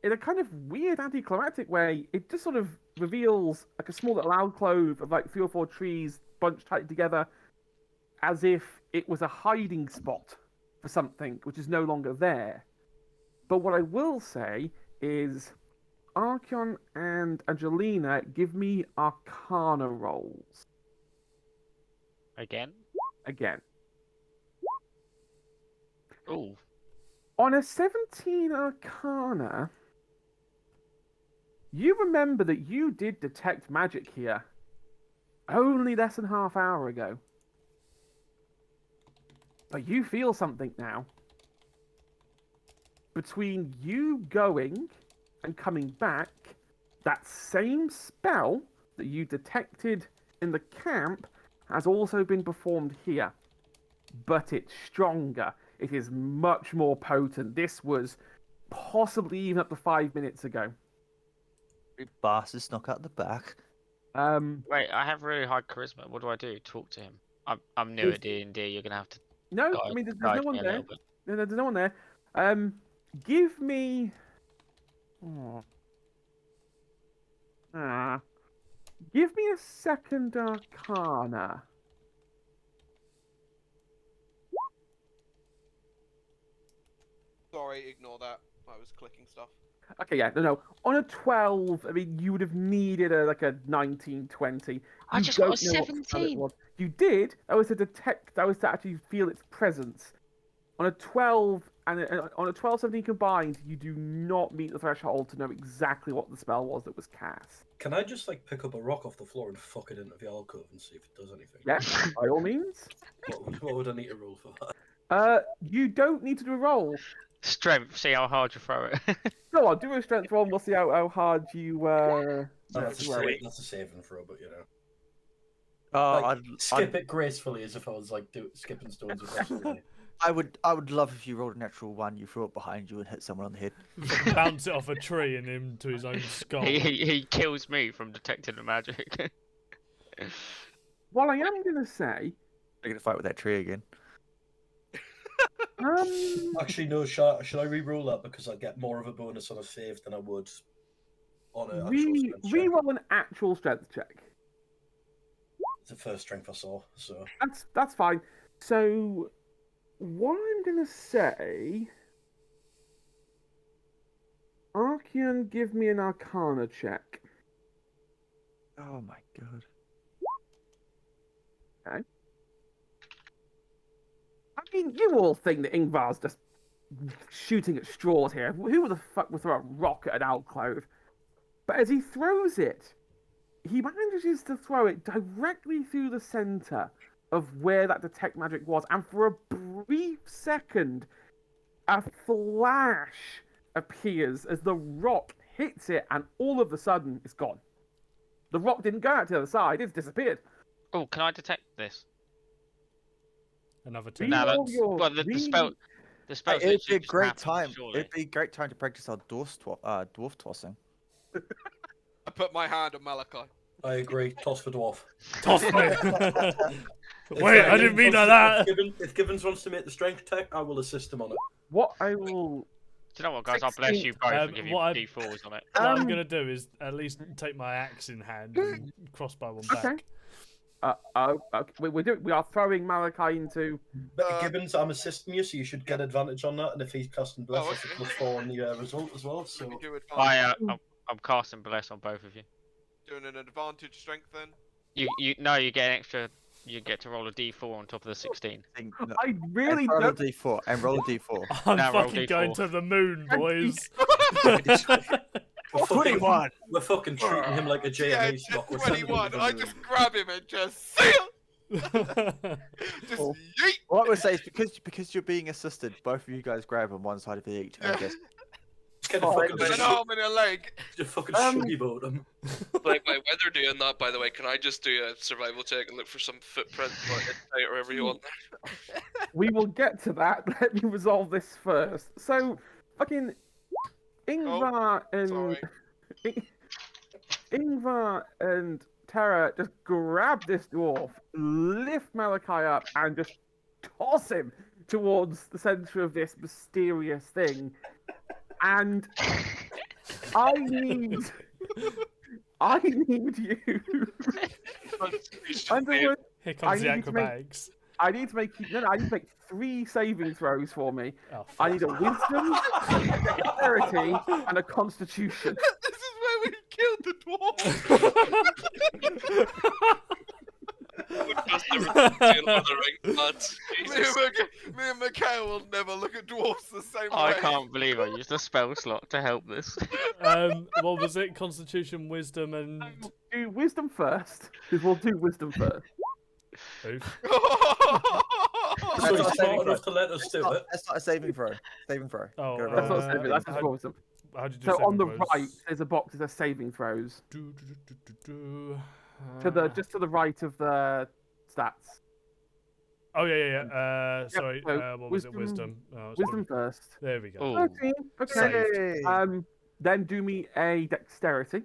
in a kind of weird anticlimactic way, it just sort of reveals a small little alcove of 3 or 4 trees bunched tight together, as if it was a hiding spot for something which is no longer there. But what I will say is, Archeon and Angelina, give me Arcana rolls. Again? Again. Ooh. On a 17 Arcana, you remember that you did detect magic here only less than half hour ago. But you feel something now. Between you going and coming back, that same spell that you detected in the camp has also been performed here. But it's stronger. It is much more potent. This was possibly even up to 5 minutes ago. You bastard snuck out the back. Wait, I have really high charisma. What do I do? Talk to him. I'm new at D&D. You're gonna have to. No, guide, I mean, there's guide no one me a there. little bit. No, there's no one there. Give me... Oh. Give me a second Arcana. Sorry, ignore that. I was clicking stuff. Okay, yeah, no. On a 12, I mean, you would have needed a 19, 20. I You just got a don't know what spell it 17. was. You did. That was to detect. That was to actually feel its presence. On a 12 and on a 12, 17 combined, you do not meet the threshold to know exactly what the spell was that was cast. Can I just like pick up a rock off the floor and fuck it into the alcove and see if it does anything? Yeah, by all means. What would I need to roll for that? You don't need to do a roll. Strength. See how hard you throw it. Go on, do a strength roll and we'll see how hard you That's throw it. a saving throw, but you know. Oh, Skip it gracefully as if I was like skipping stones across the way. I would love if you rolled a natural 1, you threw it behind you and hit someone on the head. Bounce it off a tree and into his own skull. he kills me from detecting the magic. What I am gonna say, They're gonna fight with that tree again. Actually, no. Should I re-roll that because I get more of a bonus on a save than I would on an actual strength check? re-roll an actual strength check. It's the first strength I saw, so That's fine. So, what I'm gonna say, Archeon, give me an Arcana check. Oh my god. Okay. I mean, you all think that Ingvar's just shooting at straws here. Who the fuck would throw a rock at an alcove? But as he throws it, he manages to throw it directly through the center of where that detect magic was, and for a brief second, a flash appears as the rock hits it, and all of a sudden, it's gone. The rock didn't go out to the other side; it's disappeared. Oh, can I detect this? Another 2. No, Reroll that's your- well. The spell. The spell. It'd be a great time. It'd be a great time to practice our dwarf tossing. I put my hand on Malachi. I agree. Toss for dwarf. Toss me. Wait, I didn't mean like that. If Gibbons wants to make the strength check, I will assist him on it. What I will... Do you know what, guys? I'll bless you both and give you what D4s on it. What I'm gonna do is at least take my axe in hand and crossbow one back. Okay. We are throwing Malachi into... But Gibbons, I'm assisting you, so you should get advantage on that. And if he's casting bless, it's a +4 on the result as well. So Can we do advantage? I'm casting bless on both of you. Doing an advantage strength then? You get an extra. You get to roll a D4 on top of the 16. I really roll a don't... D4 and roll a D4. I'm Now roll fucking D4. going to the moon, boys. We're fucking treating him like a Yeah, JMA stock. just 21. I just grab him and just see him. Just Oh. yeet. What I would say is because you're being assisted, both of you guys grab on one side of the each. And just Just kind of fucking, An arm and a leg. just fucking shuggy boat him. Like, while they're doing that, by the way, can I just do a survival check and look for some footprints or insight or whatever you want? We will get to that. Let me resolve this first. So, fucking Ingvar and Sorry. Ingvar and Terra just grab this dwarf, lift Malachi up, and just toss him towards the center of this mysterious thing. And I need you. Underwood, Here I comes the need you to make- acrobatics. I need to make no. I need to make 3 saving throws for me. Oh, I need a wisdom, a dexterity, and a constitution. This is where we killed the dwarf. Just everything doing on the right lads. Me Jesus. and Mikhail will never look at dwarfs the same way. I can't believe I used a spell slot to help this. What was it? Constitution, wisdom, and Do wisdom first, because we'll do wisdom first. oof. So he's smart enough to let us do it. That's not a saving throw. Saving throw. Oh, Go That's roll. not saving. That's just how- wisdom. How did you do So on the saving right, throws? there's a box that says saving throws. To Uh, the just to the right of the stats. Oh yeah. Sorry. so What was it? wisdom- Wisdom. Oh, it's Wisdom probably- first. There we go. Oh, 13. Okay. Hey! Then do me a dexterity.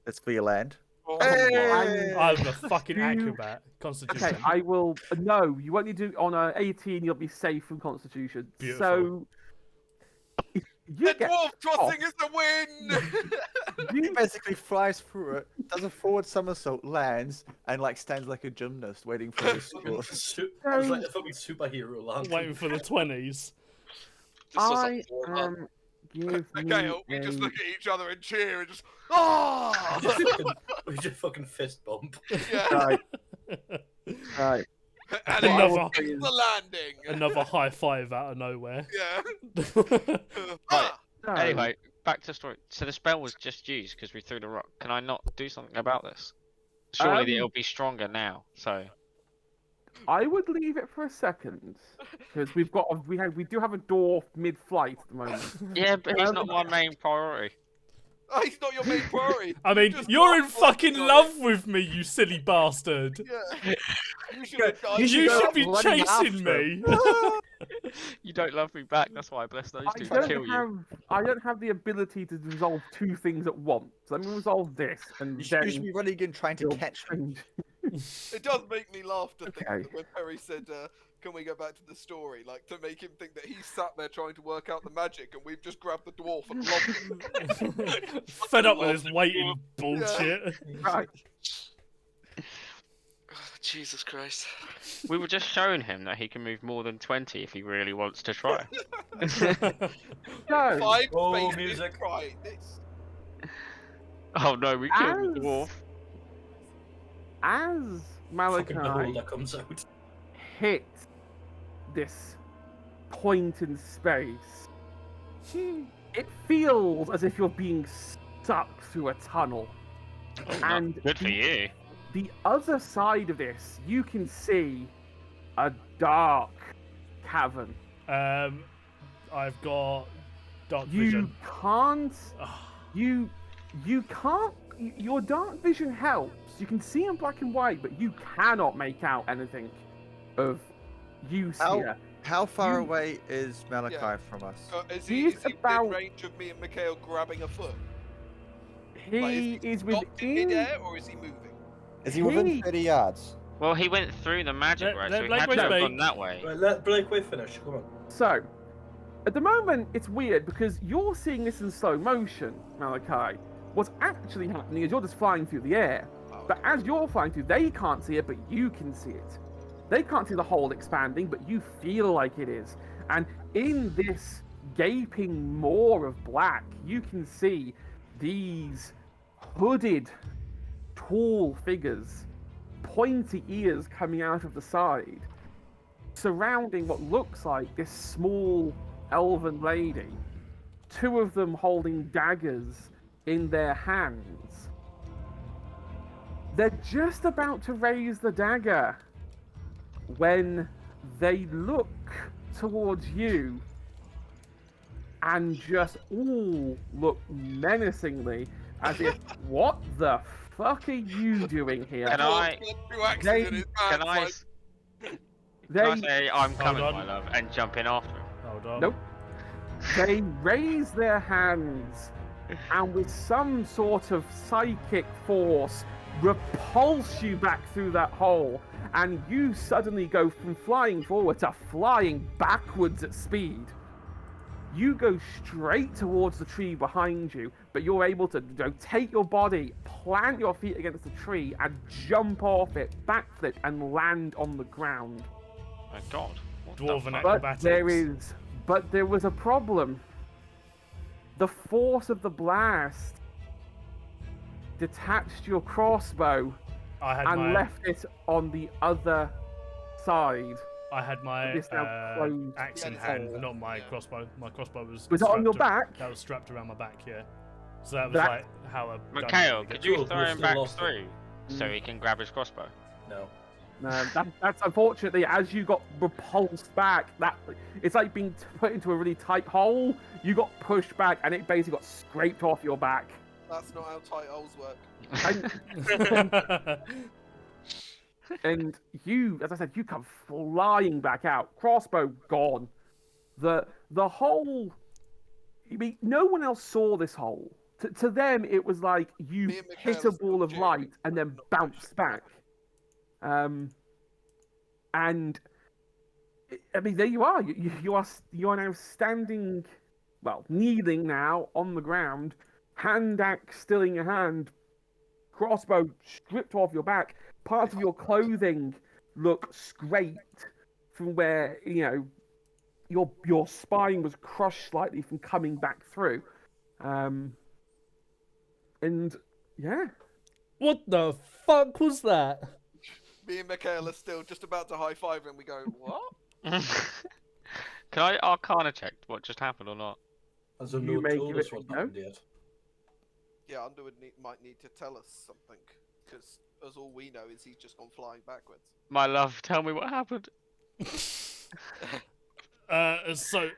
Let's be a land. Oh, Hey! I'm a fucking You- acrobat. Constitution. Okay, I will. No, you only do on a 18. You'll be safe from Constitution. Beautiful. So if you the get dwarf off, crossing is the win. He you, basically flies through it, does a forward somersault, lands, and like stands like a gymnast waiting for his score. It was like a fucking superhero land. Waiting for the 20s. This was I a format. am. Give Mikhail, me we just a- look at each other and cheer and just ah. We just fucking fist bump. Yeah, Right. Right. and it Another- is the landing. Another high five out of nowhere. Yeah. Ah. So, anyway, back to the story. So the spell was just used because we threw the rock. Can I not do something about this? Surely it'll be stronger now. So I would leave it for a second because we do have a dwarf mid-flight at the moment. yeah, but he's not my main priority. Oh, he's not your main priority. I mean, Just you're in not fucking working on love with me, you silly bastard. Yeah. You should have died. You should should be go running chasing after me. You don't love me back. That's why I bless those two to I kill you. don't have the ability to resolve 2 things at once. Let me resolve this and You should then be running in trying to you'll catch him. change. It does make me laugh to think Okay. that when Perry said, "Can we go back to the story?" Like to make him think that he's sat there trying to work out the magic, and we've just grabbed the dwarf and lobbed him. Fed up with this waiting bullshit. Right. Jesus Christ. We were just showing him that he can move more than 20 if he really wants to try. So, 5 Oh, spaces music. right. This. Oh no, we killed the As- dwarf. as Fucking Malachi beholder comes out. hit this point in space, it feels as if you're being sucked through a tunnel. And Good for you. the other side of this, you can see a dark cavern. I've got dark You vision. can't. Ah. You can't. Your dark vision helps. You can see in black and white, but you cannot make out anything of use How- here. How far You- away is Malachi Yeah. from us? Is He's he about- in range of me and Mikhail grabbing a foot? He Like, is Stopped in within. midair, or is he moving? Is he within he- 30 yards? Well, he went through the magic Let- right, let so he Blake had to have wait. gone that way. Right, let Blake wait finish. Come on. So, at the moment, it's weird because you're seeing this in slow motion, Malachi. What's actually happening is you're just flying through the air. But as you're flying through, they can't see it, but you can see it. They can't see the hole expanding, but you feel like it is. And in this gaping maw of black, you can see these hooded, tall figures, pointy ears coming out of the side, surrounding what looks like this small elven lady. 2 of them holding daggers in their hands. They're just about to raise the dagger when they look towards you and just all look menacingly as if, what the fuck are you doing here? Can I- Two axes in his Can hands, I, like, s- can I They, say I'm coming, on. my love, and jump in after him? Hold on. Nope. they raise their hands and with some sort of psychic force repulse you back through that hole, and you suddenly go from flying forward to flying backwards at speed. You go straight towards the tree behind you, but you're able to take your body, plant your feet against the tree, and jump off it, backflip, and land on the ground. My God. What the Dwarven fuck? acrobatics. But there was a problem. The force of the blast detached your crossbow I had and my left it on the other side. I had my It's now closed. axe in Yeah, hand, yeah. not my crossbow. My crossbow was. Was it on your strapped back? That was strapped around my back. Yeah. So that was That- like how a. gun Mikhail, really could gets- you Cool, throw we're him still back lost. through so he can grab his crossbow? No. No, that's unfortunately as you got repulsed back. That it's like being put into a really tight hole. You got pushed back, and it basically got scraped off your back. That's not how tight holes work. And you, as I said, you come flying back out. Crossbow gone. The hole. I mean, no one else saw this hole. To them, it was like you Me and hit Michaela a ball of still light and then not bounced back. And I mean, there you are. You are now standing, well, kneeling now on the ground, hand axe still in your hand, crossbow stripped off your back. Part of your clothing look scraped from where your spine was crushed slightly from coming back through. And yeah. What the fuck was that? Me and Michaela still just about to high five, and we go, "What?" Can I Arcana check what just happened or not? Has a You note may told give us it- what no? happened yet? Yeah, Underwood might need to tell us something, because as all we know is he's just gone flying backwards. My love, tell me what happened. So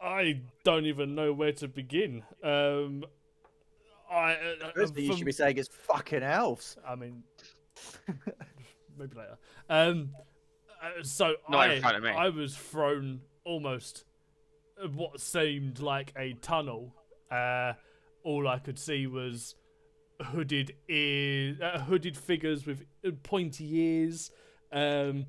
I don't even know where to begin. First thing you should be saying is fucking elves. I mean, maybe later. So Not in front of me. I was thrown almost what seemed like a tunnel. All I could see was hooded figures with pointy ears, and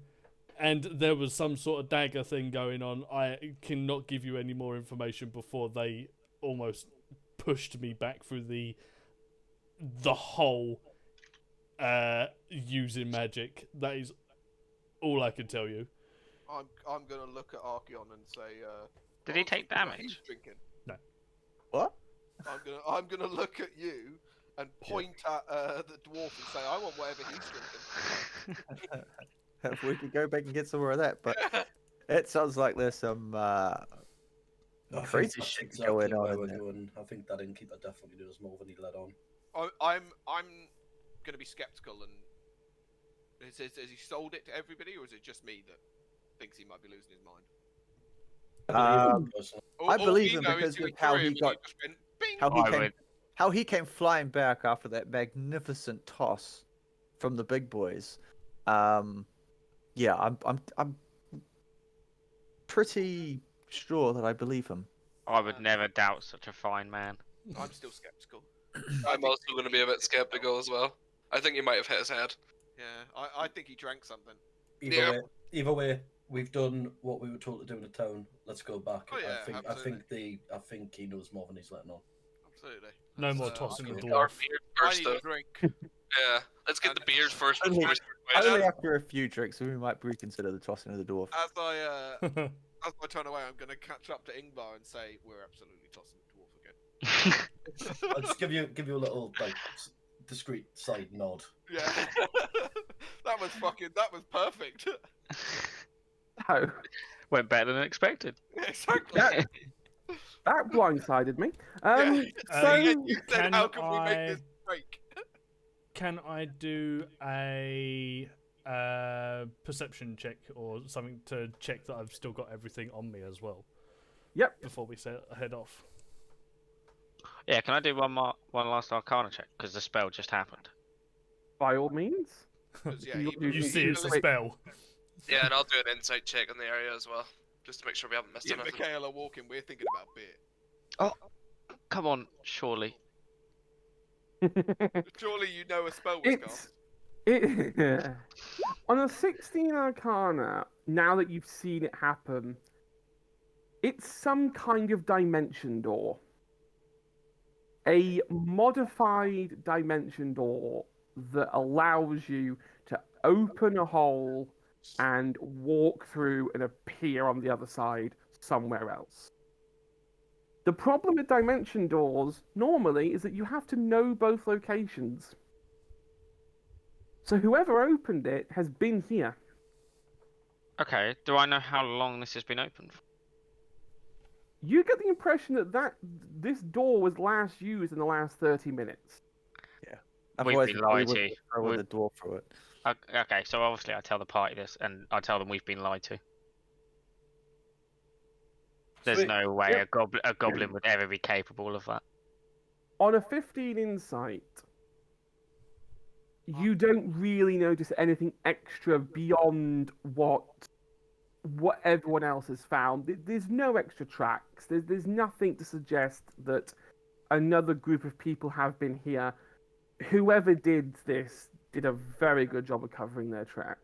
there was some sort of dagger thing going on. I cannot give you any more information before they almost pushed me back through the hole using magic. That is all I can tell you. I'm gonna look at Archeon and say, Did he "What's take that damage? he's drinking?" What? I'm gonna look at you and point at the dwarf and say, "I want whatever he's drinking." We could go back and get some more of that, but it sounds like there's some I crazy think that's shit exactly going on why in we're there. going. I think that innkeeper definitely knows more than he let on. I'm gonna be skeptical, and has he sold it to everybody, or is it just me that thinks he might be losing his mind? I believe him personally. I All believe we him know is because he of went how through he him and got- just went, "Bing!" how he came flying back after that magnificent toss from the big boys. Yeah, I'm pretty sure that I believe him. I would never doubt such a fine man. I'm still skeptical. I'm also going to be a bit skeptical as well. I think he might have hit his head. Yeah, I think he drank something. Yeah. Either way, we've done what we were told to do in the town. Let's go back. Oh, yeah, I think he knows more than he's letting on. Absolutely. No more So, tossing the okay. Our dwarf. beard I first, need though. a drink. Yeah, let's get the beard first Only- before we start Only wasting. after a few drinks, we might reconsider the tossing of the dwarf. As I turn away, I'm going to catch up to Ingvar and say, "We're absolutely tossing the dwarf again." I'll just give you a little discreet side nod. Yeah. that was perfect. So Went better than expected. Exactly. that, that blindsided me. Yeah. So You said, can "How can we I- make this break?" Can I do a perception check or something to check that I've still got everything on me as well? Yep. Before we head off. Yeah, can I do one last Arcana check? Because the spell just happened. by all means. 'Cause, yeah, You see it's a spell. Yeah, and I'll do an insight check on the area as well, just to make sure we haven't missed Yeah, anything. Michaela walking, we're thinking about beer. Come on, surely. Surely you know a spell was cast. On a 16 Arcana, now that you've seen it happen, It's some kind of dimension door. A modified dimension door that allows you to open a hole and walk through and appear on the other side somewhere else. The problem with dimension doors normally is that you have to know both locations. So whoever opened it has been here. Okay, do I know how long this has been open for? You get the impression that this door was last used in the last 30 minutes. Otherwise, been we lied would to. throw the door through it. Okay, so obviously I tell the party this, and I tell them we've been lied to. There's Sweet. no way a goblin would ever be capable of that. On a 15 insight, you don't really notice anything extra beyond what everyone else has found. There's no extra tracks. There's nothing to suggest that another group of people have been here. Whoever did this did a very good job of covering their track.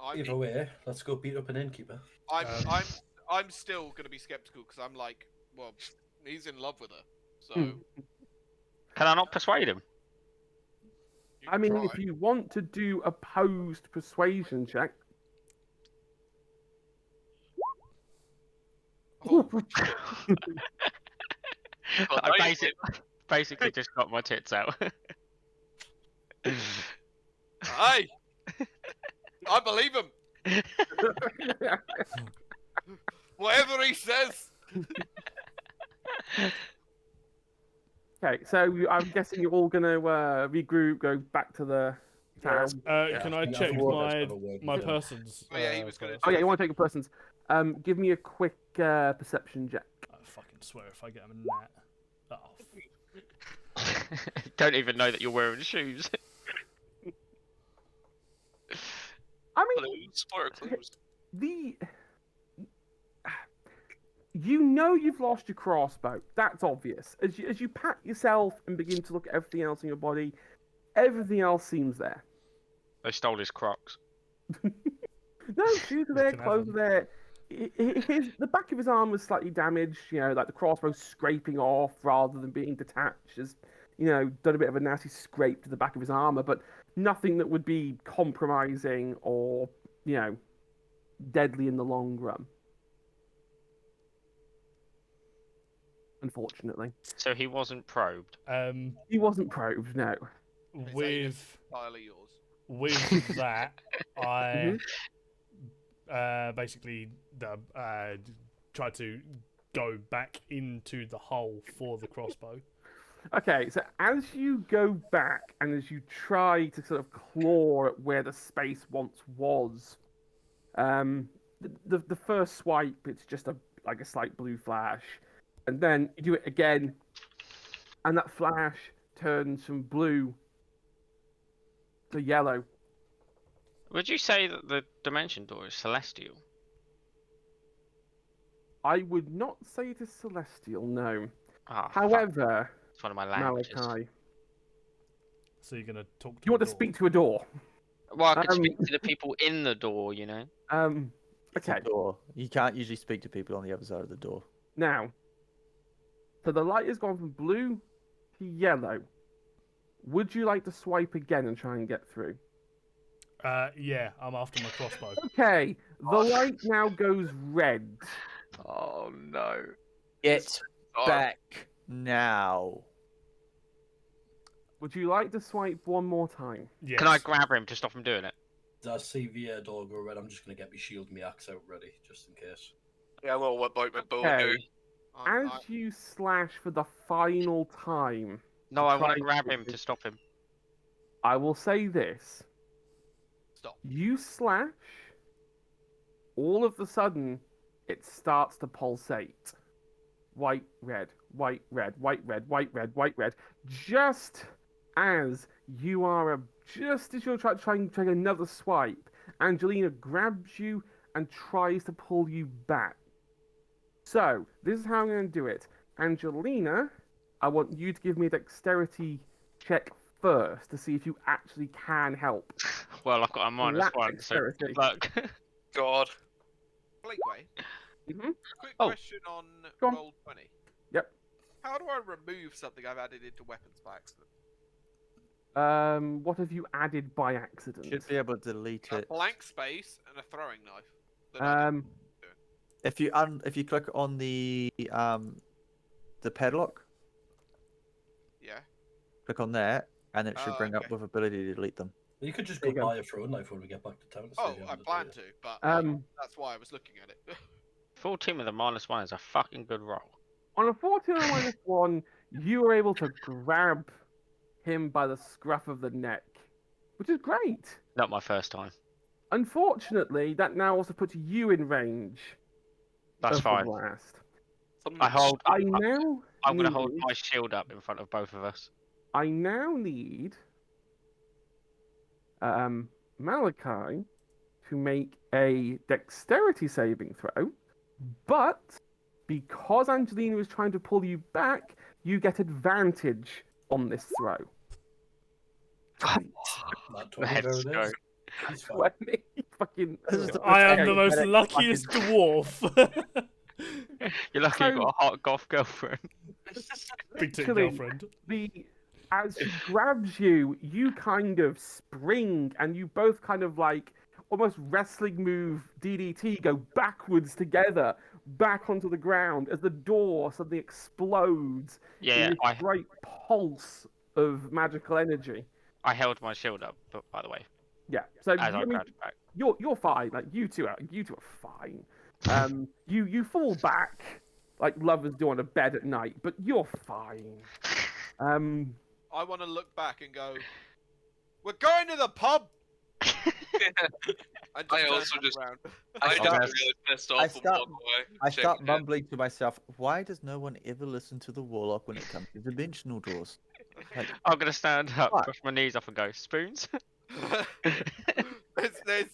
Either way, let's go beat up an innkeeper. I'm still gonna be skeptical because I'm like, well, he's in love with her, so. Can I not persuade him? You I can mean, try. if you want to do a opposed persuasion check. Oh, I basically just got my tits out. hey, I believe him. Whatever he says. Okay, so I'm guessing you're all gonna regroup, go back to the town. Can I Yeah, check otherwise my yeah. persons? Oh, yeah, he was gonna first? Oh yeah, you want to take your persons. Give me a quick perception check. I fucking swear if I get him a nat. Oh, Don't even know that you're wearing shoes. I mean, Clues. What are clues? you know you've lost your crossbow. That's obvious. As you pat yourself and begin to look at everything else in your body, everything else seems there. They stole his Crocs. No, shoes are there, can have clothes are there. The back of his arm was slightly damaged, like the crossbow scraping off rather than being detached. Has, done a bit of a nasty scrape to the back of his armor, but nothing that would be compromising or, deadly in the long run. Unfortunately. So he wasn't probed. He wasn't probed, no. with Entirely yours. with that, I basically tried to go back into the hole for the crossbow. Okay, so as you go back and as you try to sort of claw at where the space once was, the first swipe, it's just a slight blue flash, and then you do it again, and that flash turns from blue to yellow. Would you say that the dimension door is celestial? I would not say it is celestial, no. Ah, fuck. However, It's one of my languages. Malachi, So you're gonna talk to you want the to door. speak to a door? Well, I could speak to the people in the door, It's Okay. a door. You can't usually speak to people on the other side of the door. Now, so the light has gone from blue to yellow. Would you like to swipe again and try and get through? Yeah, I'm after my crossbow. Okay, the light now goes red. Oh no. Get Dark. back now. Would you like to swipe one more time? Yes. Can I grab him to stop him doing it? I see the door go red. I'm just gonna get my shield and my axe out ready, just in case. Yeah, a little whip out my bow Okay. now. As you slash for the final time, No, To I want try to and grab get him this- to stop him. I will say this. Stop. You slash, all of a sudden, it starts to pulsate. White, red, white, red, white, red, white, red, white, red. Just as you're trying another swipe, Angelina grabs you and tries to pull you back. So, this is how I'm going to do it. Angelina, I want you to give me a dexterity check first to see if you actually can help. Well, I've got a minus That one, so dexterity. good luck. God. Blakeway, Quick Oh. question on Go on. roll 20. Yep. How do I remove something I've added into weapons by accident? What have you added by accident? Should be able to delete A it. blank space and a throwing knife. That I didn't do. If you click on the padlock, Yeah. click on that, and it should Oh, bring up okay. with ability to delete them. You could just There go you go. buy a throwing knife when we get back to town. To see Oh, if you I haven't plan done it. to, but that's why I was looking at it. Full team with a -1 is a fucking good roll. On a 14 on -1, you were able to grab him by the scruff of the neck, which is great. Not my first time. Unfortunately, that now also puts you in range That's of fine. the blast. I hold. I now I'm gonna hold need- my shield up in front of both of us. I now need Malachi to make a dexterity saving throw, but because Angelina is trying to pull you back, you get advantage on this throw. That 20, Let's there go. it is. He's fine. 20 fucking. This is the I am Okay, the most but it- luckiest dwarf. You're lucky you got a hot goth girlfriend. Big tit Actually, girlfriend. As she grabs you, you kind of spring, and you both kind of like almost wrestling move DDT go backwards together, back onto the ground as the door suddenly explodes Yeah, in yeah, this great pulse of magical energy. I held my shield up, but by the way, Yeah, so as I I mean, grabbed it back. you're fine. Like you two are fine. You fall back like lovers do on a bed at night, but you're fine. I want to look back and go, "We're going to the pub." And I turn also back just- around. I just start- get really pissed off I and start- walk away. I start shaking my head. mumbling to myself, why does no one ever listen to the warlock when it comes to dimensional doors? Like, I'm gonna stand up, What? brush my knees off, and go spoons. there's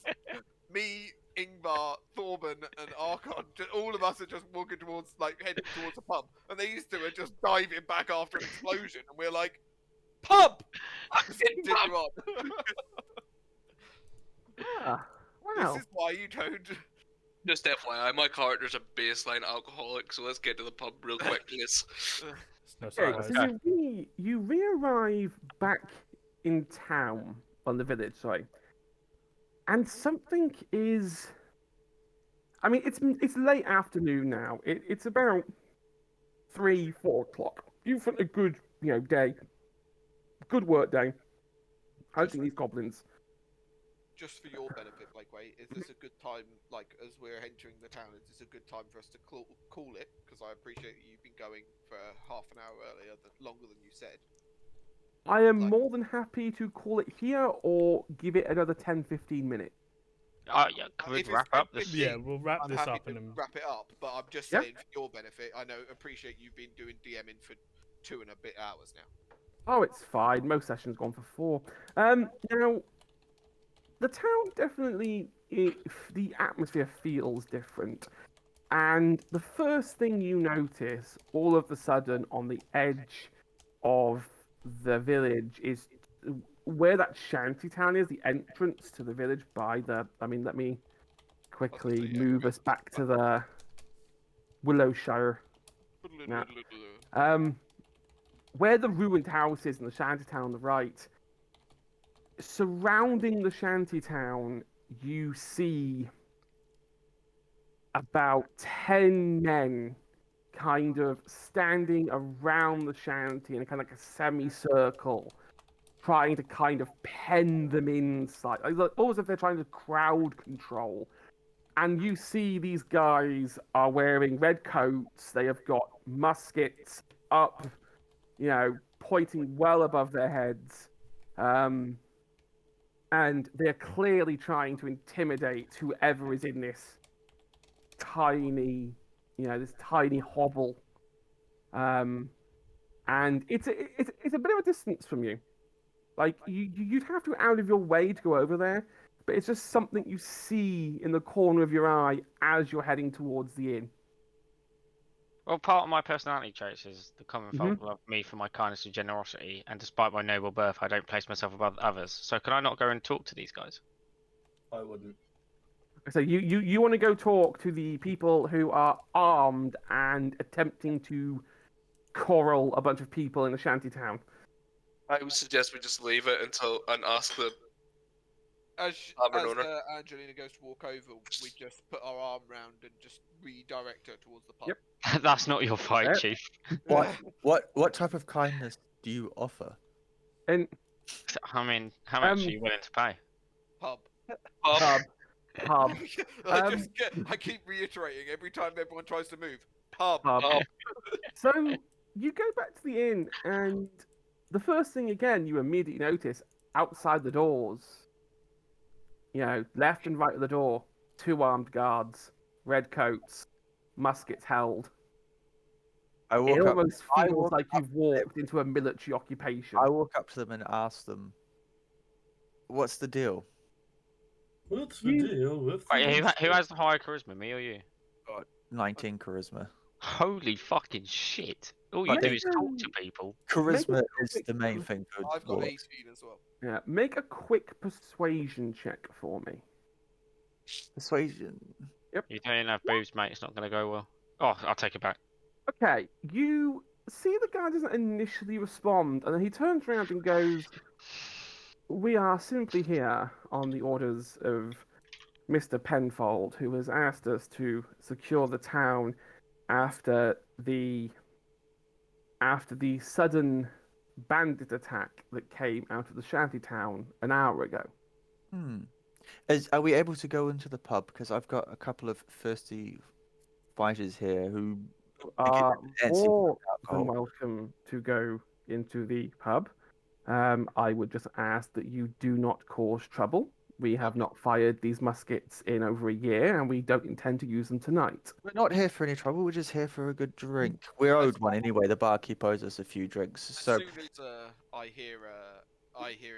me, Ingvar, Thorben, and Archon. All of us are just walking towards, like, heading towards a pub, and these two are just diving back after an explosion, and we're like, "Pub!" Just continue on. Ah, wow. This is why you don't. Just FYI, my character's a baseline alcoholic, so let's get to the pub real quick, please. It's no Okay, surprise. so you re-arrive back in town on the village, sorry, and something is. I mean, it's late afternoon now. It's about 3-4 o'clock. You've had a good day, good work day. Hunting these goblins. Just for your benefit, Blakeway, is this a good time, like, as we're entering the town, is this a good time for us to call it? Because I appreciate that you've been going for half an hour earlier, longer than you said. I am Like- more than happy to call it here or give it another 10-15 minutes. Oh yeah, can we If it's wrap up this? 10:15, Yeah, we'll wrap I'm this happy up to and then. wrap it up, but I'm just Yeah. saying for your benefit, I appreciate you've been doing DMing for 2 and a bit hours now. Oh, it's fine. Most sessions gone for 4. Now, the town definitely, the atmosphere feels different. And the first thing you notice, all of a sudden, on the edge of the village is where that shanty town is, the entrance to the village by the... I mean, let me quickly yeah, move go us back to the Willowshire. Yeah. Where the ruined house is and the shanty town on the right, surrounding the shanty town, you see about 10 men kind of standing around the shanty in a kind of like a semicircle, trying to kind of pen them inside. Almost if they're trying to crowd control. And you see these guys are wearing red coats, they have got muskets up, pointing well above their heads. And they're clearly trying to intimidate whoever is in this tiny, this tiny hovel. And it's a bit of a distance from you. Like, you'd have to go out of your way to go over there, but it's just something you see in the corner of your eye as you're heading towards the inn. Well, part of my personality traits is the common folk love me for my kindness and generosity, and despite my noble birth, I don't place myself above others. So can I not go and talk to these guys? I wouldn't. So you want to go talk to the people who are armed and attempting to corral a bunch of people in the shanty town. I would suggest we just leave it and ask the As tavern owner. Angelina goes to walk over, we just put our arm round and just redirect her towards the pub. Yep. That's not your fight, Yep. Chief. What type of kindness do you offer? And I mean, how much are you willing to pay? Pub. pub. I keep reiterating every time everyone tries to move. Pub. So you go back to the inn, and the first thing again you immediately notice outside the doors, left and right of the door, 2 armed guards, red coats, muskets held. It almost feels like you've walked into a military occupation. I walk up to them and ask them, "What's the deal?" What's the deal with Wait, who has the higher charisma, me or you? 19 charisma. Holy fucking shit! All you do is talk to people. Charisma is the main thing for I've got dwarves. 18 as well. Yeah, make a quick persuasion check for me. Persuasion. You don't have boobs, mate. It's not going to go well. Oh, I'll take it back. Okay, you see the guy doesn't initially respond, and then he turns around and goes, "We are simply here on the orders of Mr. Penfold, who has asked us to secure the town after the sudden bandit attack that came out of the shanty town an hour ago." Are we able to go into the pub? Because I've got a couple of thirsty fighters here who are antsy more for than alcohol. welcome to go into the pub. I would just ask that you do not cause trouble. We have not fired these muskets in over a year, and we don't intend to use them tonight. We're not here for any trouble. We're just here for a good drink. We're owed one anyway. The barkeep owes us a few drinks. As So soon as I hear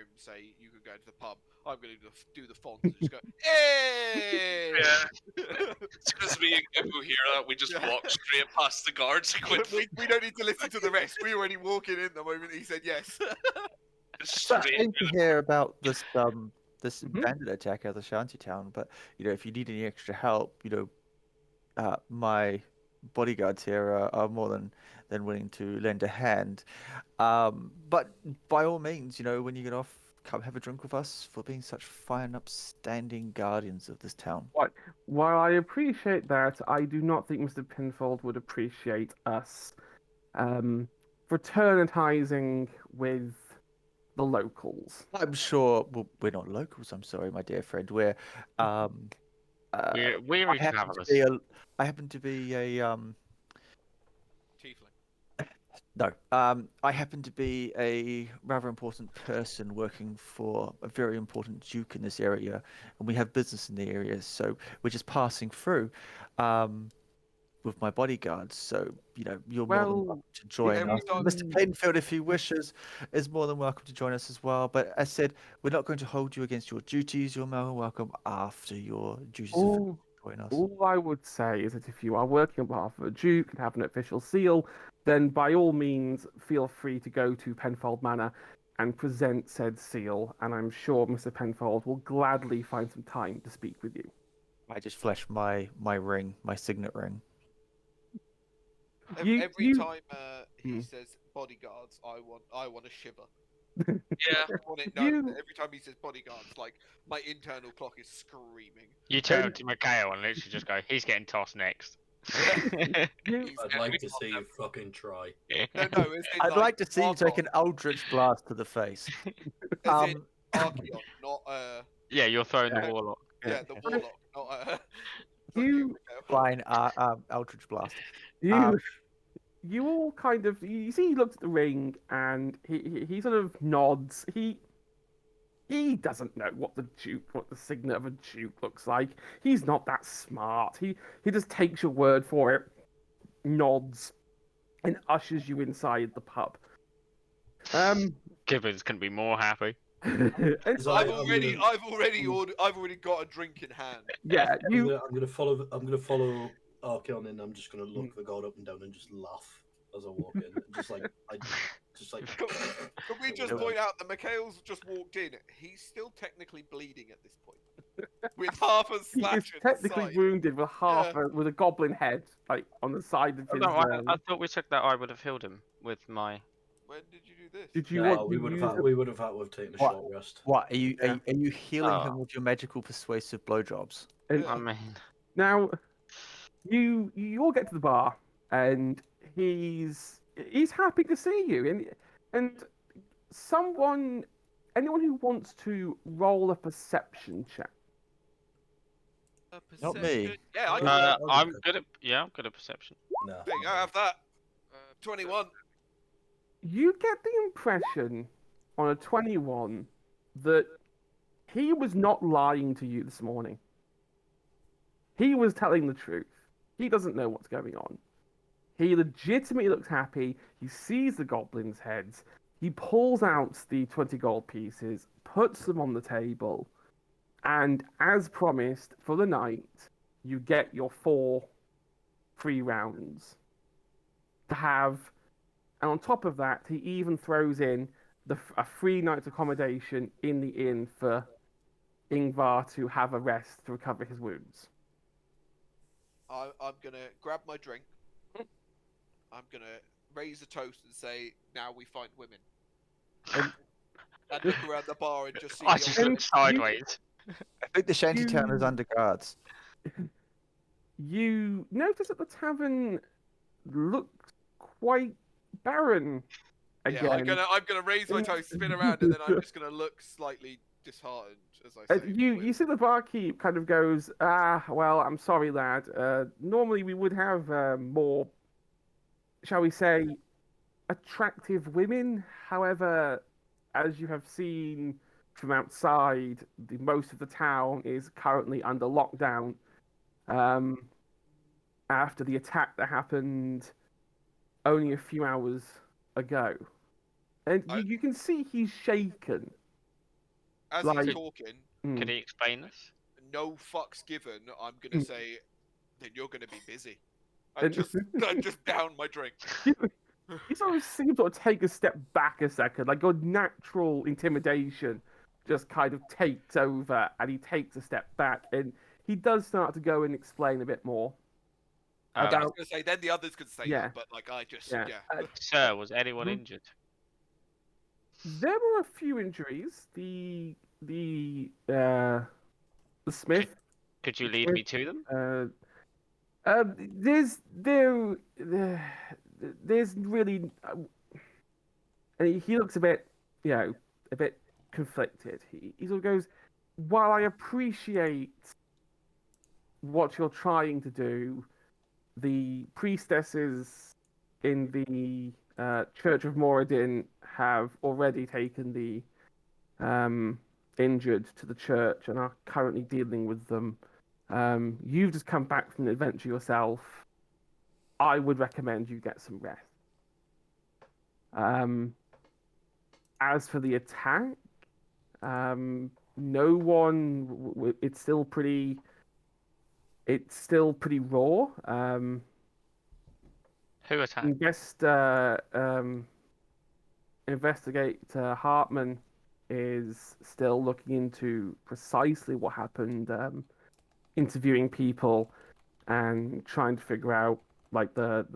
him say you can go to the pub, I'm going to do the fonts and just go, hey! Yeah. It's because we if we hear that, we just walk straight past the guards and quit. we don't need to listen to the rest. We were already walking in the moment he said yes. starting to hear about this bandit attack at the shanty town. But if you need any extra help, my bodyguards here are more than willing to lend a hand. But by all means, when you get off, come have a drink with us for being such fine, upstanding guardians of this town. While I appreciate that, I do not think Mr. Penfold would appreciate us fraternizing with the locals. I'm sure we're not locals. I'm sorry, my dear friend. We're We're travelers. I happen to be a Tiefling. No, I happen to be a rather important person working for a very important duke in this area, and we have business in the area, so we're just passing through with my bodyguards. So, you're more than welcome to join us. Mr. Plainfield, if he wishes, is more than welcome to join us as well. But as said, we're not going to hold you against your duties. You're more than welcome after your duties join us. All I would say is that if you are working on behalf of a duke and have an official seal, then by all means feel free to go to Penfold Manor and present said seal, and I'm sure Mr. Penfold will gladly find some time to speak with you. I just flash my ring, my signet ring. Every time he says bodyguards, I want to shiver. Yeah. I want it known that every time he says bodyguards, like my internal clock is screaming. You turn to Mikhail and literally just go, he's getting tossed next. I'd like to see you fucking try. No, I'd like to see you take an Eldritch Blast to the face. As in Archeon, not Yeah, you're throwing the warlock. Yeah, the warlock, not You flying Eldritch Blast. You all kind of you see he looks at the ring and he sort of nods. He doesn't know what the signet of a duke looks like. He's not that smart. He just takes your word for it, nods, and ushers you inside the pub. Gibbons couldn't be more happy. I've already got a drink in hand. Yeah, I'm gonna follow Archeon, and I'm just gonna look the god up and down and just laugh as I walk in. Can we just point out that Mikhail's just walked in? He's still technically bleeding at this point. with half a He slash is in the technically side. wounded with with a goblin head, like on the side of his. No, I thought we said that I would have healed him with my. When did you do this? Did you No, want we to would have use had we would have had to have taken a What? short rest. What are you? Yeah. Are you healing Oh. him with your magical persuasive blowjobs? And I mean, now you all get to the bar, and he's happy to see you, and anyone who wants to roll a perception check. A Not me. perception- Yeah, I can. I'm good at I'm good at perception. No. There you go, have that. 21. You get the impression on a 21 that he was not lying to you this morning. He was telling the truth. He doesn't know what's going on. He legitimately looks happy. He sees the goblins' heads. He pulls out the 20 gold pieces, puts them on the table, and as promised, for the night, you get your 4 free rounds to have. And on top of that, he even throws in a free night's accommodation in the inn for Ingvar to have a rest to recover his wounds. I'm gonna grab my drink. I'm gonna raise a toast and say, "Now we find women." And look around the bar and just see. I the just old looked sideways. I think the shantytown is under guards. You notice that the tavern looks quite barren again. Yeah, I'm gonna raise my toast, spin around, and then I'm just gonna look slightly disheartened as I say. You see the barkeep kind of goes, well, I'm sorry, lad. Normally we would have more, shall we say, attractive women. However, as you have seen from outside, most of the town is currently under lockdown. After the attack that happened only a few hours ago. And you can see he's shaken. As like- he's talking, Can he explain this? no fucks given. I'm gonna say, then you're gonna be busy. And- I just down my drink. You sort of see him sort of take a step back a second, like your natural intimidation just kind of takes over, and he takes a step back, and he does start to go and explain a bit more. I was About, gonna say, then the others could say Yeah. that, but like I just yeah. Sir, was anyone Mhm. injured? There were a few injuries. The smith. Could you lead me to them? There's really, and he looks a bit, a bit conflicted. He sort of goes, while I appreciate what you're trying to do, the priestesses in the Church of Moradin have already taken the injured to the church and are currently dealing with them. You've just come back from an adventure yourself. I would recommend you get some rest. As for the attack, no one. It's still pretty raw. Who attacked? Investigator Hartman is still looking into precisely what happened, interviewing people and trying to figure out like the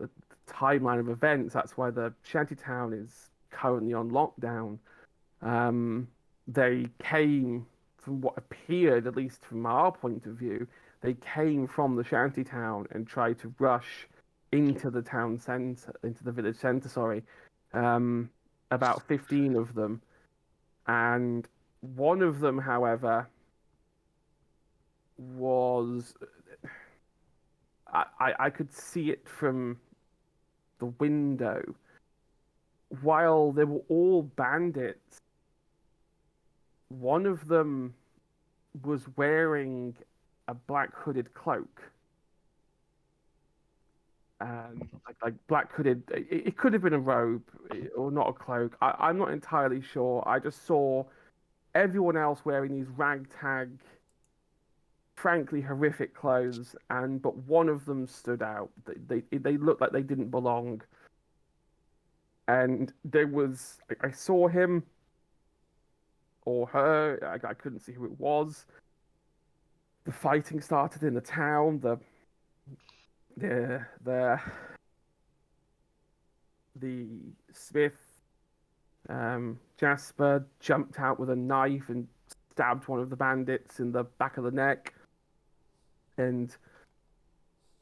timeline of events. That's why the shantytown is currently on lockdown. They came from what appeared, at least from our point of view, they came from the shantytown and tried to rush into the town center, into the village center. Sorry, about 15 of them, and one of them, however, was I could see it from the window. While they were all bandits, one of them was wearing a black hooded cloak. Like black hooded, it could have been a robe or not a cloak. I'm not entirely sure. I just saw everyone else wearing these ragtag, frankly horrific clothes, but one of them stood out. They looked like they didn't belong. And I saw him or her. I couldn't see who it was. the fighting started in the town. The smith, Jasper, jumped out with a knife and stabbed one of the bandits in the back of the neck, and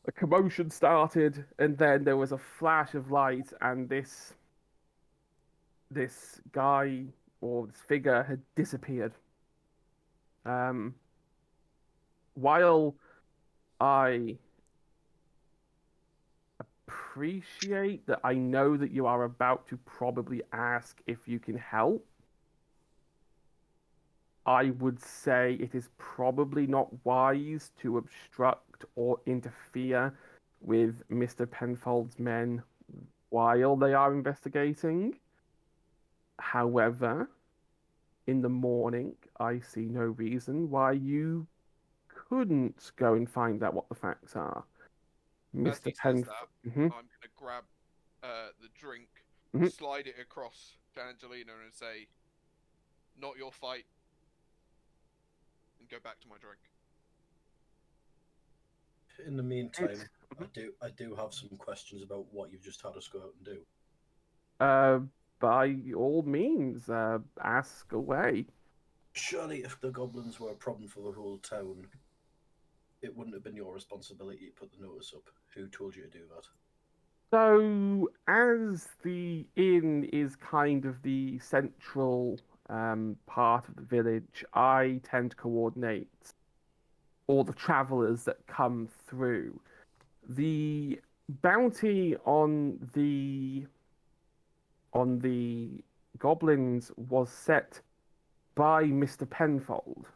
a commotion started. And then there was a flash of light, and this guy or this figure had disappeared. While I appreciate that, I know that you are about to probably ask if you can help, I would say it is probably not wise to obstruct or interfere with Mr. Penfold's men while they are investigating. However, in the morning, I see no reason why you couldn't go and find out what the facts are. As he Mr. says that, Mhm. I'm going to grab the drink, slide it across to Angelina and say, "Not your fight," and go back to my drink. In the meantime, I do have some questions about what you've just had us go out and do. By all means, ask away. Surely, if the goblins were a problem for the whole town, it wouldn't have been your responsibility to put the notice up. Who told you to do that? So, as the inn is kind of the central part of the village, I tend to coordinate all the travelers that come through. The bounty on the goblins was set by Mr. Penfold.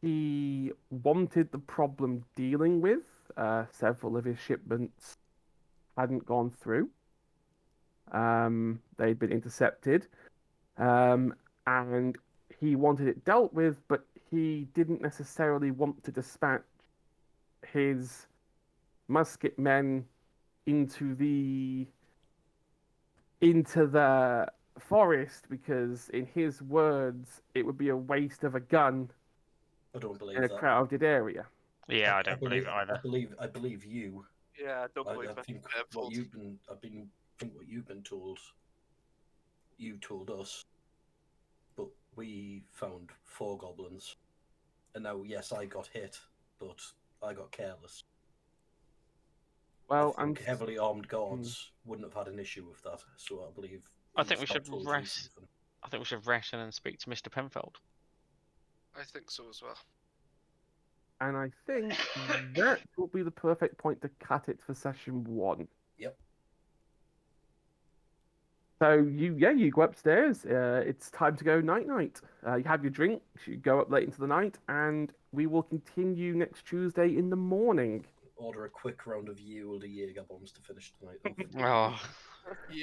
He wanted the problem dealing with. Several of his shipments hadn't gone through. They'd been intercepted. And he wanted it dealt with, but he didn't necessarily want to dispatch his musket men into the forest, because in his words it would be a waste of a gun I don't believe in a that. crowded area. Yeah, I don't believe it either. I believe you. Yeah, I don't believe I think what you've been told. You told us, but we found 4 goblins, and now yes, I got hit, but I got careless. Well, I think heavily armed guards wouldn't have had an issue with that, so I believe. I think we should rest. I think we should rest and speak to Mr. Penfold. I think so as well. And I think that will be the perfect point to cut it for session 1. Yep. So you go upstairs. It's time to go night. You have your drink. You go up late into the night, and we will continue next Tuesday in the morning. Order a quick round of Yield Jaeger bombs to finish tonight. Oh,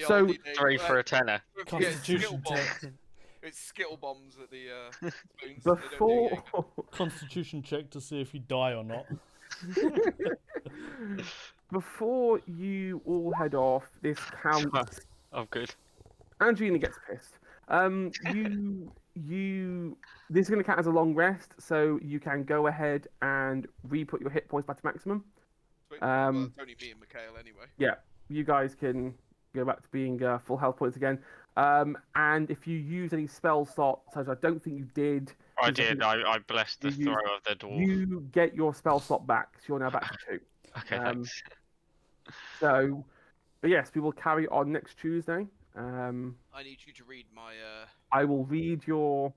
So 3 for a tenner. Constitution check. It's Skittle bombs at the spoons. Before Constitution check to see if you die or not. before you all head off, this counts. Oh, good. Angelina gets pissed. This is going to count as a long rest, so you can go ahead and re-put your hit points back to maximum. Sweet. Well, it's only me and Mikhail anyway. Yeah, you guys can go back to being full health points again. And if you use any spell slots, as I don't think you did. I did. I blessed the throw of the dwarf. You get your spell slot back, so you're now back to 2. Okay, thanks. So, but yes, we will carry on next Tuesday. I need you to read my. I will read your.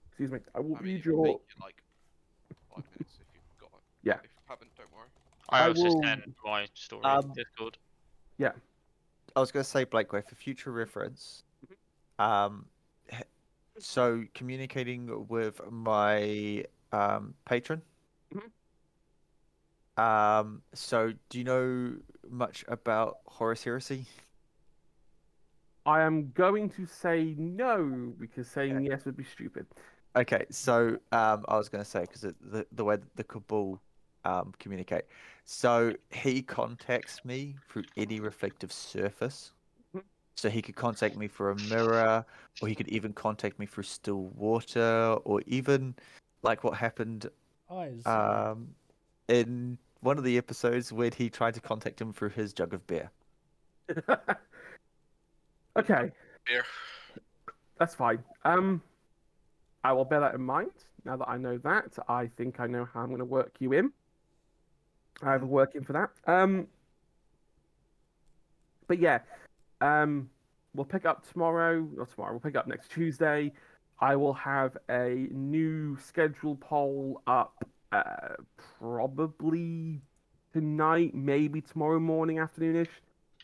Excuse me. I will read your. Make it like 5 minutes if you've got it. Yeah. If you haven't, don't worry. I also will- sent my story in Discord. Yeah. I was going to say, Blake, for future reference, so communicating with my patron. So do you know much about Horus Heresy? I am going to say no, because saying yes would be stupid. Okay, so I was going to say, because the way that the Cabal communicate, so he contacts me through any reflective surface. So he could contact me through a mirror, or he could even contact me through still water, or even like what happened Eyes. in one of the episodes when he tried to contact him through his jug of beer. Okay, Beer. that's fine. I will bear that in mind. Now that I know that, I think I know how I'm going to work you in. I have a work in for that. But yeah, we'll pick up tomorrow. Not tomorrow. We'll pick up next Tuesday. I will have a new schedule poll up probably tonight, maybe tomorrow morning, afternoonish.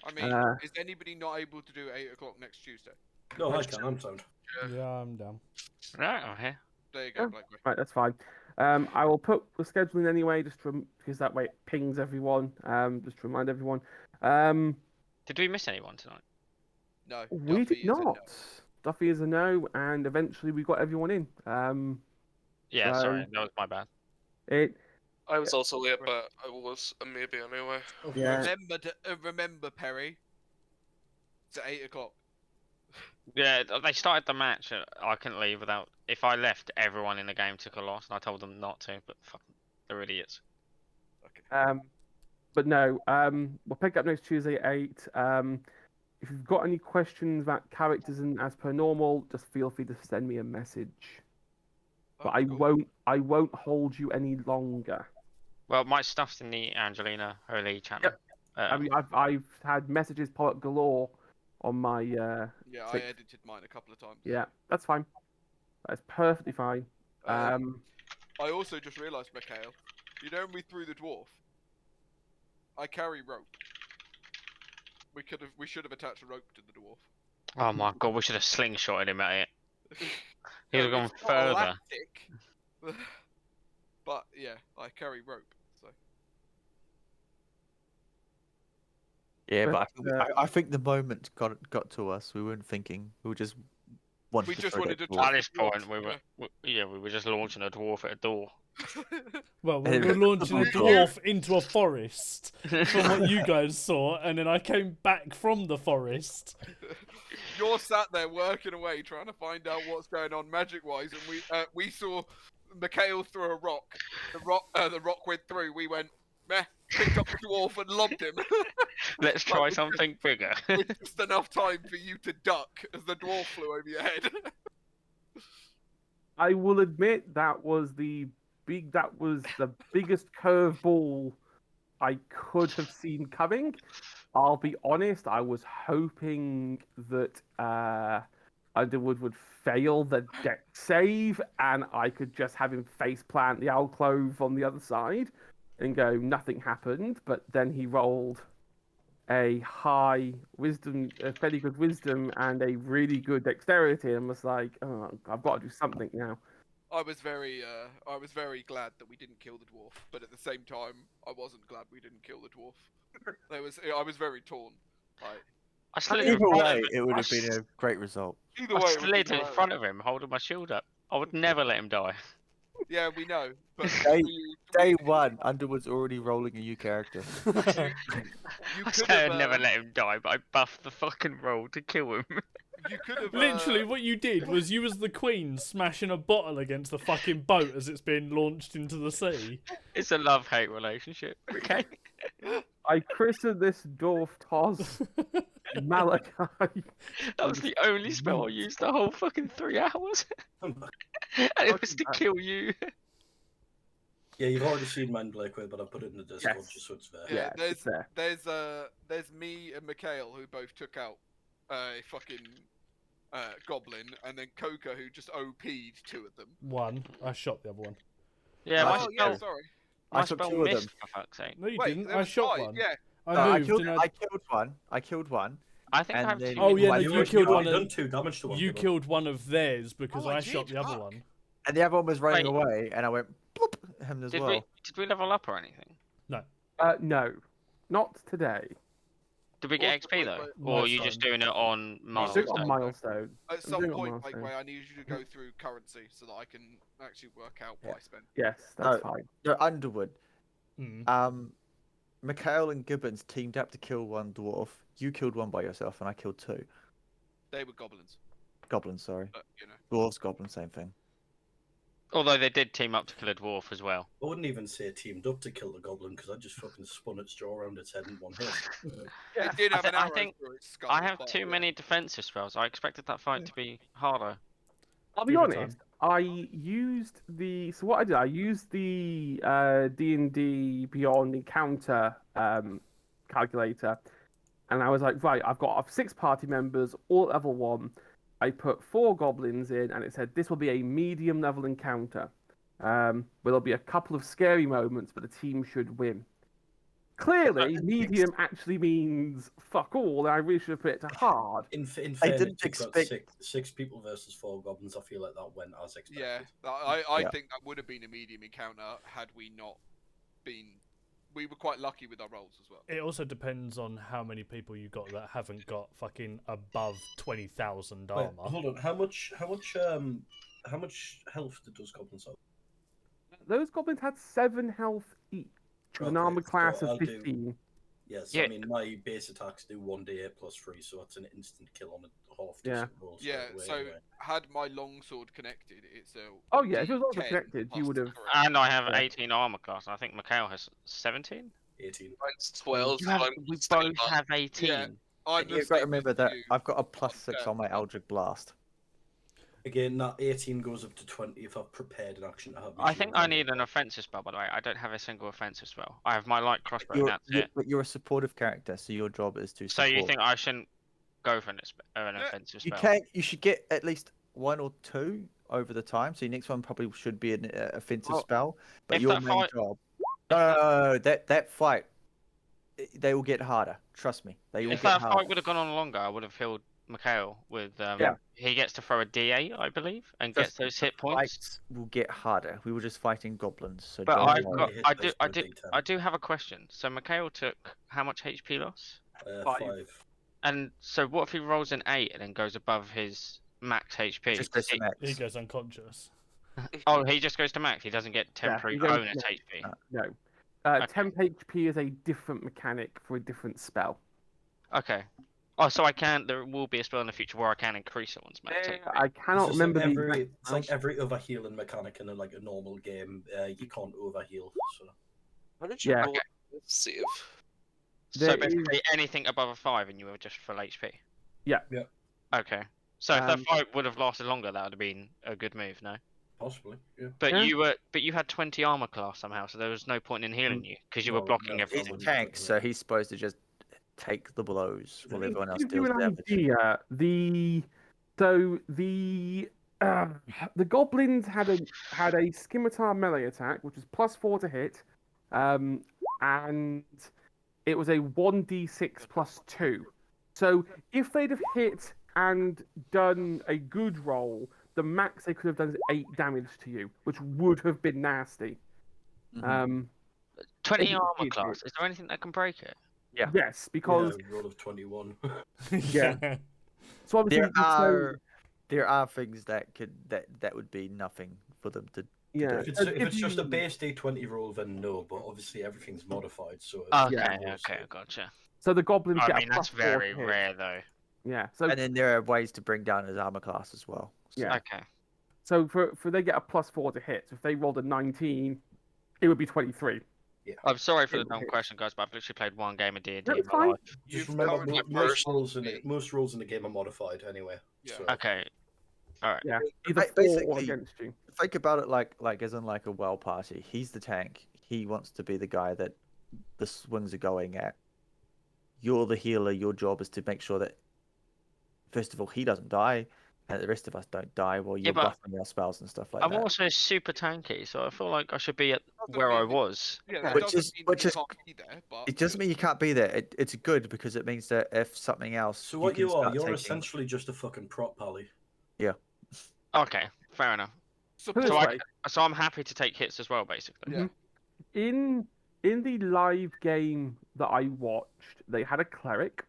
I mean, is anybody not able to do 8 o'clock next Tuesday? No, I can. I'm sound. Yeah, I'm down. Right, I'm here. There you go, Yeah. Blackway. Right, that's fine. I will put the scheduling anyway, just because that way it pings everyone. Just to remind everyone. Did we miss anyone tonight? No, We Duffy did is a no. not. Duffy is a no, and eventually we got everyone in. Yeah, So- sorry, that was my bad. It I was also late, but I was a maybe anyway. Yeah. Remember, Perry. It's at 8 o'clock. Yeah, they started the match. I couldn't leave without. If I left, everyone in the game took a loss, and I told them not to. But fucking, they're idiots. Okay. But no. We'll pick up next Tuesday at 8. If you've got any questions about characters and as per normal, just feel free to send me a message. But Oh, cool. I won't hold you any longer. Well, my stuff's in the Angelina Holy channel. Yep. I mean, I've had messages pop up galore on my Yeah, I Six. edited mine a couple of times. Yeah, that's fine. That's perfectly fine. I also just realised, Mikhail, you know when we threw the dwarf? I carry rope. We should have attached a rope to the dwarf. Oh my god, we should have slingshotted him at it. He'd have No, gone it's not further. elastic. But yeah, I carry rope. So Yeah, But, but I think the moment got to us. We weren't thinking. We were just wanted We to just throw wanted that to dwarf. At this Dwarf, point, we were just launching a dwarf at a door. Well, we And were it- launching a Oh, dwarf into a forest from what you guys saw, and then I came back from the forest. You're sat there working away, trying to find out what's going on magic-wise, and we saw Mikhail throw a rock. The rock went through. We went meh, picked up the dwarf and lobbed him. Let's try something bigger. With just enough time for you to duck as the dwarf flew over your head. I will admit that was the biggest curveball I could have seen coming. I'll be honest, I was hoping that Underwood would fail the deck save and I could just have him face plant the alcove on the other side and go, nothing happened, but then he rolled a high wisdom, a fairly good wisdom, and a really good dexterity, and was like, oh, I've got to do something now. I was very glad that we didn't kill the dwarf, but at the same time, I wasn't glad we didn't kill the dwarf. I was very torn. Like, I slid in Either front way, of it would have been a great result. either I way, it would slid be in bad. front of him, holding my shield up. I would never let him die. Yeah, we know. But Day one, Underwood's already rolling a new character. you I could said have I'd never let him die, but I buffed the fucking roll to kill him. you could have Literally, what you did was you was the queen smashing a bottle against the fucking boat as it's being launched into the sea. It's a love-hate relationship, okay? I christened this dwarf Toz Malachi. That was the only spell I used the whole fucking 3 hours. And it was to kill you. Yeah, you've already seen mine, Blakeway, but I put it in the Discord Yes. just so it's there. Yeah, Yeah, it's there. there's me and Mikhail who both took out a fucking goblin, and then Coca who just OP'd 2 of them. One, I shot the other one. Yeah, my Oh yeah, spell, sorry. my I took spell 2 of them. missed, for fuck's sake. No, you Wait, didn't. there I was shot 5, one. Yeah. I I moved killed, and I killed one. I killed one. I think I And have then- 2 Oh, yeah, no, One- you You've killed already one. done 2 damage to one. You killed one of theirs because Oh, I I shot did, the other fuck. one. And the other one was running Wait. away, and I went bloop him as Did well. we level up or anything? No, not today. Did we get Also, XP though? wait, Or are you just doing it on I'm milestone? doing it on milestone. At I'm some doing it on point, milestone. like, I need you to go through currency so that I can actually work out what Yeah. I spent. Yes, that's No. fine. No, Underwood. Mm. Mikhail and Gibbons teamed up to kill one dwarf. You killed one by yourself, and I killed 2. They were goblins, Goblins, sorry. but you know. Dwarves, goblins, same thing. Although they did team up to kill a dwarf as well. I wouldn't even say teamed up to kill the goblin because I just fucking spun its jaw around its head in one hit. Yeah. It did have an I arrow think through its skull. I have but, too yeah. many defensive spells. I expected that fight to be harder. I'll be Give it honest. I used the I used the D&D Beyond encounter calculator, and I was like, right, I've got 6 party members, all at level 1. I put 4 goblins in, and it said this will be a medium level encounter. Where there'll be a couple of scary moments, but the team should win. Clearly, medium actually means fuck all, and I really should have put it to hard. In I fairness, didn't you've got expect. six people versus 4 goblins. I feel like that went as expected. Yeah, I Yeah. think that would have been a medium encounter had we not been. We were quite lucky with our rolls as well. It also depends on how many people you got that haven't got fucking above 20,000 Wait, armor. hold on. How much health did those goblins have? Those goblins had 7 health each, with an Okay, armor class so of I'll do- 15. Yes, Yeah. I mean my base attacks do 1d8 plus 3, so that's an instant kill on a half Yeah. decent roll. Yeah, straight away so anyway. had my longsword connected, it's a. Oh yeah, if it was also 10 connected, you plus would have. correct. And I have Yeah. 18 armor class. And I think Mikhail has 17. 18. Mine's 12. You have, I'm we staying both up. have 18. Yeah. I'm And the you've got to same remember as that you. I've got a +6 Okay. on my Eldritch Blast. Again, that 18 goes up to 20 if I've prepared an action to have. my I think shield I ready. need an offensive spell, by the way. I don't have a single offensive spell. I have my light crossbow, and You're, that's you it. but you're a supportive character, so your job is to So support. you think I shouldn't go for an Yeah. offensive You spell? can. You should get at least 1 or 2 over the time. So your next one probably should be an offensive Well, spell. But if your that main fight- job. No, that fight, they will get harder. Trust me, they will If get that harder. fight would have gone on longer, I would have healed Mikhail with. Yeah. He gets to throw a D8, I believe, and Trust gets me, those the hit points. Fights will get harder. We were just fighting goblins, so But don't I've worry. got, hit I dice do, for I a do, D10. I do have a question. So Mikhail took how much HP loss? 5. And so what if he rolls an 8 and then goes above his max HP? Just press He- max. He goes unconscious. Oh, he just goes to max. He doesn't get Yeah, temporary he goes- bonus yeah. HP. No. Okay. Temp HP is a different mechanic for a different spell. Okay. Oh, so I can. There will be a spell in the future where I can increase someone's max HP. I cannot remember the exact It's like amount. every other healing mechanic in a normal game. You can't overheal. So How did you Yeah. roll a save? So There basically anything above a 5 and you were just full HP. Yeah. Yeah. Okay. So if that Um, fight would have lasted longer, that would have been a good move, no? possibly, yeah. But Yeah. you had 20 armor class somehow, so there was no point in healing you because you were No, blocking no, He's a everything. tank, so he's supposed to just take the blows while everyone else Give you deals an damage. idea, the goblins had a scimitar melee attack, which was +4 to hit, and it was a 1d6 +2. So if they'd have hit and done a good roll, the max they could have done is 8 damage to you, which would have been nasty. Mhm. 20 it- armor it- class. Is there anything that can break it? Yes, because Yeah, roll of 21. Yeah. so obviously There are things that would be nothing for them to. yeah. If so it's just a you- base D20 roll, then no. But obviously everything's modified, so Okay, Yeah. okay, gotcha. So the goblins I get mean, a that's +4 very to hit. rare though. Yeah. So And then there are ways to bring down his armor class as well. So- Yeah. Okay. So for they get a +4 to hit. So if they rolled a 19, it would be 23. I'm sorry for the It dumb hits. question, guys, but I've literally played one game of D&D No, in it's my fine. life. just You've remember covered my most first rolls thing. in the game are modified anyway. Yeah. So. Okay. Alright. Yeah, either Ba- for or basically- against you. Think about it like as in like a well party. He's the tank. He wants to be the guy that the swings are going at. You're the healer. Your job is to make sure that first of all he doesn't die, and the rest of us don't die while you're but buffing our spells and stuff like I'm that. also super tanky, so I feel like I should be at Doesn't where I mean- was. Yeah, that Which doesn't is- mean which you is- can't be there, but It doesn't mean you can't be there. It's good because it means that if something else, So what can you are, start you're taking- essentially just a fucking prop pally. Okay, fair enough. Put it So this I- way, So I'm happy to take hits as well, basically. Yeah. in the live game that I watched, they had a cleric.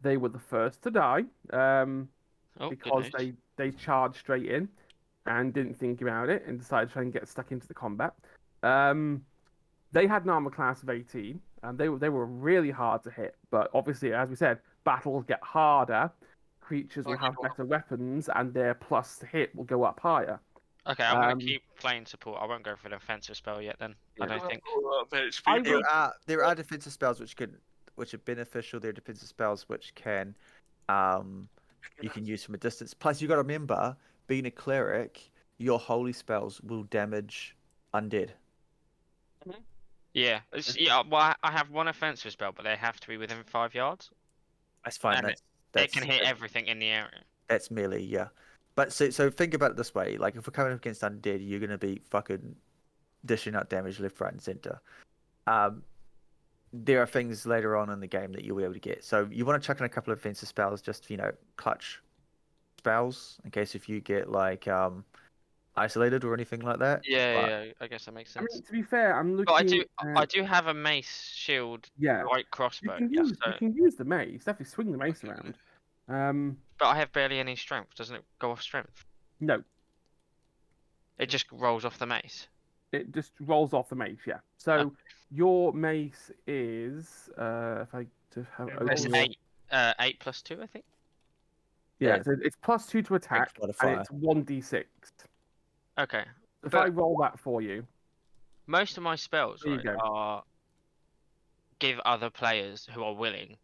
They were the first to die Oh, good because news. they charged straight in and didn't think about it and decided to try and get stuck into the combat. They had an armor class of 18 and they were really hard to hit. But obviously, as we said, battles get harder. Creatures will Like have your- better weapons and their plus to hit will go up higher. Okay, I'm gonna keep playing support. I won't go for the offensive spell yet. Then I don't think. I There would- are defensive spells which are beneficial. There are defensive spells which can you can use from a distance. Plus, you got to remember, being a cleric, your holy spells will damage undead. Yeah, yeah. Well, I have one offensive spell, but they have to be within 5 yards. That's fine. And it can hit everything in the area. That's melee, yeah. But so think about it this way: like if we're coming up against undead, you're gonna be fucking dishing out damage left, right, and center. There are things later on in the game that you'll be able to get. So you want to chuck in a couple of offensive spells, just clutch spells in case if you get like isolated or anything like that. Yeah, I guess that makes I sense. mean, to be fair, I'm But looking. I do have a mace, shield, light crossbow. You can use the mace. Definitely swing the mace around. But I have barely any strength. Doesn't it go off strength? No, It just rolls off the mace. it just rolls off the mace. Yeah. So your mace is if I just have It's open your- 8 plus 2, I think. Yeah, so it's +2 to attack, and modifier. it's 1d6. Okay. If But- I roll that for you, Most of my spells There you go. are give other players who are willing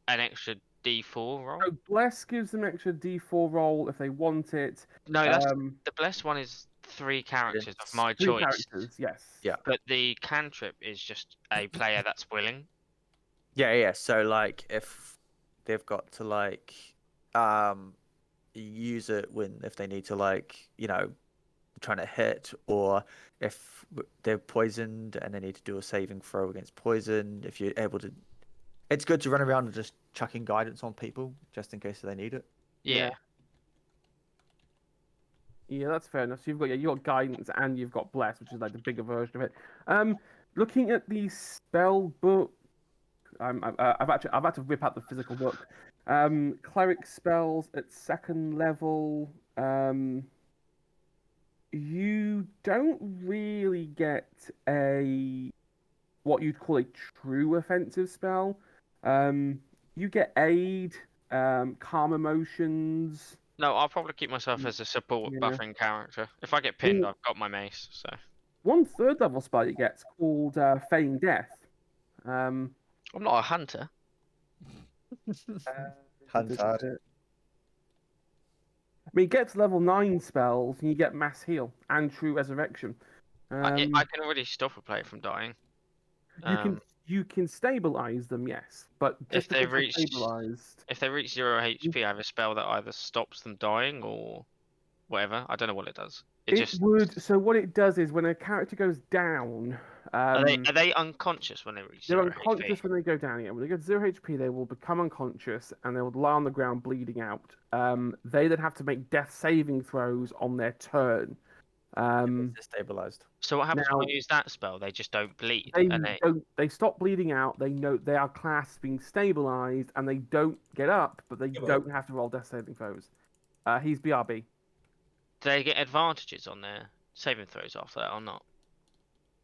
an extra D4 roll. so Bless gives them extra d4 roll if they want it. No, that's the blessed one is 3 characters of my 3 choice. characters, yes. Yeah. But the cantrip is just a player that's willing. Yeah. So like if they've got to like use it if they need to trying to hit, or if they're poisoned and they need to do a saving throw against poison, if you're able to, it's good to run around and just chucking guidance on people just in case they need it. Yeah. Yeah, that's fair enough. So you got guidance and you've got bless, which is like the bigger version of it. Looking at the spell book, I've had to rip out the physical book. Cleric spells at 2nd level. You don't really get what you'd call a true offensive spell. You get aid, calm emotions. No, I'll probably keep myself as a support buffering character. If I get pinned, I've got my mace. So 1 3rd level spell you get's called Feign Death. I'm not a hunter. Hunter. I mean, get to level 9 spells and you get Mass Heal and True Resurrection. I can already stop a player from dying. You can stabilize them, yes, but just If they because they're reach- stabilized, If they reach 0 HP, I have a spell that either stops them dying or whatever. I don't know what it does. It just would. So what it does is when a character goes down, are they unconscious when they reach they're 0 unconscious HP? when they go down. Yeah, when they go to 0 HP, they will become unconscious and they will lie on the ground bleeding out. They then have to make death saving throws on their turn. They're stabilized. So what happens now- when we use that spell? They just don't bleed. They stop bleeding out. They know they are classed being stabilized, and they don't get up, but they don't have to roll death saving throws. He's BRB. Do they get advantages on their saving throws after that or not?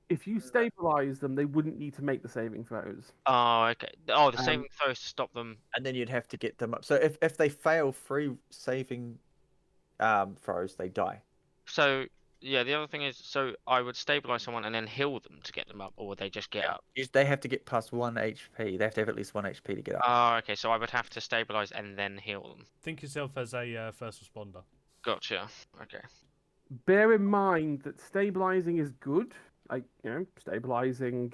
If you stabilize them, they wouldn't need to make the saving throws. Oh, okay. Oh, the saving throws stop them. And then you'd have to get them up. So if they fail 3 saving throws, they die. So yeah, the other thing is, so I would stabilize someone and then heal them to get them up, or would they just get up? They have to get past 1 HP. They have to have at least 1 HP to get up. Oh, okay. So I would have to stabilize and then heal them. Think yourself as a first responder. Gotcha. Okay. Bear in mind that stabilizing is good. Like, stabilizing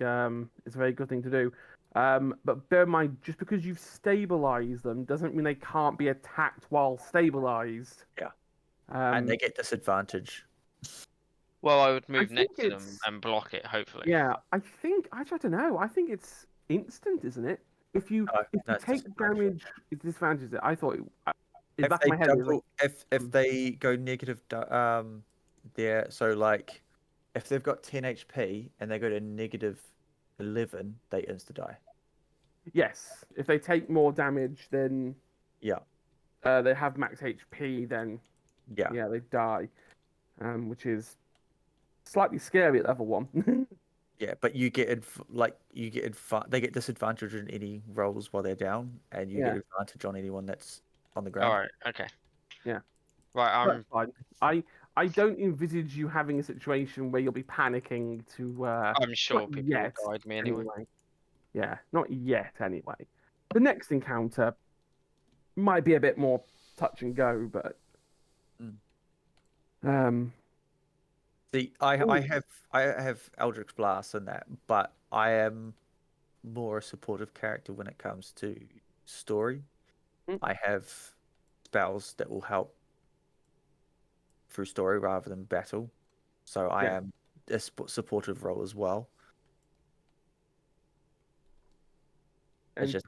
is a very good thing to do. But bear in mind, just because you've stabilized them doesn't mean they can't be attacked while stabilized. Yeah. Um, And they get disadvantage. Well, I would move think next to them it's- and block it, hopefully. Yeah, I don't know. I think it's instant, isn't it? If you No, it's take disadvantage. damage, it disadvantages it. I thought in the If back they of my head, it was like, if they go negative, so like if they've got 10 HP and they go to negative 11, they insta die. yes, if they take more damage, then Yeah. they have max HP, then Yeah. they die, which is slightly scary at level 1. Yeah, but you get they get disadvantage in any rolls while they're down, and you get advantage on anyone that's on the ground. All right. Okay. Yeah. Right. That's fine. I don't envisage you having a situation where you'll be panicking to. I'm sure Not people yet, will guide me anyway. Yeah, not yet anyway. The next encounter might be a bit more touch and go, but See, I have Eldritch Blast and that, but I am more a supportive character when it comes to story. I have spells that will help through story rather than battle, so I am a supportive role as well. And just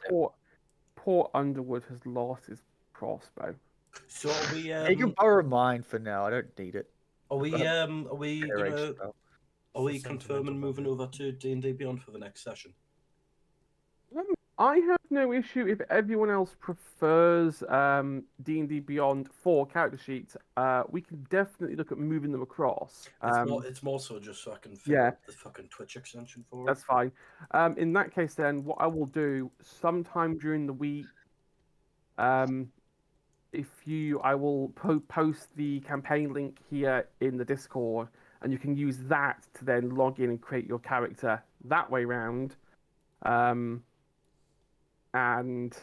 poor Underwood has lost his crossbow. So are we? You can borrow mine for now. I don't need it. Are we? Are we gonna? Spell. Are we confirming moving over to D&D Beyond for the next session? I have no issue if everyone else prefers D&D Beyond 4 character sheets. We can definitely look at moving them across. It's more so just so I can figure out the fucking Twitch extension for it. That's fine. In that case, then, what I will do sometime during the week, I will post the campaign link here in the Discord, and you can use that to then log in and create your character that way round. And